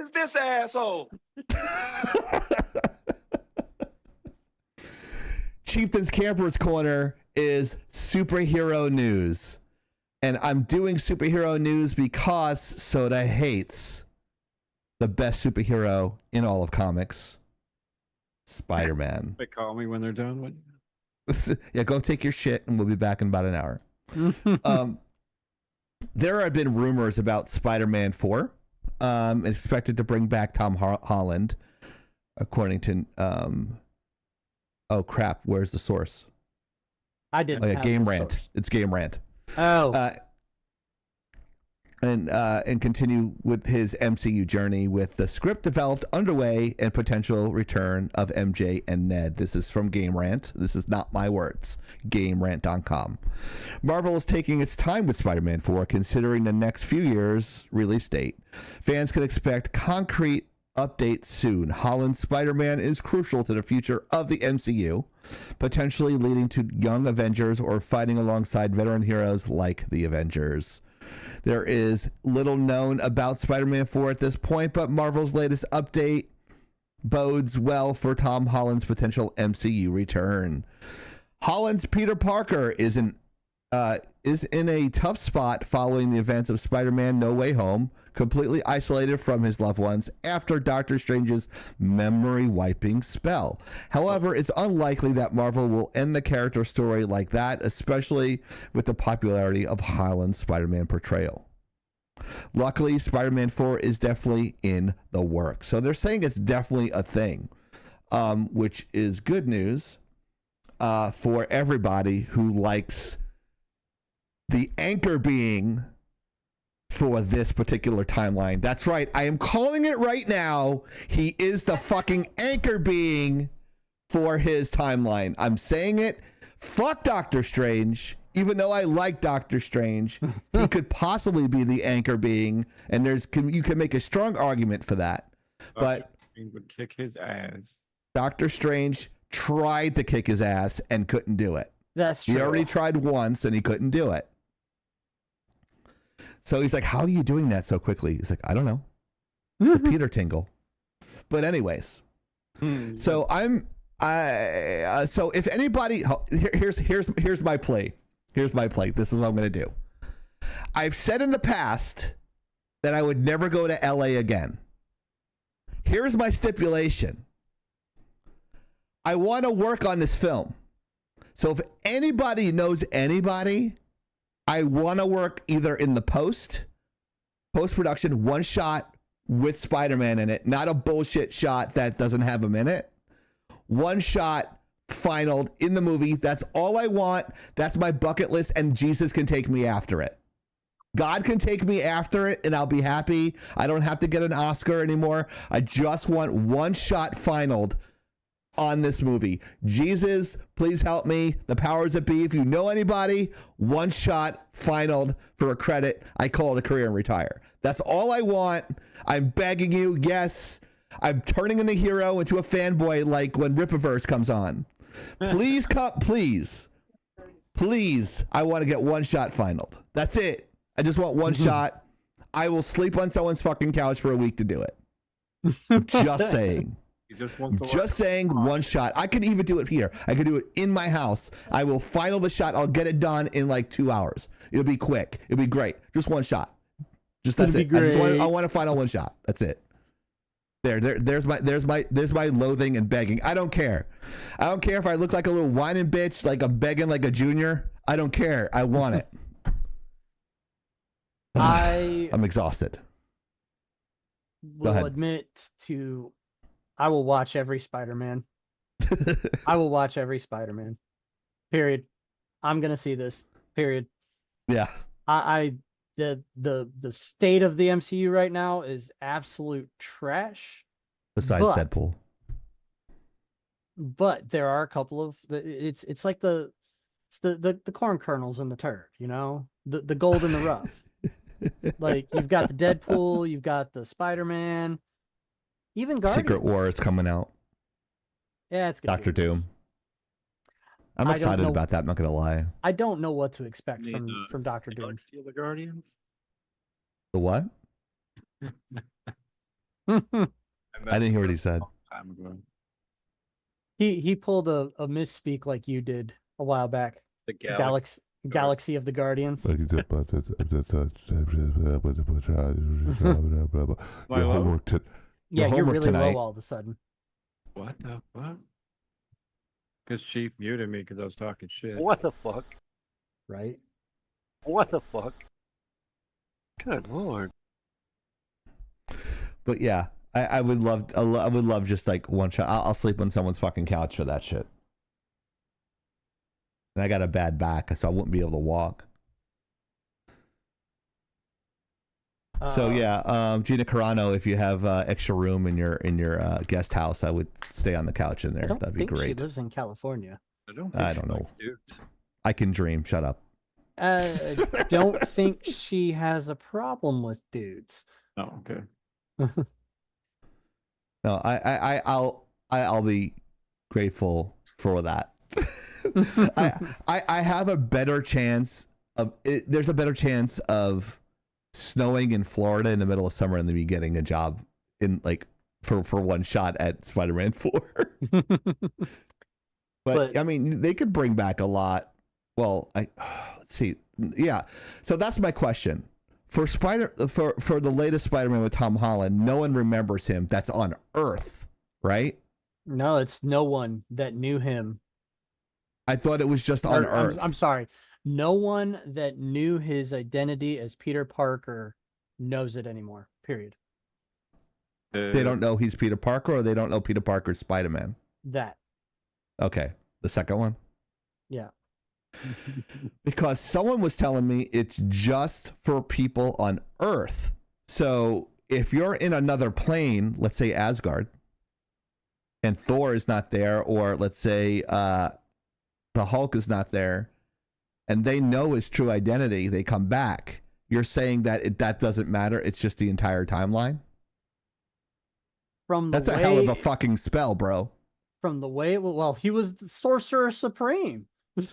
Speaker 4: Is this asshole?
Speaker 6: Chieftain's Camper's Corner is superhero news. And I'm doing superhero news because Soda hates the best superhero in all of comics, Spider-Man.
Speaker 5: They call me when they're done.
Speaker 6: Yeah, go take your shit and we'll be back in about an hour. There have been rumors about Spider-Man 4. Expected to bring back Tom Holland, according to... oh, crap. Where's the source?
Speaker 1: I didn't
Speaker 6: Oh, yeah,
Speaker 1: have
Speaker 6: Game
Speaker 1: the
Speaker 6: Rant.
Speaker 1: source.
Speaker 6: It's Game Rant.
Speaker 1: Oh.
Speaker 6: And continue with his MCU journey with the script developed underway and potential return of MJ and Ned. This is from Game Rant. This is not my words. GameRant.com. Marvel is taking its time with Spider-Man 4, considering the next few years' release date. Fans can expect concrete updates soon. Holland's Spider-Man is crucial to the future of the MCU, potentially leading to young Avengers or fighting alongside veteran heroes like the Avengers. There is little known about Spider-Man 4 at this point, but Marvel's latest update bodes well for Tom Holland's potential MCU return. Holland's Peter Parker is in a tough spot following the events of Spider-Man No Way Home, completely isolated from his loved ones after Doctor Strange's memory-wiping spell. However, it's unlikely that Marvel will end the character story like that, especially with the popularity of Holland's Spider-Man portrayal. Luckily, Spider-Man 4 is definitely in the works. So they're saying it's definitely a thing, which is good news for everybody who likes the anchor being for this particular timeline. That's right. I am calling it right now. He is the fucking anchor being for his timeline. I'm saying it. Fuck Doctor Strange. Even though I like Doctor Strange, he could possibly be the anchor being, and you can make a strong argument for that. But
Speaker 5: Strange would kick his ass.
Speaker 6: Doctor Strange tried to kick his ass and couldn't do it.
Speaker 1: That's true.
Speaker 6: He already tried once and he couldn't do it. So he's like, how are you doing that so quickly? He's like, I don't know. The Peter Tingle. But anyways, so so if anybody, here's my play. Here's my play. This is what I'm going to do. I've said in the past that I would never go to LA again. Here's my stipulation. I want to work on this film. So if anybody knows anybody, I want to work either in the post-production, one shot with Spider-Man in it, not a bullshit shot that doesn't have him in it. One shot, final, in the movie. That's all I want. That's my bucket list, and Jesus can take me after it. God can take me after it, and I'll be happy. I don't have to get an Oscar anymore. I just want one shot finaled on this movie. Jesus, please help me. The powers that be. If you know anybody, one shot finaled for a credit. I call it a career and retire. That's all I want. I'm begging you. Yes, I'm turning in a hero into a fanboy like when RIPPAVERSE comes on. Please come, please. I want to get one shot finaled. That's it. I just want one shot. I will sleep on someone's fucking couch for a week to do it. Just saying. Just saying, one shot. I could even do it here. I could do it in my house. I will final the shot. I'll get it done in like 2 hours. It'll be quick. It'll be great. Just one shot. Just that's it. I want to final one shot. That's it. There's my loathing and begging. I don't care. I don't care if I look like a little whining bitch, like I'm begging like a junior. I don't care. I want it. I'm exhausted.
Speaker 1: Will admit to I will watch every Spider-Man. I will watch every Spider-Man. Period. I'm gonna see this. Period.
Speaker 6: Yeah.
Speaker 1: The state of the MCU right now is absolute trash.
Speaker 6: Besides Deadpool.
Speaker 1: But there are a couple of it's like the corn kernels in the turd, you know? The gold in the rough. Like you've got the Deadpool, you've got the Spider-Man. Even Guardians.
Speaker 6: Secret War is coming out.
Speaker 1: Yeah, it's gonna
Speaker 6: Doctor
Speaker 1: be a miss.
Speaker 6: Doom. I'm
Speaker 1: I don't
Speaker 6: excited
Speaker 1: know-
Speaker 6: about that. I'm not gonna lie.
Speaker 1: I don't know what to expect
Speaker 5: Need,
Speaker 1: from Doctor Doom.
Speaker 5: Galaxy of the Guardians.
Speaker 6: The what? I didn't hear what he said.
Speaker 5: Time ago.
Speaker 1: He pulled a misspeak like you did a while back.
Speaker 5: The
Speaker 1: Galaxy of the Guardians.
Speaker 6: Your homework to
Speaker 1: Yeah, you're
Speaker 6: homework
Speaker 1: really
Speaker 6: tonight.
Speaker 1: low all of a sudden.
Speaker 5: What the fuck? Because she muted me because I was talking shit.
Speaker 9: What the fuck?
Speaker 1: Right?
Speaker 9: What the fuck? Good lord.
Speaker 6: But yeah, I would love just like one shot. I'll sleep on someone's fucking couch for that shit. And I got a bad back, so I wouldn't be able to walk. So yeah, Gina Carano, if you have extra room in your guest house, I would stay on the couch in there.
Speaker 1: I don't
Speaker 6: That'd be
Speaker 1: think she
Speaker 6: great.
Speaker 1: lives in California.
Speaker 5: I don't
Speaker 6: know.
Speaker 5: likes dudes.
Speaker 6: I can dream. Shut up.
Speaker 1: I don't think she has a problem with dudes.
Speaker 5: Oh, okay.
Speaker 6: No, I'll be grateful for that. I have a better chance of it, there's a better chance of snowing in Florida in the middle of summer than me getting a job in like for one shot at Spider-Man 4. but I mean, they could bring back a lot. Well, let's see. Yeah. So that's my question. For the latest Spider-Man with Tom Holland, no one remembers him that's on Earth, right?
Speaker 1: No, it's no one that knew him.
Speaker 6: I thought it was just on Earth.
Speaker 1: I'm sorry. No one that knew his identity as Peter Parker knows it anymore. Period.
Speaker 6: They don't know he's Peter Parker, or they don't know Peter Parker's Spider-Man?
Speaker 1: That.
Speaker 6: Okay. The second one?
Speaker 1: Yeah.
Speaker 6: Because someone was telling me it's just for people on Earth. So if you're in another plane, let's say Asgard, and Thor is not there, or let's say the Hulk is not there, and they know his true identity, they come back. You're saying that that doesn't matter. It's just the entire timeline. That's a hell of a fucking spell, bro.
Speaker 1: From the way, well, he was the Sorcerer Supreme.
Speaker 6: He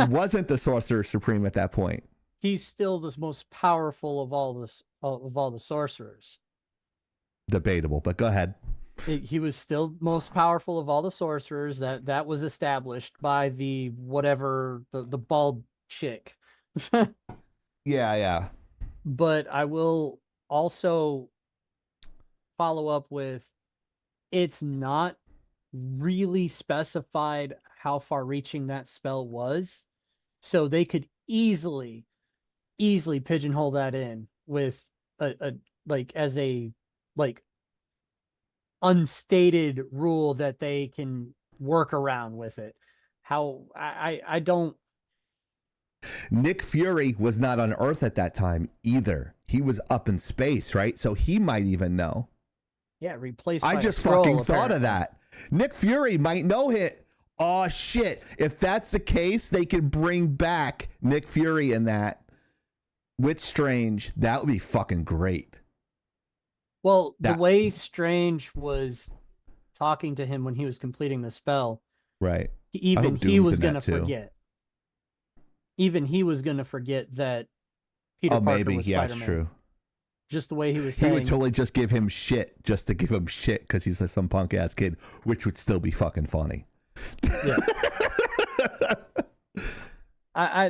Speaker 6: wasn't the Sorcerer Supreme at that point.
Speaker 1: He's still the most powerful of all the sorcerers.
Speaker 6: Debatable, but go ahead.
Speaker 1: He was still most powerful of all the sorcerers. That was established by the bald chick.
Speaker 6: Yeah.
Speaker 1: But I will also follow up with, it's not really specified how far-reaching that spell was, so they could easily pigeonhole that in with a unstated rule that they can work around with it. How I don't.
Speaker 6: Nick Fury was not on Earth at that time either. He was up in space, right? So he might even know.
Speaker 1: Yeah, replaced.
Speaker 6: I
Speaker 1: by
Speaker 6: just
Speaker 1: a Skrull,
Speaker 6: fucking thought
Speaker 1: apparently.
Speaker 6: of that. Nick Fury might know it. Oh shit! If that's the case, they could bring back Nick Fury in that with Strange. That would be fucking great.
Speaker 1: Well, the way Strange was talking to him when he was completing the spell,
Speaker 6: right?
Speaker 1: Even he was gonna forget. Even he was gonna forget that Peter Parker
Speaker 6: maybe.
Speaker 1: was
Speaker 6: Yeah,
Speaker 1: Spider-Man.
Speaker 6: it's true.
Speaker 1: Just the way he was
Speaker 6: He
Speaker 1: saying.
Speaker 6: would totally just give him shit just to give him shit because he's like some punk ass kid, which would still be fucking funny.
Speaker 1: Yeah.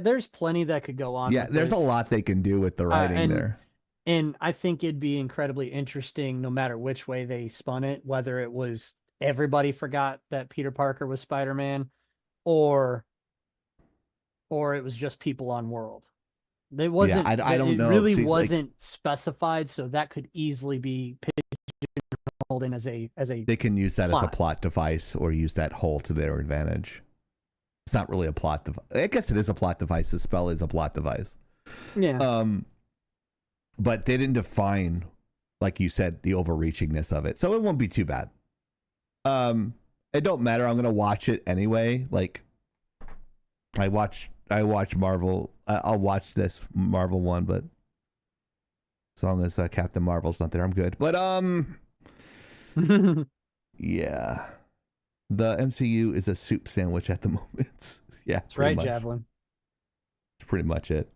Speaker 1: There's plenty that could go on.
Speaker 6: Yeah,
Speaker 1: with
Speaker 6: there's
Speaker 1: this.
Speaker 6: a lot they can do with the writing there.
Speaker 1: And I think it'd be incredibly interesting no matter which way they spun it, whether it was everybody forgot that Peter Parker was Spider-Man or it was just people on World. It wasn't.
Speaker 6: I don't know.
Speaker 1: It really
Speaker 6: See, like-
Speaker 1: wasn't specified, so that could easily be pigeonholed in as a.
Speaker 6: They can use that as a
Speaker 1: plot.
Speaker 6: plot device or use that hole to their advantage. It's not really a plot device. I guess it is a plot device. The spell is a plot device.
Speaker 1: Yeah.
Speaker 6: But they didn't define, like you said, the overreachingness of it, so it won't be too bad. It don't matter. I'm gonna watch it anyway. Like, I watch Marvel. I'll watch this Marvel one, but as long as Captain Marvel's not there, I'm good. But yeah. The MCU is a soup sandwich at the moment. Yeah,
Speaker 1: That's right, Javelin.
Speaker 6: That's pretty much it.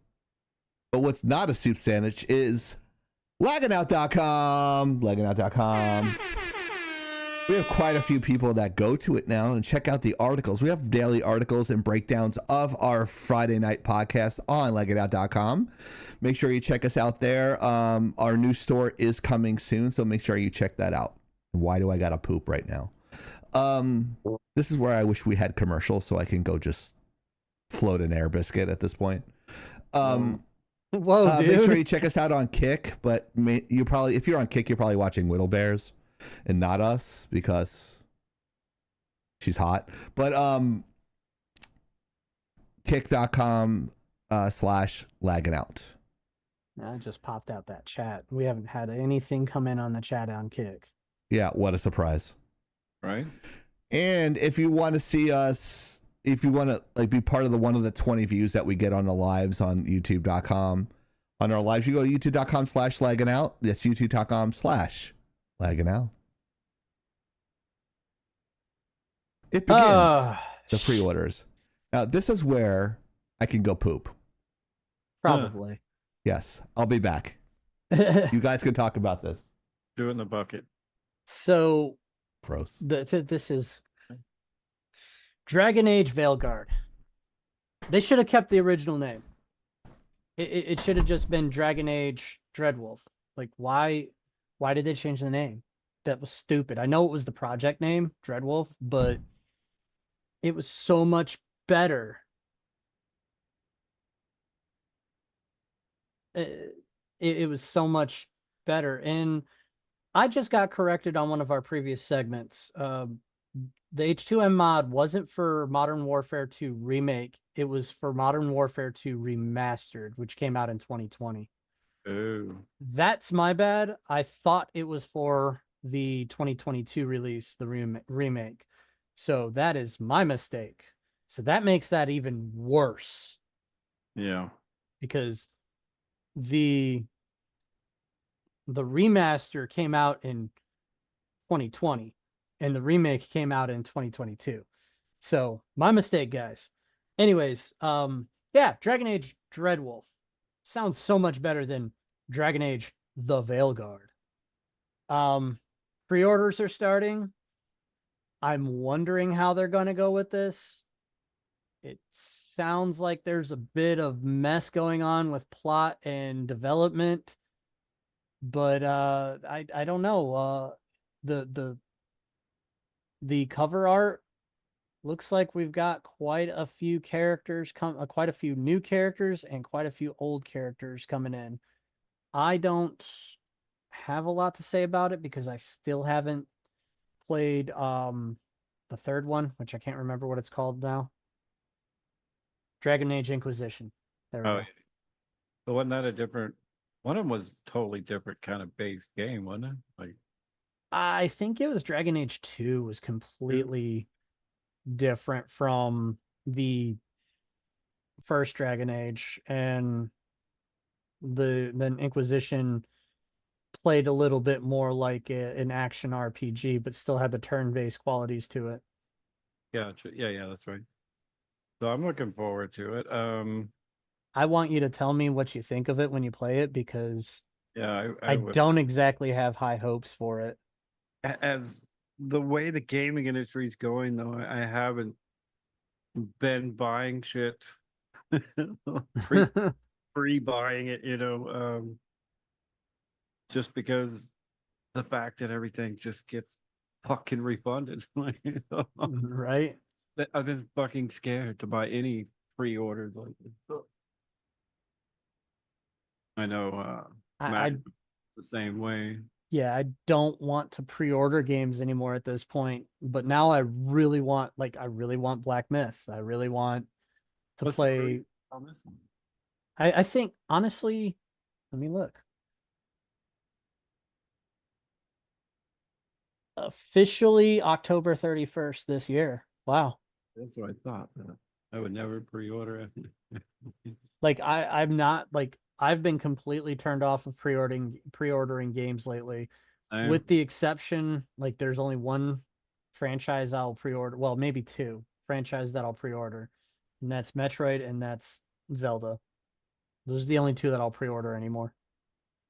Speaker 6: But what's not a soup sandwich is lagginout.com. Lagginout.com. We have quite a few people that go to it now and check out the articles. We have daily articles and breakdowns of our Friday night podcast on leggitout.com. Make sure you check us out there. Our new store is coming soon, so make sure you check that out. Why do I gotta poop right now? This is where I wish we had commercials so I can go just float an air biscuit at this point.
Speaker 1: Whoa, dude.
Speaker 6: Make sure you check us out on Kick, but if you're on Kick, you're probably watching Whittle Bears and not us because she's hot. But kick.com /lagging out.
Speaker 1: I just popped out that chat. We haven't had anything come in on the chat on Kick.
Speaker 6: Yeah, what a surprise.
Speaker 5: Right.
Speaker 6: And if you want to see us, if you want to be part of one of the 20 views that we get on the lives on youtube.com, on our lives, you go to youtube.com /lagging out. That's youtube.com /lagging out. It begins the pre-orders. Now, this is where I can go poop.
Speaker 1: Probably.
Speaker 6: Yes, I'll be back. You guys can talk about this.
Speaker 5: Do it in the bucket.
Speaker 1: So,
Speaker 6: gross.
Speaker 1: This is Dragon Age Veilguard. They should have kept the original name. It should have just been Dragon Age Dreadwolf. Like, why did they change the name? That was stupid. I know it was the project name, Dreadwolf, but it was so much better. It was so much better. And I just got corrected on one of our previous segments. The H2M mod wasn't for Modern Warfare 2 Remake. It was for Modern Warfare 2 Remastered, which came out in 2020.
Speaker 5: Oh.
Speaker 1: That's my bad. I thought it was for the 2022 release, the remake. So that is my mistake. So that makes that even worse.
Speaker 5: Yeah.
Speaker 1: Because the remaster came out in 2020 and the remake came out in 2022. So my mistake, guys. Anyways, yeah, Dragon Age Dreadwolf sounds so much better than Dragon Age The Veilguard. Pre-orders are starting. I'm wondering how they're going to go with this. It sounds like there's a bit of mess going on with plot and development, but I don't know. The cover art looks like we've got quite a few characters quite a few new characters and quite a few old characters coming in. I don't have a lot to say about it because I still haven't played the third one, which I can't remember what it's called now. Dragon Age Inquisition. There we go.
Speaker 5: But wasn't that a different one? Of them was totally different kind of based game, wasn't it? Like,
Speaker 1: I think it was Dragon Age 2 was completely different from the first Dragon Age, and then Inquisition played a little bit more like an action RPG, but still had the turn-based qualities to it.
Speaker 5: Gotcha. Yeah, that's right. So I'm looking forward to it.
Speaker 1: I want you to tell me what you think of it when you play it, because I
Speaker 5: will.
Speaker 1: don't exactly have high hopes for it.
Speaker 5: As the way the gaming industry is going, though, I haven't been buying shit, pre-buying it, just because the fact that everything just gets fucking refunded.
Speaker 1: Right?
Speaker 5: I've been fucking scared to buy any pre-orders like this. I know Matt the same way.
Speaker 1: Yeah, I don't want to pre-order games anymore at this point, but now I really want Black Myth. I really want to
Speaker 5: What's
Speaker 1: play
Speaker 5: the release on this one?
Speaker 1: I think, honestly, let me look. Officially October 31st this year. Wow.
Speaker 5: That's what I thought. I would never pre-order it.
Speaker 1: Like I'm not, like, I've been completely turned off of pre-ordering games lately, with the exception, like, there's only one franchise I'll pre-order. Well, maybe two franchise that I'll pre-order, and that's Metroid and that's Zelda. Those are the only two that I'll pre-order anymore.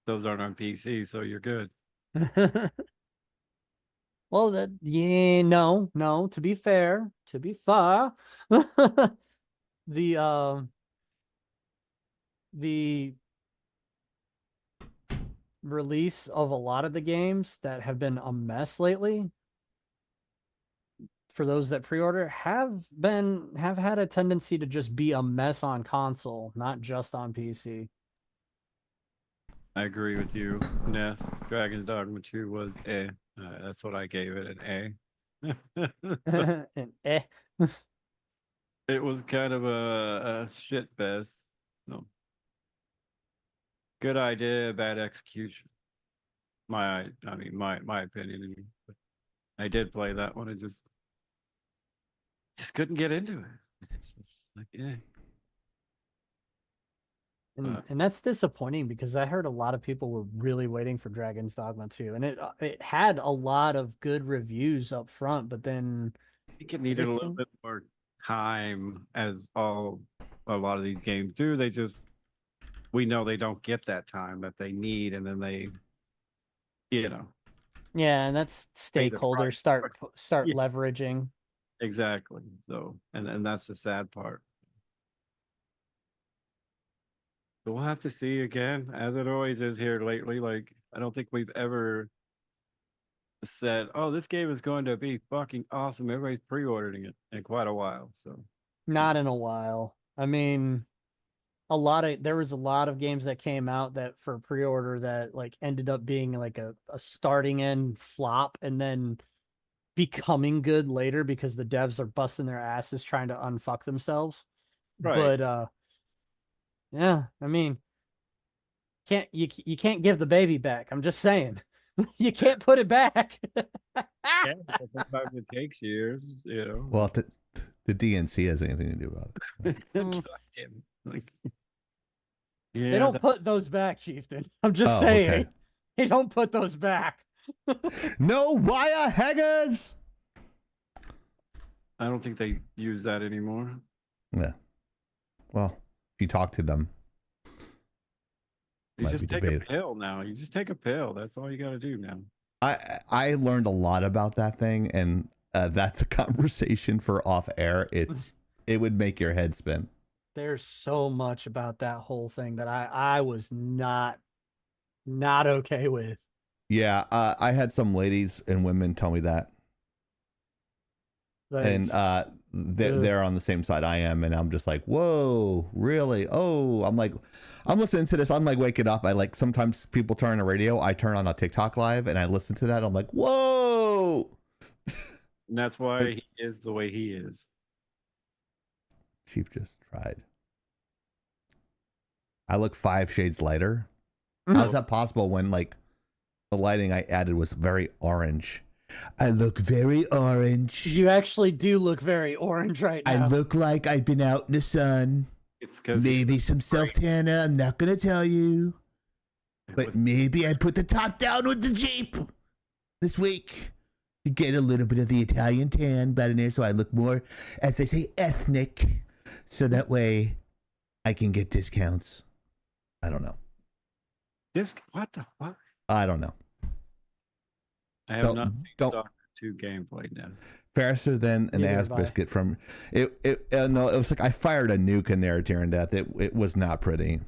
Speaker 5: Those aren't on PC, so you're good.
Speaker 1: Well, no. To be fair, the release of a lot of the games that have been a mess lately, for those that pre-order, have had a tendency to just be a mess on console, not just on PC.
Speaker 5: I agree with you. Ness, Dragon's Dogma 2 was that's what I gave it, an A.
Speaker 1: And
Speaker 5: It was kind of a shit fest. No. Good idea, bad execution. My opinion. But I did play that one and just couldn't get into it. It's like, yeah.
Speaker 1: And that's disappointing because I heard a lot of people were really waiting for Dragon's Dogma 2, and it had a lot of good reviews up front, but then
Speaker 5: I think it needed a little bit more time, as a lot of these games do. We know they don't get that time that they need, and then they,
Speaker 1: yeah, and that's stakeholders start
Speaker 5: Yeah.
Speaker 1: leveraging.
Speaker 5: Exactly. So, and that's the sad part. So we'll have to see again, as it always is here lately. Like, I don't think we've ever said, "Oh, this game is going to be fucking awesome." Everybody's pre-ordering it in quite a while. So,
Speaker 1: Not in a while. I mean, there was a lot of games that came out that for pre-order that like ended up being like a starting end flop and then becoming good later because the devs are busting their asses trying to unfuck themselves.
Speaker 5: Right.
Speaker 1: But yeah, I mean, you can't give the baby back. I'm just saying. You can't put it back.
Speaker 5: yeah, sometimes it takes years,
Speaker 6: Well, the DNC has anything to do about it.
Speaker 5: God damn it. Like, yeah,
Speaker 1: They don't put those back, Chieftain. I'm just saying.
Speaker 6: Okay.
Speaker 1: They don't put those back.
Speaker 6: No wire hangers.
Speaker 5: I don't think they use that anymore.
Speaker 6: Yeah. Well, if you talk to them,
Speaker 5: You
Speaker 6: might
Speaker 5: just
Speaker 6: be
Speaker 5: take
Speaker 6: debated.
Speaker 5: a pill now. You just take a pill. That's all you got to do now.
Speaker 6: I learned a lot about that thing, and that's a conversation for off air. It would make your head spin.
Speaker 1: There's so much about that whole thing that I was not okay with.
Speaker 6: Yeah, I had some ladies and women tell me that,
Speaker 1: Like,
Speaker 6: and they're on the same side I am, and I'm just like, whoa, really? Oh, I'm listening to this. I'm like waking up. I like sometimes people turn on the radio. I turn on a TikTok live and I listen to that. I'm like, whoa.
Speaker 5: And that's why he is the way he is.
Speaker 6: Chief just tried. I look 5 shades lighter. How's that possible when like the lighting I added was very orange? I look very orange.
Speaker 1: You actually do look very orange right now.
Speaker 6: I look like I've been out in the sun.
Speaker 5: It's because
Speaker 6: maybe some self tanner. I'm not gonna tell you, but maybe I put the top down with the Jeep this week to get a little bit of the Italian tan back in there, so I look more, as they say, ethnic. So that way, I can get discounts. I don't know.
Speaker 5: What the fuck?
Speaker 6: I don't know.
Speaker 5: I have not seen Stalker 2 gameplay now.
Speaker 6: Faster than an
Speaker 1: Neither
Speaker 6: ass
Speaker 1: have I.
Speaker 6: biscuit from it. No, it was like I fired a nuke in there during death. It was not pretty.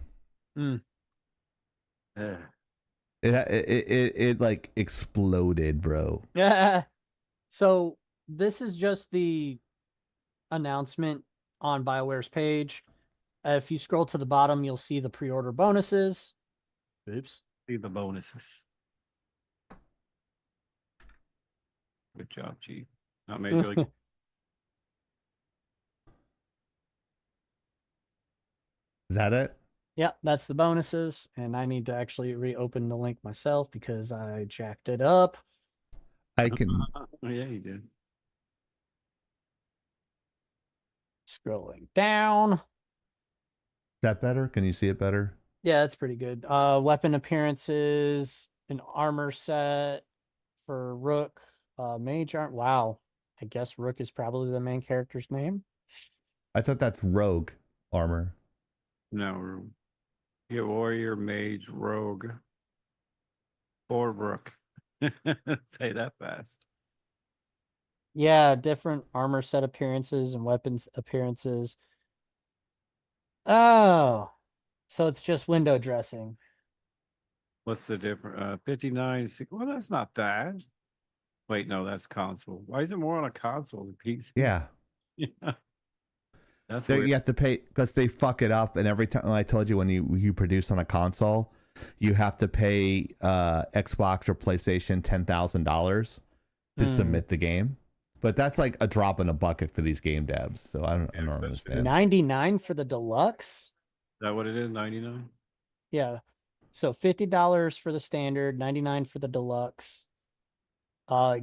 Speaker 6: It like exploded, bro.
Speaker 1: Yeah. So this is just the announcement on BioWare's page. If you scroll to the bottom, you'll see the pre-order bonuses. Oops.
Speaker 5: See the bonuses. Good job, Chief. Not Major League.
Speaker 6: Is that it?
Speaker 1: Yeah, that's the bonuses. And I need to actually reopen the link myself because I jacked it up.
Speaker 6: I can.
Speaker 5: Oh, yeah, you did.
Speaker 1: Scrolling down.
Speaker 6: Is that better? Can you see it better?
Speaker 1: Yeah, that's pretty good. Weapon appearances, an armor set for Rook, mage arm. Wow. I guess Rook is probably the main character's name.
Speaker 6: I thought that's rogue armor.
Speaker 5: No. You get warrior, mage, rogue, or rook. Say that fast.
Speaker 1: Yeah, different armor set appearances and weapons appearances. Oh, so it's just window dressing.
Speaker 5: What's the difference? 59. Well, that's not bad. Wait, no, that's console. Why is it more on a console than PC?
Speaker 6: Yeah.
Speaker 5: Yeah. That's
Speaker 6: So
Speaker 5: weird.
Speaker 6: you have to pay because they fuck it up, and every time I told you when you produce on a console, you have to pay Xbox or PlayStation $10,000 to submit the game. But that's like a drop in a bucket for these game devs. So I don't understand.
Speaker 1: 99 for the deluxe.
Speaker 5: Is that what it is? 99?
Speaker 1: Yeah. So $50 for the standard, 99 for the deluxe.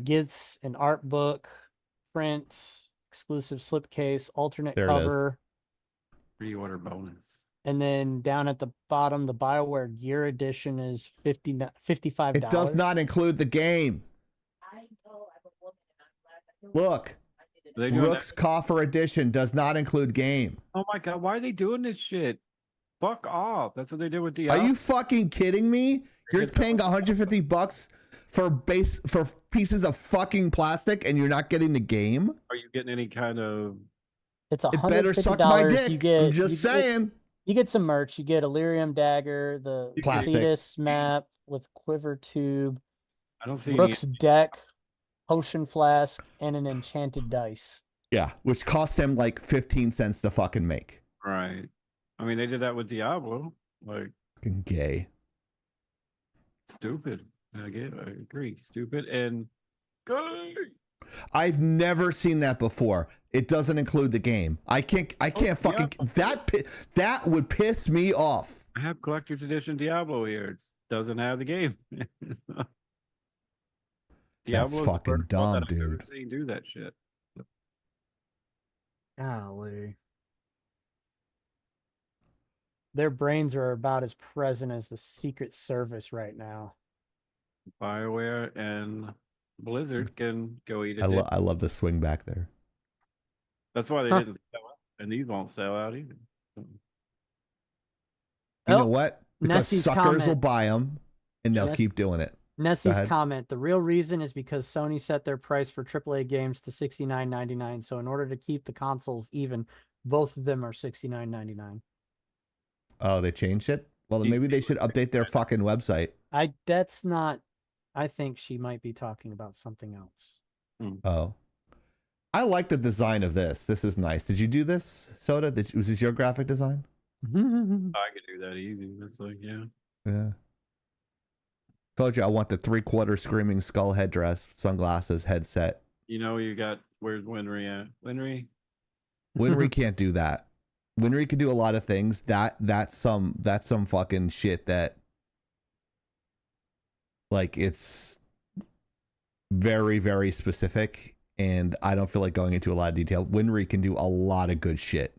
Speaker 1: Gets an art book, print, exclusive slipcase, alternate
Speaker 6: There it is.
Speaker 1: cover.
Speaker 5: Pre-order bonus.
Speaker 1: And then down at the bottom, the BioWare Gear Edition is $55.
Speaker 6: It does not include the game. Look,
Speaker 5: They doing
Speaker 6: Rook's Coffer Edition does not include game.
Speaker 5: Oh my god, why are they doing this shit? Fuck off. That's what they did with Diablo.
Speaker 6: Are you fucking kidding me? You're paying $150 for pieces of fucking plastic and you're not getting the game?
Speaker 5: Are you getting any kind of...
Speaker 1: It's
Speaker 6: It better suck my
Speaker 1: $150.
Speaker 6: dick.
Speaker 1: You get,
Speaker 6: I'm just saying.
Speaker 1: You get some merch. You get Illyrium dagger, the
Speaker 6: Plastic.
Speaker 1: Thetis map with quiver tube,
Speaker 5: I don't see
Speaker 1: Rook's deck, potion flask, and an enchanted dice.
Speaker 6: Yeah, which cost them like 15 cents to fucking make.
Speaker 5: Right. I mean, they did that with Diablo. Like,
Speaker 6: Fucking gay.
Speaker 5: stupid. I agree. Stupid and gay.
Speaker 6: I've never seen that before. It doesn't include the game. I can't fucking that would piss me off.
Speaker 5: I have collector's edition Diablo here. It doesn't have the game.
Speaker 6: That's fucking dumb,
Speaker 5: I've ever
Speaker 6: dude.
Speaker 5: seen do that shit.
Speaker 1: Golly. Their brains are about as present as the Secret Service right now.
Speaker 5: BioWare and Blizzard can go eat it.
Speaker 6: I love the swing back there.
Speaker 5: That's why they didn't sell out, and these won't sell out either.
Speaker 6: You know what? Because
Speaker 1: Nessie's
Speaker 6: suckers will
Speaker 1: comment.
Speaker 6: buy them, and they'll keep doing it.
Speaker 1: Nessie's
Speaker 6: ahead.
Speaker 1: comment, the real reason is because Sony set their price for AAA games to $69.99. So in order to keep the consoles even, both of them are $69.99.
Speaker 6: Oh, they changed it? Well, then maybe they should update their fucking website.
Speaker 1: That's not, I think she might be talking about something else.
Speaker 6: Oh. I like the design of this. This is nice. Did you do this, Soda? Was this your graphic design?
Speaker 5: I could do that easy. That's like, yeah.
Speaker 6: Yeah. Told you I want the 3/4 screaming skull headdress, sunglasses, headset.
Speaker 5: You know, where's Winry at? Winry?
Speaker 6: Winry can't do that. Winry can do a lot of things. That's some fucking shit that, like, it's very, very specific, and I don't feel like going into a lot of detail. Winry can do a lot of good shit,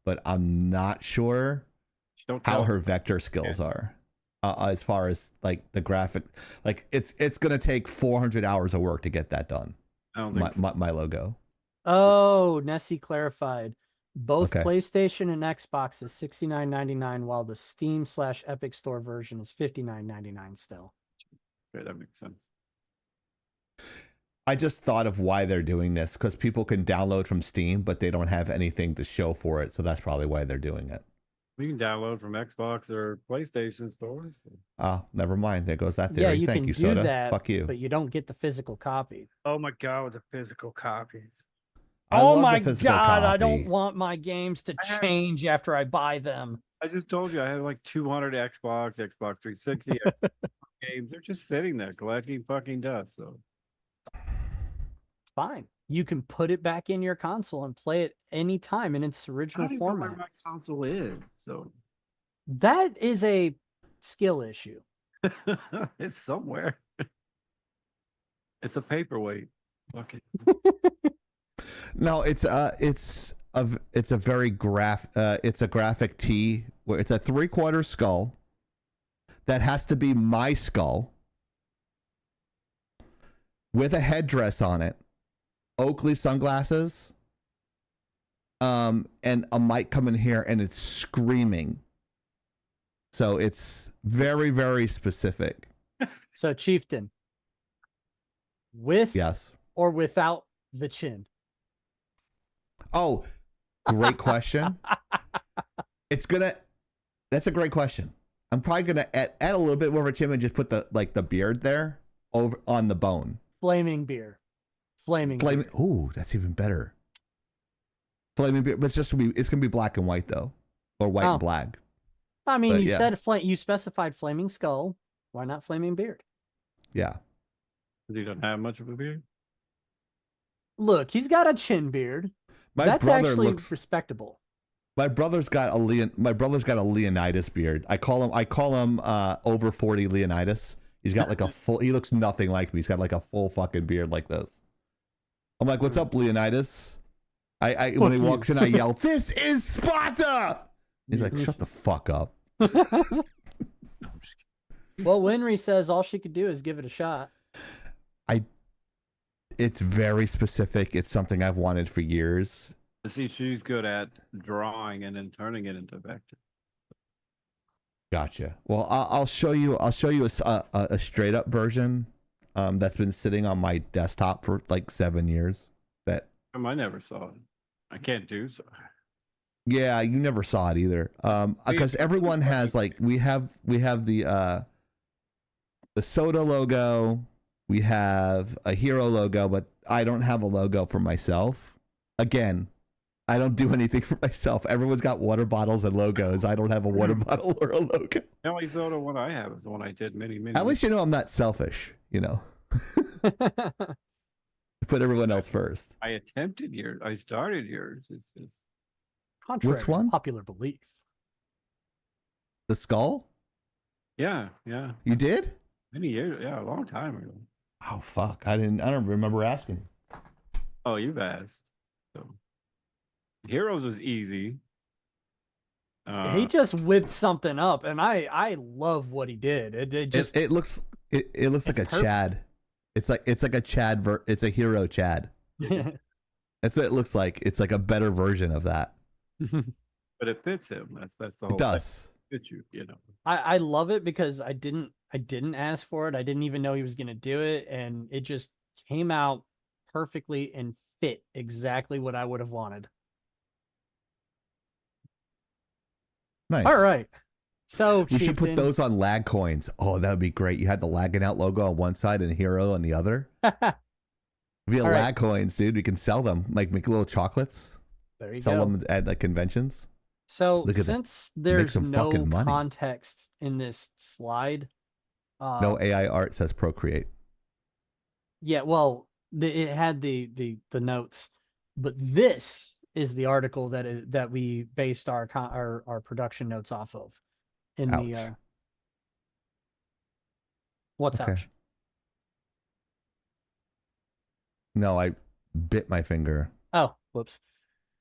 Speaker 6: but I'm not sure how her vector skills are. As far as like the graphic, like it's gonna take 400 hours of work to get that done.
Speaker 5: I don't think
Speaker 6: My logo.
Speaker 1: Oh, Nessie clarified. Both
Speaker 6: Okay.
Speaker 1: PlayStation and Xbox is $69.99, while the Steam/Epic Store version is $59.99 still.
Speaker 5: Okay, that makes sense.
Speaker 6: I just thought of why they're doing this, because people can download from Steam, but they don't have anything to show for it, so that's probably why they're doing it.
Speaker 5: We can download from Xbox or PlayStation stores.
Speaker 6: Oh, never mind. There goes that
Speaker 1: Yeah,
Speaker 6: theory.
Speaker 1: you
Speaker 6: Thank
Speaker 1: can
Speaker 6: you,
Speaker 1: do
Speaker 6: Soda.
Speaker 1: that,
Speaker 6: Fuck you.
Speaker 1: but you don't get the physical copy.
Speaker 5: Oh my god, with the physical copies.
Speaker 6: I
Speaker 1: Oh
Speaker 6: love
Speaker 1: my
Speaker 6: the physical
Speaker 1: god, I
Speaker 6: copy.
Speaker 1: don't want my games to change after I buy them.
Speaker 5: I just told you I have like 200 Xbox 360 games. They're just sitting there collecting fucking dust. So
Speaker 1: It's fine. You can put it back in your console and play it anytime in its
Speaker 5: I
Speaker 1: original
Speaker 5: don't even know where
Speaker 1: format.
Speaker 5: my console is. So
Speaker 1: That is a skill issue.
Speaker 5: it's somewhere. It's a paperweight. Fuck it.
Speaker 6: No, it's a very it's a graphic tee where it's a 3/4 skull that has to be my skull with a headdress on it Oakley sunglasses, and a mic coming here, and it's screaming. So it's very, very specific.
Speaker 1: So Chieftain, with
Speaker 6: Yes.
Speaker 1: or without the chin?
Speaker 6: Oh, great question. That's a great question. I'm probably gonna add a little bit more of a chin and just put the beard there over on the bone.
Speaker 1: Flaming beard. Flaming.
Speaker 6: Flaming. Ooh, that's even better. Flaming beard, but it's gonna be black and white though, or white and black.
Speaker 1: I mean,
Speaker 6: But
Speaker 1: you
Speaker 6: yeah.
Speaker 1: said you specified flaming skull. Why not flaming beard?
Speaker 6: Yeah.
Speaker 5: You don't have much of a beard.
Speaker 1: Look, he's got a chin beard. That's actually respectable.
Speaker 6: My brother's got a Leonidas beard. I call him over 40 Leonidas. He's got like he looks nothing like me. He's got like a full fucking beard like this. I'm like, "What's up, Leonidas?" When he walks in, I yell, "This is Sparta!" He's like, "Shut the fuck up."
Speaker 1: Well, Winry says all she could do is give it a shot.
Speaker 6: It's very specific. It's something I've wanted for years.
Speaker 5: See, she's good at drawing and then turning it into vector.
Speaker 6: Gotcha. Well, I'll show you a straight up version that's been sitting on my desktop for like 7 years.
Speaker 5: I never saw it. I can't do so.
Speaker 6: Yeah, you never saw it either. Because everyone has like we have the soda logo, we have a hero logo, but I don't have a logo for myself. Again, I don't do anything for myself. Everyone's got water bottles and logos. I don't have a water bottle or a logo.
Speaker 5: The only soda one I have is the one I did many.
Speaker 6: At least you know I'm not selfish, you know. Put everyone else first.
Speaker 5: I attempted yours. I started yours. It's just
Speaker 1: contrary
Speaker 6: Which one?
Speaker 1: to popular belief.
Speaker 6: The skull?
Speaker 5: Yeah.
Speaker 6: You did?
Speaker 5: Many years, a long time ago.
Speaker 6: Oh fuck! I don't remember asking.
Speaker 5: Oh, you've asked. So, Heroes was easy.
Speaker 1: He just whipped something up, and I love what he did. It
Speaker 6: looks like a
Speaker 1: perfect.
Speaker 6: Chad. It's like a Chad. It's a hero Chad. That's what it looks like. It's like a better version of that.
Speaker 5: But it fits him. That's the whole.
Speaker 6: It does.
Speaker 5: Fit you, you know.
Speaker 1: I love it because I didn't ask for it. I didn't even know he was gonna do it, and it just came out perfectly and fit exactly what I would have wanted.
Speaker 6: Nice.
Speaker 1: All right. So
Speaker 6: we should put
Speaker 1: Chieftain-
Speaker 6: those on lag coins. Oh, that would be great. You had the lagging out logo on one side and hero on the other. Via
Speaker 1: All
Speaker 6: lag
Speaker 1: right.
Speaker 6: coins, dude. We can sell them. Like make little chocolates.
Speaker 1: There you
Speaker 6: Sell
Speaker 1: go.
Speaker 6: them at like conventions.
Speaker 1: So
Speaker 6: Look at that.
Speaker 1: since
Speaker 6: Make
Speaker 1: there's
Speaker 6: some
Speaker 1: no
Speaker 6: fucking money.
Speaker 1: context in this slide,
Speaker 6: No AI art says Procreate.
Speaker 1: yeah, well, it had the notes, but this is the article that we based our production notes off of. In the
Speaker 6: Ouch.
Speaker 1: what's
Speaker 6: Okay.
Speaker 1: ouch?
Speaker 6: No, I bit my finger.
Speaker 1: Oh, whoops.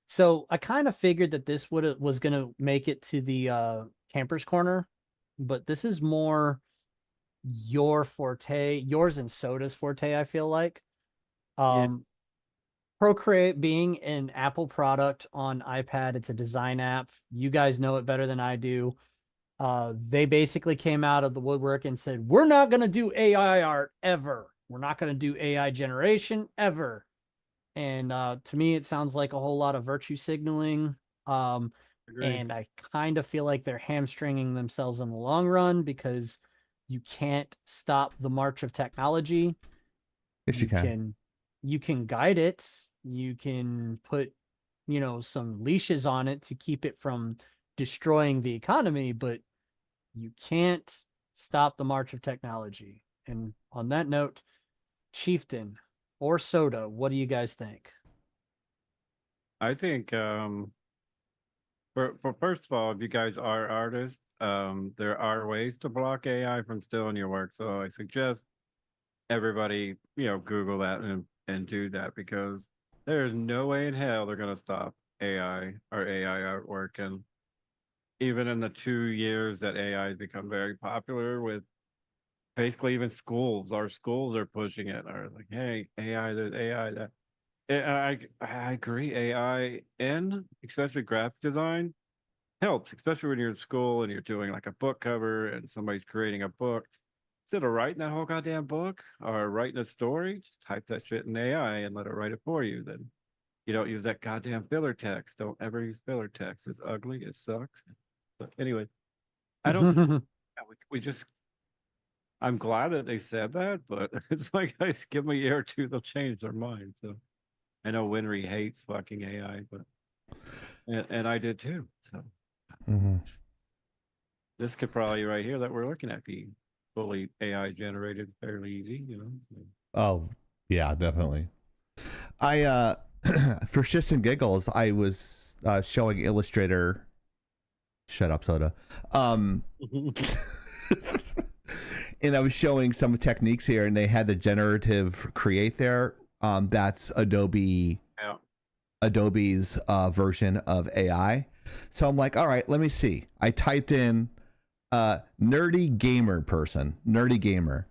Speaker 1: So I kind of figured that this was gonna make it to the campers corner, but this is more your forte, yours and Soda's forte, I feel like. Procreate being an Apple product on iPad, it's a design app. You guys know it better than I do. They basically came out of the woodwork and said, we're not going to do AI art ever. We're not going to do AI generation ever. And to me, it sounds like a whole lot of virtue signaling. And I kind of feel like they're hamstringing themselves in the long run because you can't stop the march of technology.
Speaker 6: Yes, you can.
Speaker 1: You can guide it. You can put, some leashes on it to keep it from destroying the economy, but you can't stop the march of technology. And on that note, Chieftain or Soda, what do you guys think?
Speaker 5: I think for first of all, if you guys are artists, there are ways to block AI from stealing your work. So I suggest everybody, Google that and do that, because there's no way in hell they're gonna stop AI or AI artwork. And even in the 2 years that AI has become very popular with basically even schools, our schools are pushing it, are like, hey, AI, there's AI that I agree. AI and especially graphic design helps, especially when you're in school and you're doing like a book cover and somebody's creating a book. Instead of writing that whole goddamn book or writing a story, just type that shit in AI and let it write it for you. Then you don't use that goddamn filler text. Don't ever use filler text. It's ugly. It sucks. But anyway, I don't. We just. I'm glad that they said that, but it's like I give them a year or two, they'll change their mind. So I know Winry hates fucking AI, but and I did too. So this could probably right here that we're looking at be fully AI generated, fairly easy, you know. So.
Speaker 6: Oh yeah, definitely. I for shits and giggles, I was showing Illustrator. Shut up, Soda. And I was showing some techniques here, and they had the generative create there. That's Adobe's version of AI. So I'm like, all right, let me see. I typed in nerdy gamer,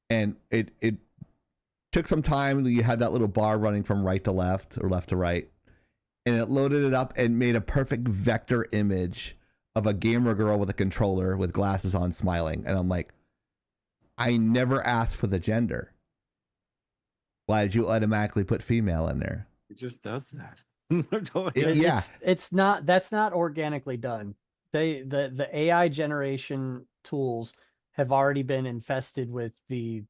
Speaker 6: and it took some time. You had that little bar running from right to left or left to right, and it loaded it up and made a perfect vector image of a gamer girl with a controller with glasses on smiling. And I'm like, I never asked for the gender. Why did you automatically put female in there?
Speaker 5: It just does that.
Speaker 6: Yeah.
Speaker 1: It's not, that's not organically done. The AI generation tools have already been infested with the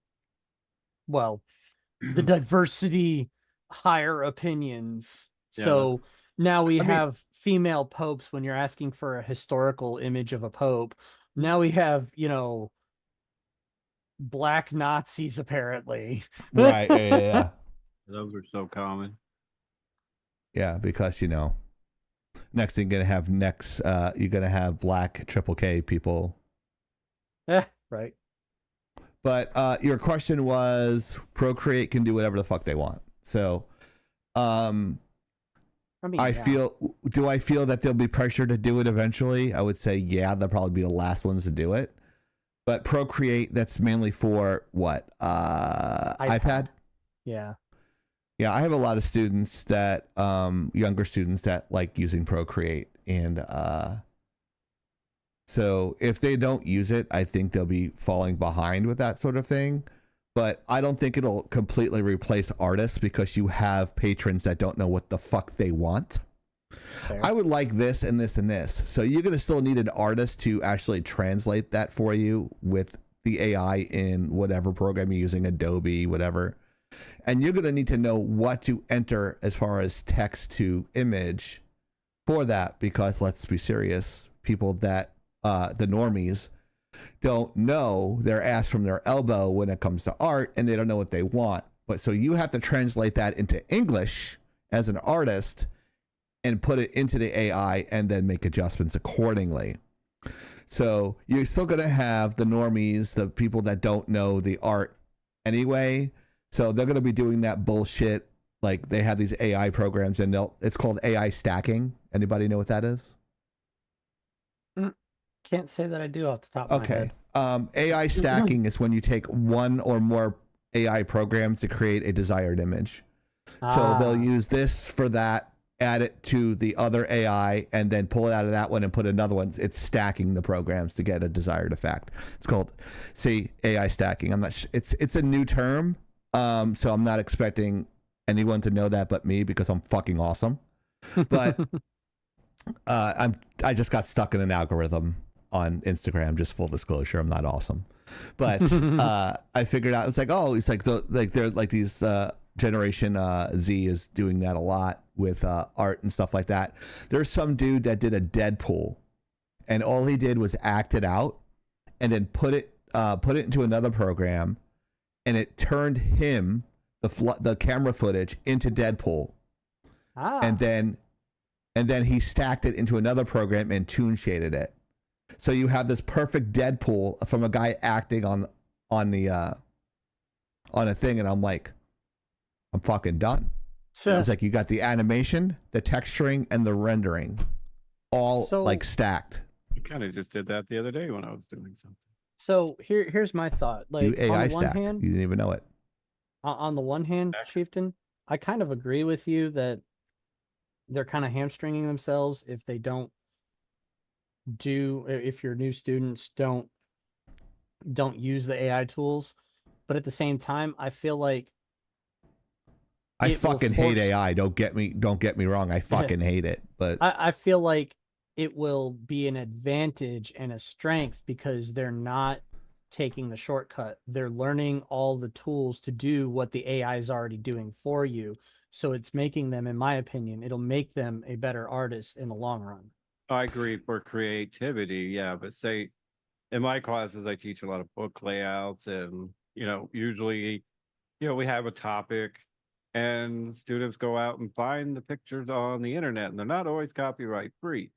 Speaker 1: diversity higher opinions. So now we have female popes when you're asking for a historical image of a pope. Now we have, black Nazis apparently.
Speaker 6: Right. Yeah.
Speaker 5: Those are so common.
Speaker 6: Yeah, because next thing you're gonna have black triple K people.
Speaker 1: Right.
Speaker 6: But your question was Procreate can do whatever the fuck they want. So I feel that they'll be pressured to do it eventually? I would say yeah, they'll probably be the last ones to do it. But Procreate, that's mainly for what? iPad?
Speaker 1: Yeah.
Speaker 6: Yeah, I have a lot of students that, younger students that like using Procreate. And so if they don't use it, I think they'll be falling behind with that sort of thing. But I don't think it'll completely replace artists because you have patrons that don't know what the fuck they want. Fair. I would like this and this and this. So you're going to still need an artist to actually translate that for you with the AI in whatever program you're using, Adobe, whatever. And you're going to need to know what to enter as far as text to image for that, because let's be serious, people that, the normies, don't know their ass from their elbow when it comes to art, and they don't know what they want. But so you have to translate that into English as an artist and put it into the AI and then make adjustments accordingly. So you're still going to have the normies, the people that don't know the art anyway. So they're going to be doing that bullshit. Like they have these AI programs and it's called AI stacking. Anybody know what that is?
Speaker 1: Can't say that I do off the top of my head.
Speaker 6: AI stacking is when you take one or more AI programs to create a desired image. So they'll use this for that, add it to the other AI, and then pull it out of that one and put another one. It's stacking the programs to get a desired effect. It's called, AI stacking. I'm not. It's a new term, so I'm not expecting anyone to know that but me because I'm fucking awesome. But I just got stuck in an algorithm on Instagram. Just full disclosure, I'm not awesome, but I figured out. It's like, oh, it's like they're like these. Generation Z is doing that a lot with art and stuff like that. There's some dude that did a Deadpool, and all he did was act it out, and then put it into another program, and it turned him the camera footage into Deadpool, and then he stacked it into another program and tune shaded it. So you have this perfect Deadpool from a guy acting on a thing, and I'm like, I'm fucking done. Sure. It's like you got the animation, the texturing, and the rendering all like stacked.
Speaker 5: I kind of just did that the other day when I was doing something.
Speaker 1: So here's my thought. Like
Speaker 6: you AI
Speaker 1: on the one
Speaker 6: stacked.
Speaker 1: hand,
Speaker 6: you didn't even know it.
Speaker 1: On the one hand, Chieftain, I kind of agree with you that they're kind of hamstringing themselves if they don't if your new students don't use the AI tools. But at the same time, I feel like
Speaker 6: I
Speaker 1: it will
Speaker 6: fucking hate
Speaker 1: force-
Speaker 6: AI. Don't get me wrong. I fucking hate it. But
Speaker 1: I feel like it will be an advantage and a strength because they're not taking the shortcut. They're learning all the tools to do what the AI is already doing for you. So it's making them, in my opinion, it'll make them a better artist in the long run.
Speaker 5: I agree for creativity, yeah, but say in my classes I teach a lot of book layouts, and usually we have a topic and students go out and find the pictures on the internet, and they're not always copyright free,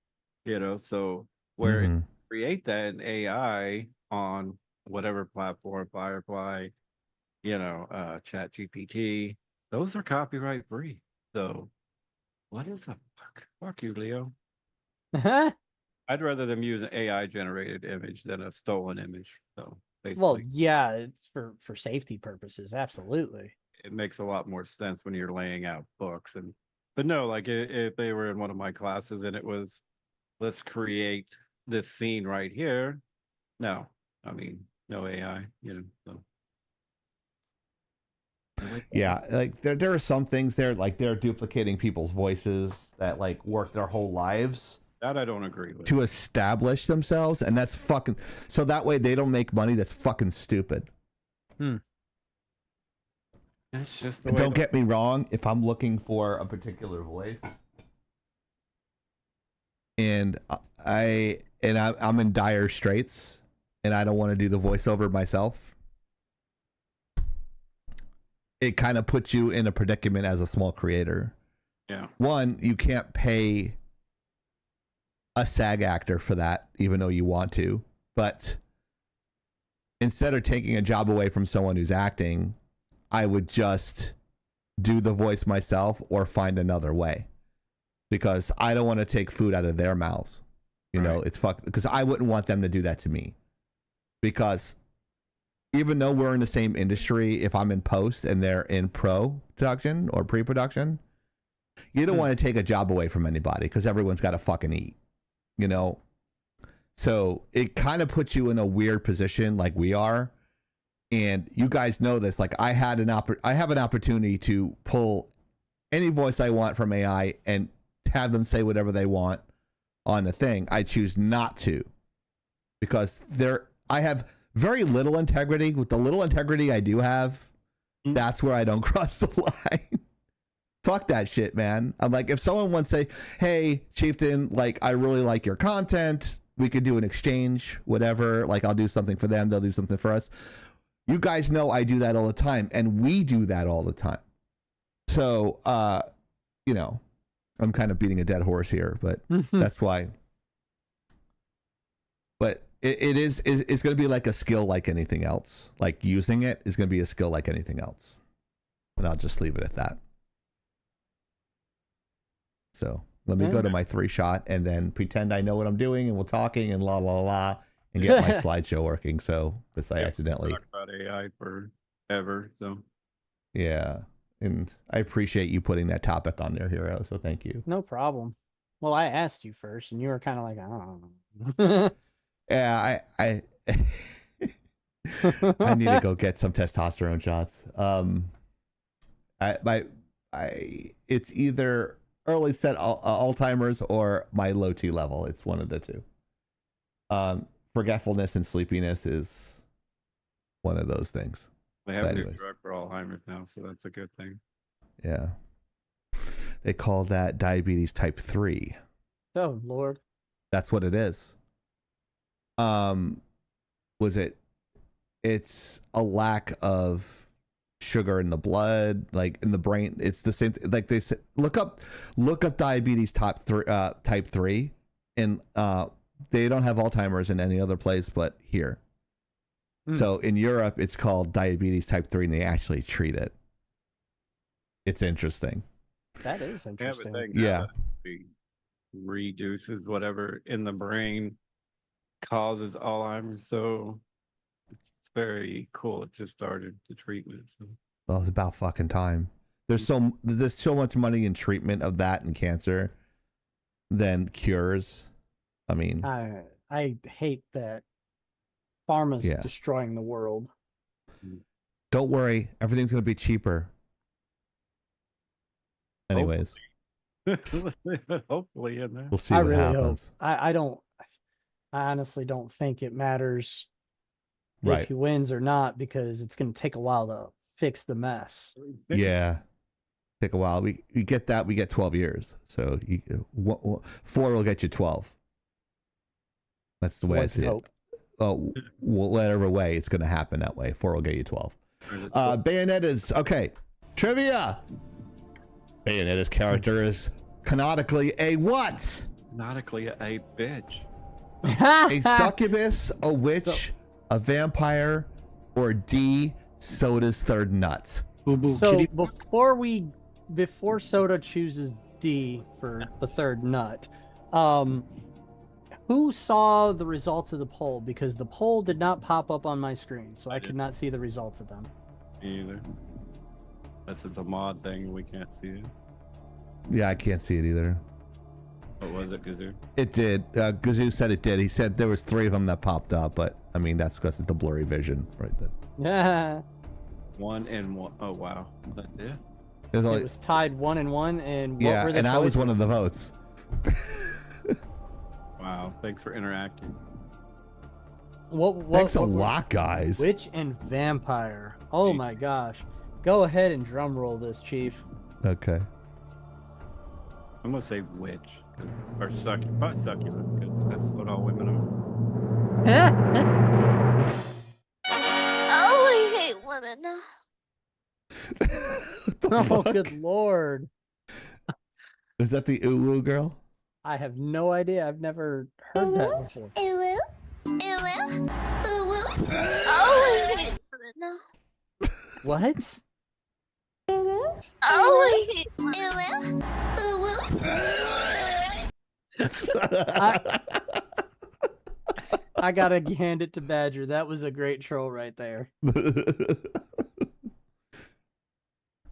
Speaker 5: so where
Speaker 6: Mhm.
Speaker 5: create that in AI on whatever platform, Firefly, Chat GPT, those are copyright free. So what is the fuck you, Leo? I'd rather them use an AI generated image than a stolen image. So basically,
Speaker 1: Well, yeah, it's for safety purposes, absolutely.
Speaker 5: it makes a lot more sense when you're laying out books. But no, like if they were in one of my classes and it was, let's create this scene right here. No, I mean, no AI, so.
Speaker 6: yeah, like there are some things there, like they're duplicating people's voices that like work their whole lives
Speaker 5: That I don't agree with.
Speaker 6: to establish themselves, and that's fucking, so that way they don't make money. That's fucking stupid.
Speaker 5: That's just the
Speaker 6: And
Speaker 5: way.
Speaker 6: don't get me wrong, if I'm looking for a particular voice and I'm in dire straits and I don't want to do the voiceover myself, it kind of puts you in a predicament as a small creator.
Speaker 5: Yeah.
Speaker 6: One, you can't pay a SAG actor for that, even though you want to. But instead of taking a job away from someone who's acting, I would just do the voice myself or find another way, because I don't want to take food out of their mouths. You know, it's because I wouldn't want them to do that to me. Because even though we're in the same industry, if I'm in post and they're in production or pre-production, you don't want to take a job away from anybody because everyone's got to fucking eat, So it kind of puts you in a weird position like we are. And you guys know this, like I have an opportunity to pull any voice I want from AI and have them say whatever they want on the thing. I choose not to, because I have very little integrity. With the little integrity I do have, that's where I don't cross the line. Fuck that shit, man. I'm like, if someone wants to say, hey, Chieftain, like, I really like your content, we could do an exchange, whatever. Like, I'll do something for them, they'll do something for us. You guys know I do that all the time, and we do that all the time. So, I'm kind of beating a dead horse here, but that's why. But it's going to be like a skill like anything else. Like, using it is going to be a skill like anything else. And I'll just leave it at that. So let me go to my 3-shot and then pretend I know what I'm doing, and we're talking and la la la, and get my slideshow working. So this I accidentally
Speaker 5: talked about AI forever. So
Speaker 6: yeah, and I appreciate you putting that topic on there, Hero. So thank you.
Speaker 1: No problem. Well, I asked you first, and you were kind of like, I don't know.
Speaker 6: Yeah, I I need to go get some testosterone shots. It's either early set Alzheimer's or my low T level. It's one of the two. Forgetfulness and sleepiness is one of those things.
Speaker 5: they have a new drug for Alzheimer's now, so that's a good thing.
Speaker 6: Yeah. They call that diabetes type 3.
Speaker 1: Oh, Lord.
Speaker 6: That's what it is. It's a lack of sugar in the blood, like in the brain. It's the same like they said, look up diabetes type 3, and they don't have Alzheimer's in any other place but here. So in Europe it's called diabetes type 3, and they actually treat it. It's interesting.
Speaker 1: That is interesting.
Speaker 6: Yeah.
Speaker 5: Reduces whatever in the brain causes Alzheimer's, so it's very cool. It just started the treatment. So.
Speaker 6: Well, it's about fucking time. There's so much money in treatment of that and cancer than cures. I mean,
Speaker 1: I hate that pharma's
Speaker 6: Yeah.
Speaker 1: destroying the world.
Speaker 6: don't worry, everything's gonna be cheaper. Anyways,
Speaker 5: Hopefully in there.
Speaker 6: we'll see
Speaker 1: I
Speaker 6: what
Speaker 1: really
Speaker 6: happens.
Speaker 1: hope. I honestly don't think it matters
Speaker 6: Right.
Speaker 1: if he wins or not, because it's going to take a while to fix the mess.
Speaker 6: Yeah. Take a while. We get that. We get 12 years. So 4 will get you 12. That's the way I
Speaker 1: One
Speaker 6: see
Speaker 1: can
Speaker 6: it.
Speaker 1: hope.
Speaker 6: Oh, whatever way it's going to happen that way. 4 will get you 12. Bayonetta's okay. Trivia. Bayonetta's character is canonically a what?
Speaker 5: Canonically a bitch.
Speaker 6: A succubus, a witch, a vampire, or D, Soda's third nut.
Speaker 1: So before Soda chooses D for the third nut, who saw the results of the poll? Because the poll did not pop up on my screen, so I could not see the results of them.
Speaker 5: Me either. Unless it's a mod thing, we can't see it.
Speaker 6: Yeah, I can't see it either.
Speaker 5: What was it, Gazoo?
Speaker 6: It did. Gazoo said it did. He said there was 3 of them that popped up, but I mean that's because it's the blurry vision, right?
Speaker 1: Yeah.
Speaker 5: 1 and 1. Oh wow, that's it.
Speaker 6: It
Speaker 1: was tied 1-1, and what
Speaker 6: yeah,
Speaker 1: were the
Speaker 6: and I was one of
Speaker 1: choices?
Speaker 6: the votes.
Speaker 5: Wow, thanks for interacting.
Speaker 6: Thanks a lot, guys.
Speaker 1: Witch and vampire. Oh my gosh. Go ahead and drum roll this, Chief.
Speaker 6: Okay.
Speaker 5: I'm gonna say witch or succubus, because that's what all women are.
Speaker 3: Oh, I hate women.
Speaker 1: Oh, good lord.
Speaker 6: Is that the Uwu girl?
Speaker 1: I have no idea. I've never heard that before.
Speaker 3: Ew, ew, oh, I hate women.
Speaker 1: What?
Speaker 3: Oh, I hate women.
Speaker 1: I gotta hand it to Badger. That was a great troll right there.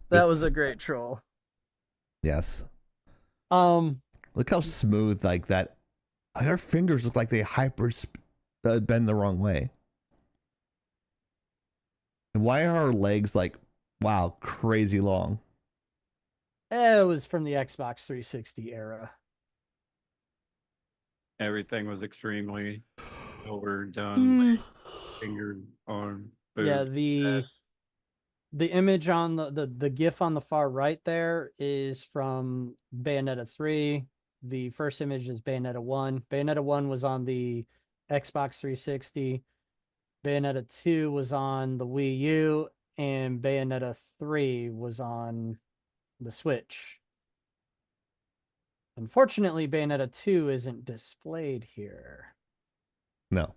Speaker 1: That was a great troll.
Speaker 6: Yes.
Speaker 1: Look
Speaker 6: how smooth like that. Her fingers look like they bend the wrong way. And why are her legs like, wow, crazy long?
Speaker 1: It was from the Xbox 360 era.
Speaker 5: Everything was extremely overdone. Like finger, arm, boob,
Speaker 1: Yeah,
Speaker 5: ass.
Speaker 1: the image on the GIF on the far right there is from Bayonetta 3. The first image is Bayonetta 1. Bayonetta 1 was on the Xbox 360. Bayonetta 2 was on the Wii U, and Bayonetta 3 was on the Switch. Unfortunately, Bayonetta 2 isn't displayed here.
Speaker 6: No.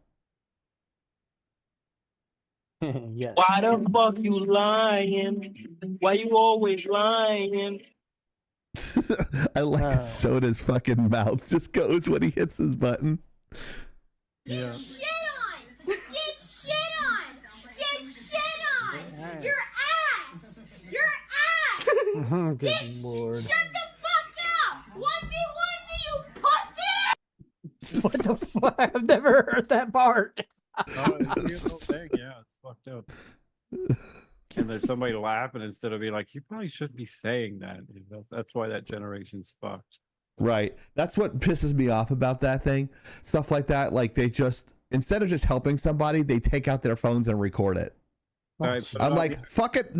Speaker 1: Yes.
Speaker 14: Why the fuck you lying? Why you always lying?
Speaker 6: I like Soda's fucking mouth just goes when he hits his button.
Speaker 1: Yeah.
Speaker 3: Shit on! Get shit on! Get shit on! Your ass! Your ass!
Speaker 1: Good lord.
Speaker 3: Shut the fuck up! 1v1 me, you pussy!
Speaker 1: What the fuck? I've never heard that part.
Speaker 5: Oh, it's a whole thing. Yeah, it's fucked up. And there's somebody laughing instead of being like, you probably shouldn't be saying that. That's why that generation's fucked.
Speaker 6: Right. That's what pisses me off about that thing. Stuff like that. Like they just, instead of just helping somebody, they take out their phones and record it. I'm like, fuck it.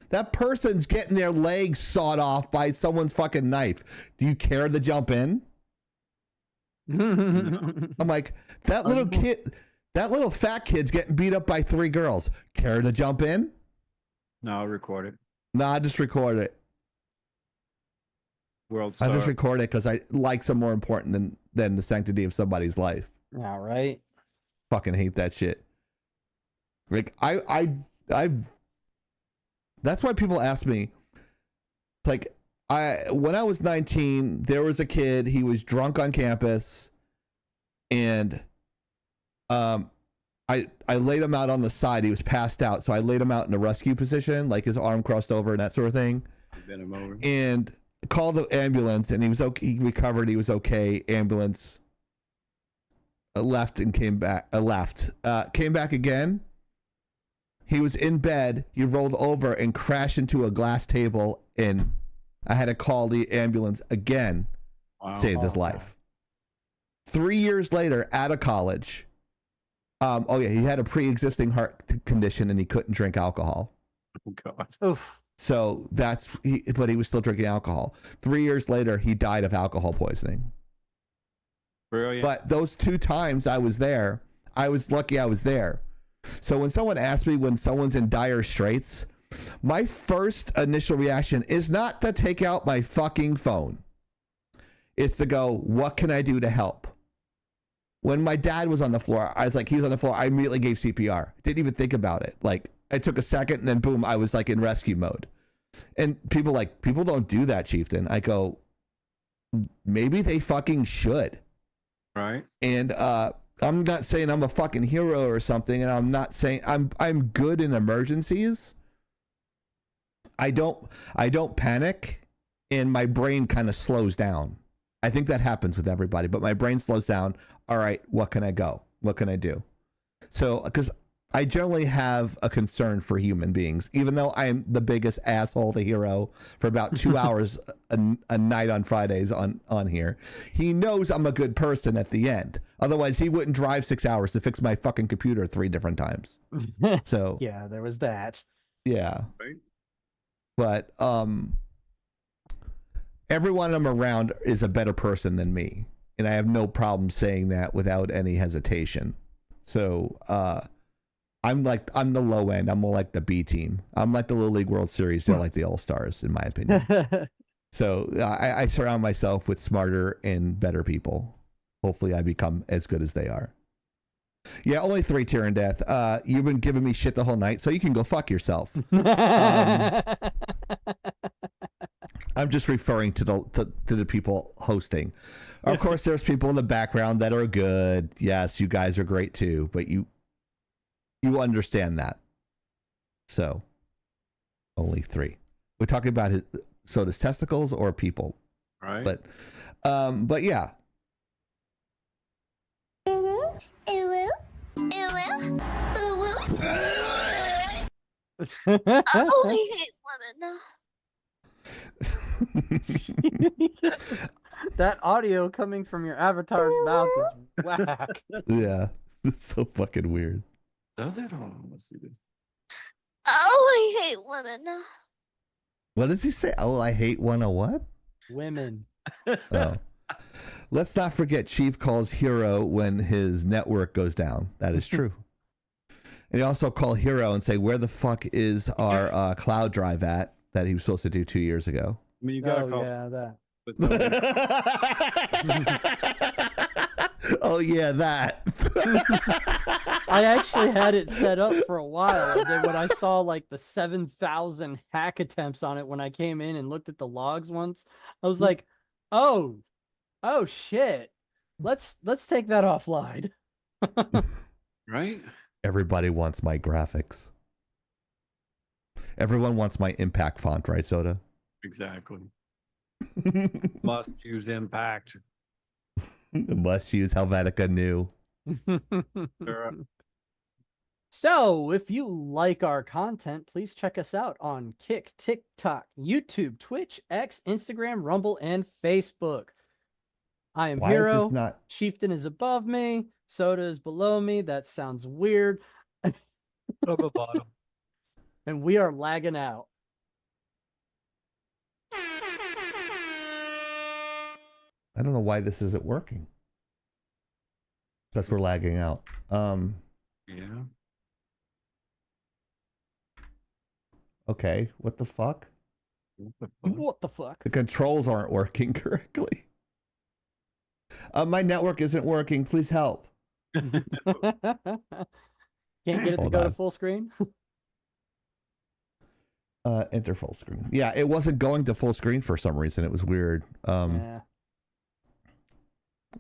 Speaker 6: That person's getting their legs sawed off by someone's fucking knife. Do you care to jump in? I'm like, that little kid, that little fat kid's getting beat up by 3 girls. Care to jump in?
Speaker 5: No, I'll record it.
Speaker 6: Nah, just record it.
Speaker 5: World
Speaker 6: I
Speaker 5: star.
Speaker 6: just record it because I like some more important than the sanctity of somebody's life.
Speaker 1: All right.
Speaker 6: Fucking hate that shit. Like I that's why people ask me, like, when I was 19, there was a kid, he was drunk on campus, and I laid him out on the side. He was passed out, so I laid him out in a rescue position, like his arm crossed over and that sort of thing.
Speaker 5: Bent him over.
Speaker 6: and called the ambulance, and he was okay. He recovered. He was okay. Ambulance left and came back. Came back again. He was in bed. He rolled over and crashed into a glass table, and I had to call the ambulance again.
Speaker 5: Wow.
Speaker 6: Saved his life. 3 years later, out of college. He had a pre-existing heart condition and he couldn't drink alcohol.
Speaker 5: Oh God.
Speaker 1: Oof.
Speaker 6: So but he was still drinking alcohol. 3 years later, he died of alcohol poisoning.
Speaker 5: Brilliant.
Speaker 6: But those 2 times I was there, I was lucky I was there. So when someone asks me when someone's in dire straits, my first initial reaction is not to take out my fucking phone. It's to go, what can I do to help? When my dad was on the floor, he was on the floor, I immediately gave CPR. Didn't even think about it. Like, I took a second and then boom, I was like in rescue mode. And people don't do that, Chieftain. I go, maybe they fucking should.
Speaker 5: Right.
Speaker 6: And I'm not saying I'm a fucking hero or something, and I'm not saying I'm good in emergencies. I don't panic, and my brain kind of slows down. I think that happens with everybody, but my brain slows down. All right, what can I go? What can I do? So, because I generally have a concern for human beings, even though I'm the biggest asshole, the hero, for about 2 hours a night on Fridays on here. He knows I'm a good person at the end. Otherwise, he wouldn't drive 6 hours to fix my fucking computer 3 different times. So
Speaker 1: yeah, there was that.
Speaker 6: Yeah.
Speaker 5: Right.
Speaker 6: But everyone I'm around is a better person than me. And I have no problem saying that without any hesitation. So I'm the low end. I'm more like the B team. I'm like the Little League World Series. They're like the All-Stars, in my opinion. So I surround myself with smarter and better people. Hopefully I become as good as they are. Yeah, only 3 tier in death. You've been giving me shit the whole night, so you can go fuck yourself. I'm just referring to the people hosting. Of course, there's people in the background that are good. Yes, you guys are great too, but you understand that. So, only 3. We're talking about Soda's testicles or people,
Speaker 5: Right.
Speaker 6: But yeah.
Speaker 3: Oh, I hate women.
Speaker 1: That audio coming from your avatar's mouth is whack.
Speaker 6: Yeah, it's so fucking weird.
Speaker 5: Does it? Hold on, let's see this.
Speaker 3: Oh, I hate women.
Speaker 6: What does he say? Oh, I hate one of what?
Speaker 1: Women.
Speaker 6: Oh. Let's not forget Chief calls Hero when his network goes down. That is true. And he also call Hero and say, where the fuck is our cloud drive at that he was supposed to do 2 years ago?
Speaker 5: I mean, you gotta call.
Speaker 1: Yeah, that.
Speaker 5: But no,
Speaker 6: Oh, yeah, that.
Speaker 1: I actually had it set up for a while, and then when I saw like the 7,000 hack attempts on it when I came in and looked at the logs once, I was like, oh shit. Let's take that offline.
Speaker 5: right?
Speaker 6: Everybody wants my graphics. Everyone wants my impact font, right, Soda?
Speaker 5: Exactly. Must use impact.
Speaker 6: Must use Helvetica New.
Speaker 1: So, if you like our content, please check us out on Kick, TikTok, YouTube, Twitch, X, Instagram, Rumble, and Facebook. I am
Speaker 6: Why
Speaker 1: Hero.
Speaker 6: is this not...
Speaker 1: Chieftain is above me. Soda is below me. That sounds weird.
Speaker 5: Up the bottom.
Speaker 1: And we are lagging out.
Speaker 6: I don't know why this isn't working. Because we're lagging out.
Speaker 5: Yeah.
Speaker 6: Okay, what the fuck?
Speaker 1: What the fuck?
Speaker 6: The controls aren't working correctly. My network isn't working. Please help.
Speaker 1: Can't get it to
Speaker 6: Hold
Speaker 1: go to
Speaker 6: on.
Speaker 1: full screen?
Speaker 6: Enter full screen. Yeah, it wasn't going to full screen for some reason. It was weird.
Speaker 1: Yeah.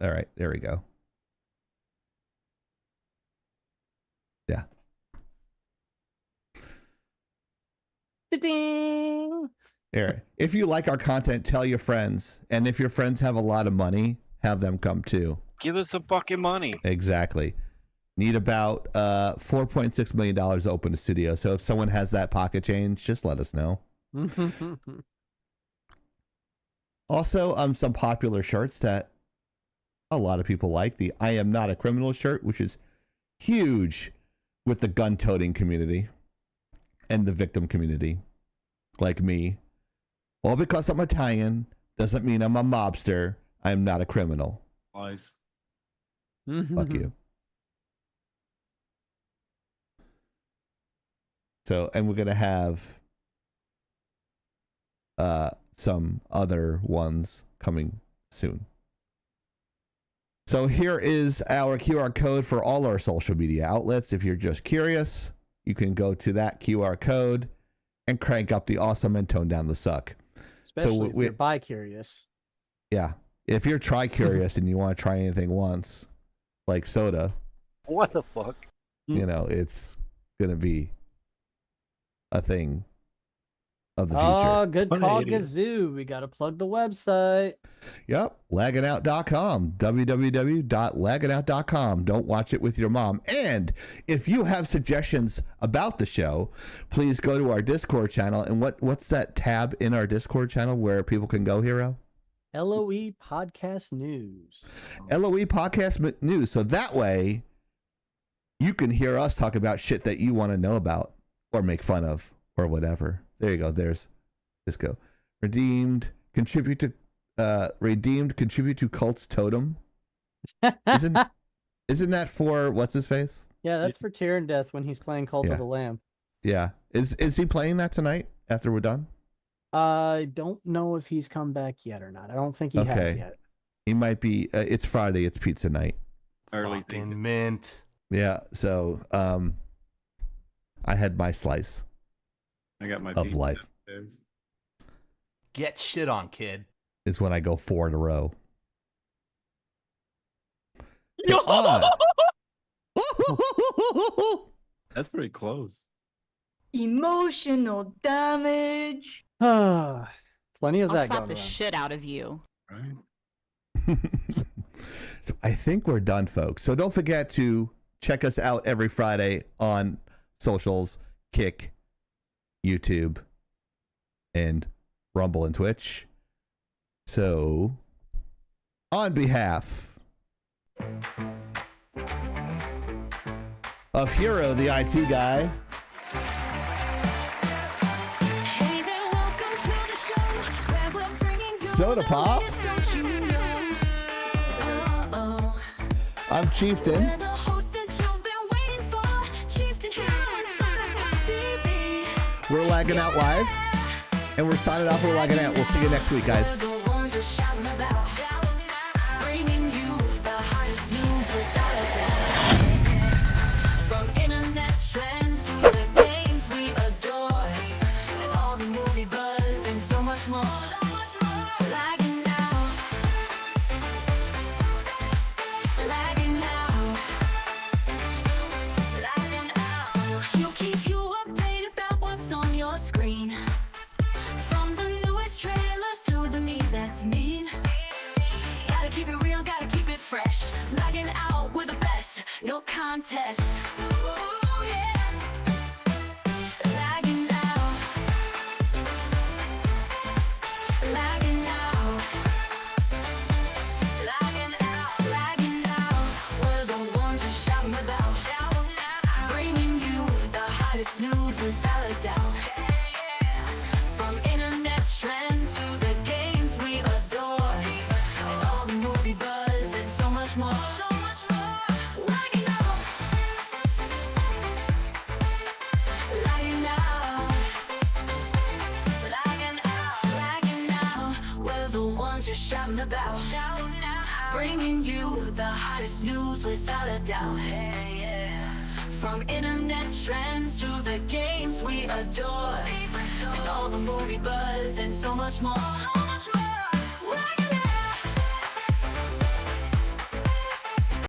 Speaker 6: All right, there we go. Yeah.
Speaker 1: Ding!
Speaker 6: Here, if you like our content, tell your friends. And if your friends have a lot of money, have them come too.
Speaker 9: Give us some fucking money.
Speaker 6: Exactly. Need about $4.6 million to open a studio. So if someone has that pocket change, just let us know. Also, some popular shirts that a lot of people like. The I Am Not a Criminal shirt, which is huge with the gun-toting community and the victim community, like me. All because I'm Italian doesn't mean I'm a mobster. I am not a criminal.
Speaker 5: Lies.
Speaker 6: Fuck you. So, and we're going to have some other ones coming soon. So here is our QR code for all our social media outlets. If you're just curious, you can go to that QR code and crank up the awesome and tone down the suck.
Speaker 1: Especially if you're bi-curious.
Speaker 6: Yeah. If you're tri-curious and you want to try anything once, like soda.
Speaker 9: What the fuck?
Speaker 6: You know, it's going to be a thing of the future.
Speaker 1: Oh, good call, Gazoo. We got to plug the website.
Speaker 6: Yep, lagginout.com, www.lagginout.com. Don't watch it with your mom. And if you have suggestions about the show, please go to our Discord channel. And what's that tab in our Discord channel where people can go, Hero?
Speaker 1: LOE Podcast News.
Speaker 6: LOE Podcast News. So that way you can hear us talk about shit that you want to know about or make fun of or whatever. There you go. There's Disco. Redeemed contribute to Cult's Totem. Isn't that for what's his face?
Speaker 1: Yeah, that's for Tyrion Death when he's playing Cult of the Lamb.
Speaker 6: Yeah. Is he playing that tonight after we're done?
Speaker 1: I don't know if he's come back yet or not. I don't think he has yet.
Speaker 6: He might be. It's Friday. It's pizza night.
Speaker 12: Early fucking mint.
Speaker 6: Yeah. So I had my slice.
Speaker 5: I got my
Speaker 6: of life.
Speaker 5: Downstairs.
Speaker 12: Get shit on, kid.
Speaker 6: Is when I go 4 in a row.
Speaker 5: That's pretty close.
Speaker 15: Emotional damage.
Speaker 1: Plenty of
Speaker 16: I'll
Speaker 1: that
Speaker 16: slap
Speaker 1: going
Speaker 16: the
Speaker 1: around.
Speaker 16: shit out of you.
Speaker 5: Right.
Speaker 6: So I think we're done, folks. So don't forget to check us out every Friday on socials, Kick, YouTube, and Rumble and Twitch. So, on behalf of Hero, the IT guy,
Speaker 2: Hey there, welcome to the show where we're bringing you
Speaker 6: Soda
Speaker 2: the
Speaker 6: Pop.
Speaker 2: latest, don't you know?
Speaker 6: I'm Chieftain.
Speaker 2: We're the host that you've been waiting for, Chieftain Hero and Soda Pop TV.
Speaker 6: We're lagging out live, and we're signing off. We're lagging out. We'll see you next week, guys.
Speaker 2: We're the ones you're shouting about, bringing you the hottest news without a doubt. From internet trends to the games we adore, and all the movie buzz and so much more. Lagging out, lagging out, lagging out. We'll keep you updated about what's on your screen. From the newest trailers to the meat that's mean. Gotta keep it real, gotta keep it fresh. Lagging out, we're the best, no contest. Ooh, yeah. Lagging out, lagging out, lagging out, lagging out. We're the ones you're shouting about, bringing you the hottest news without a doubt. From internet trends to the games we adore, and all the movie buzz and so much more. Lagging out, lagging out, lagging out, lagging out. We're the ones you're shouting about, bringing you the hottest news without a doubt. From internet trends to the games we adore, and all the movie buzz and so much more.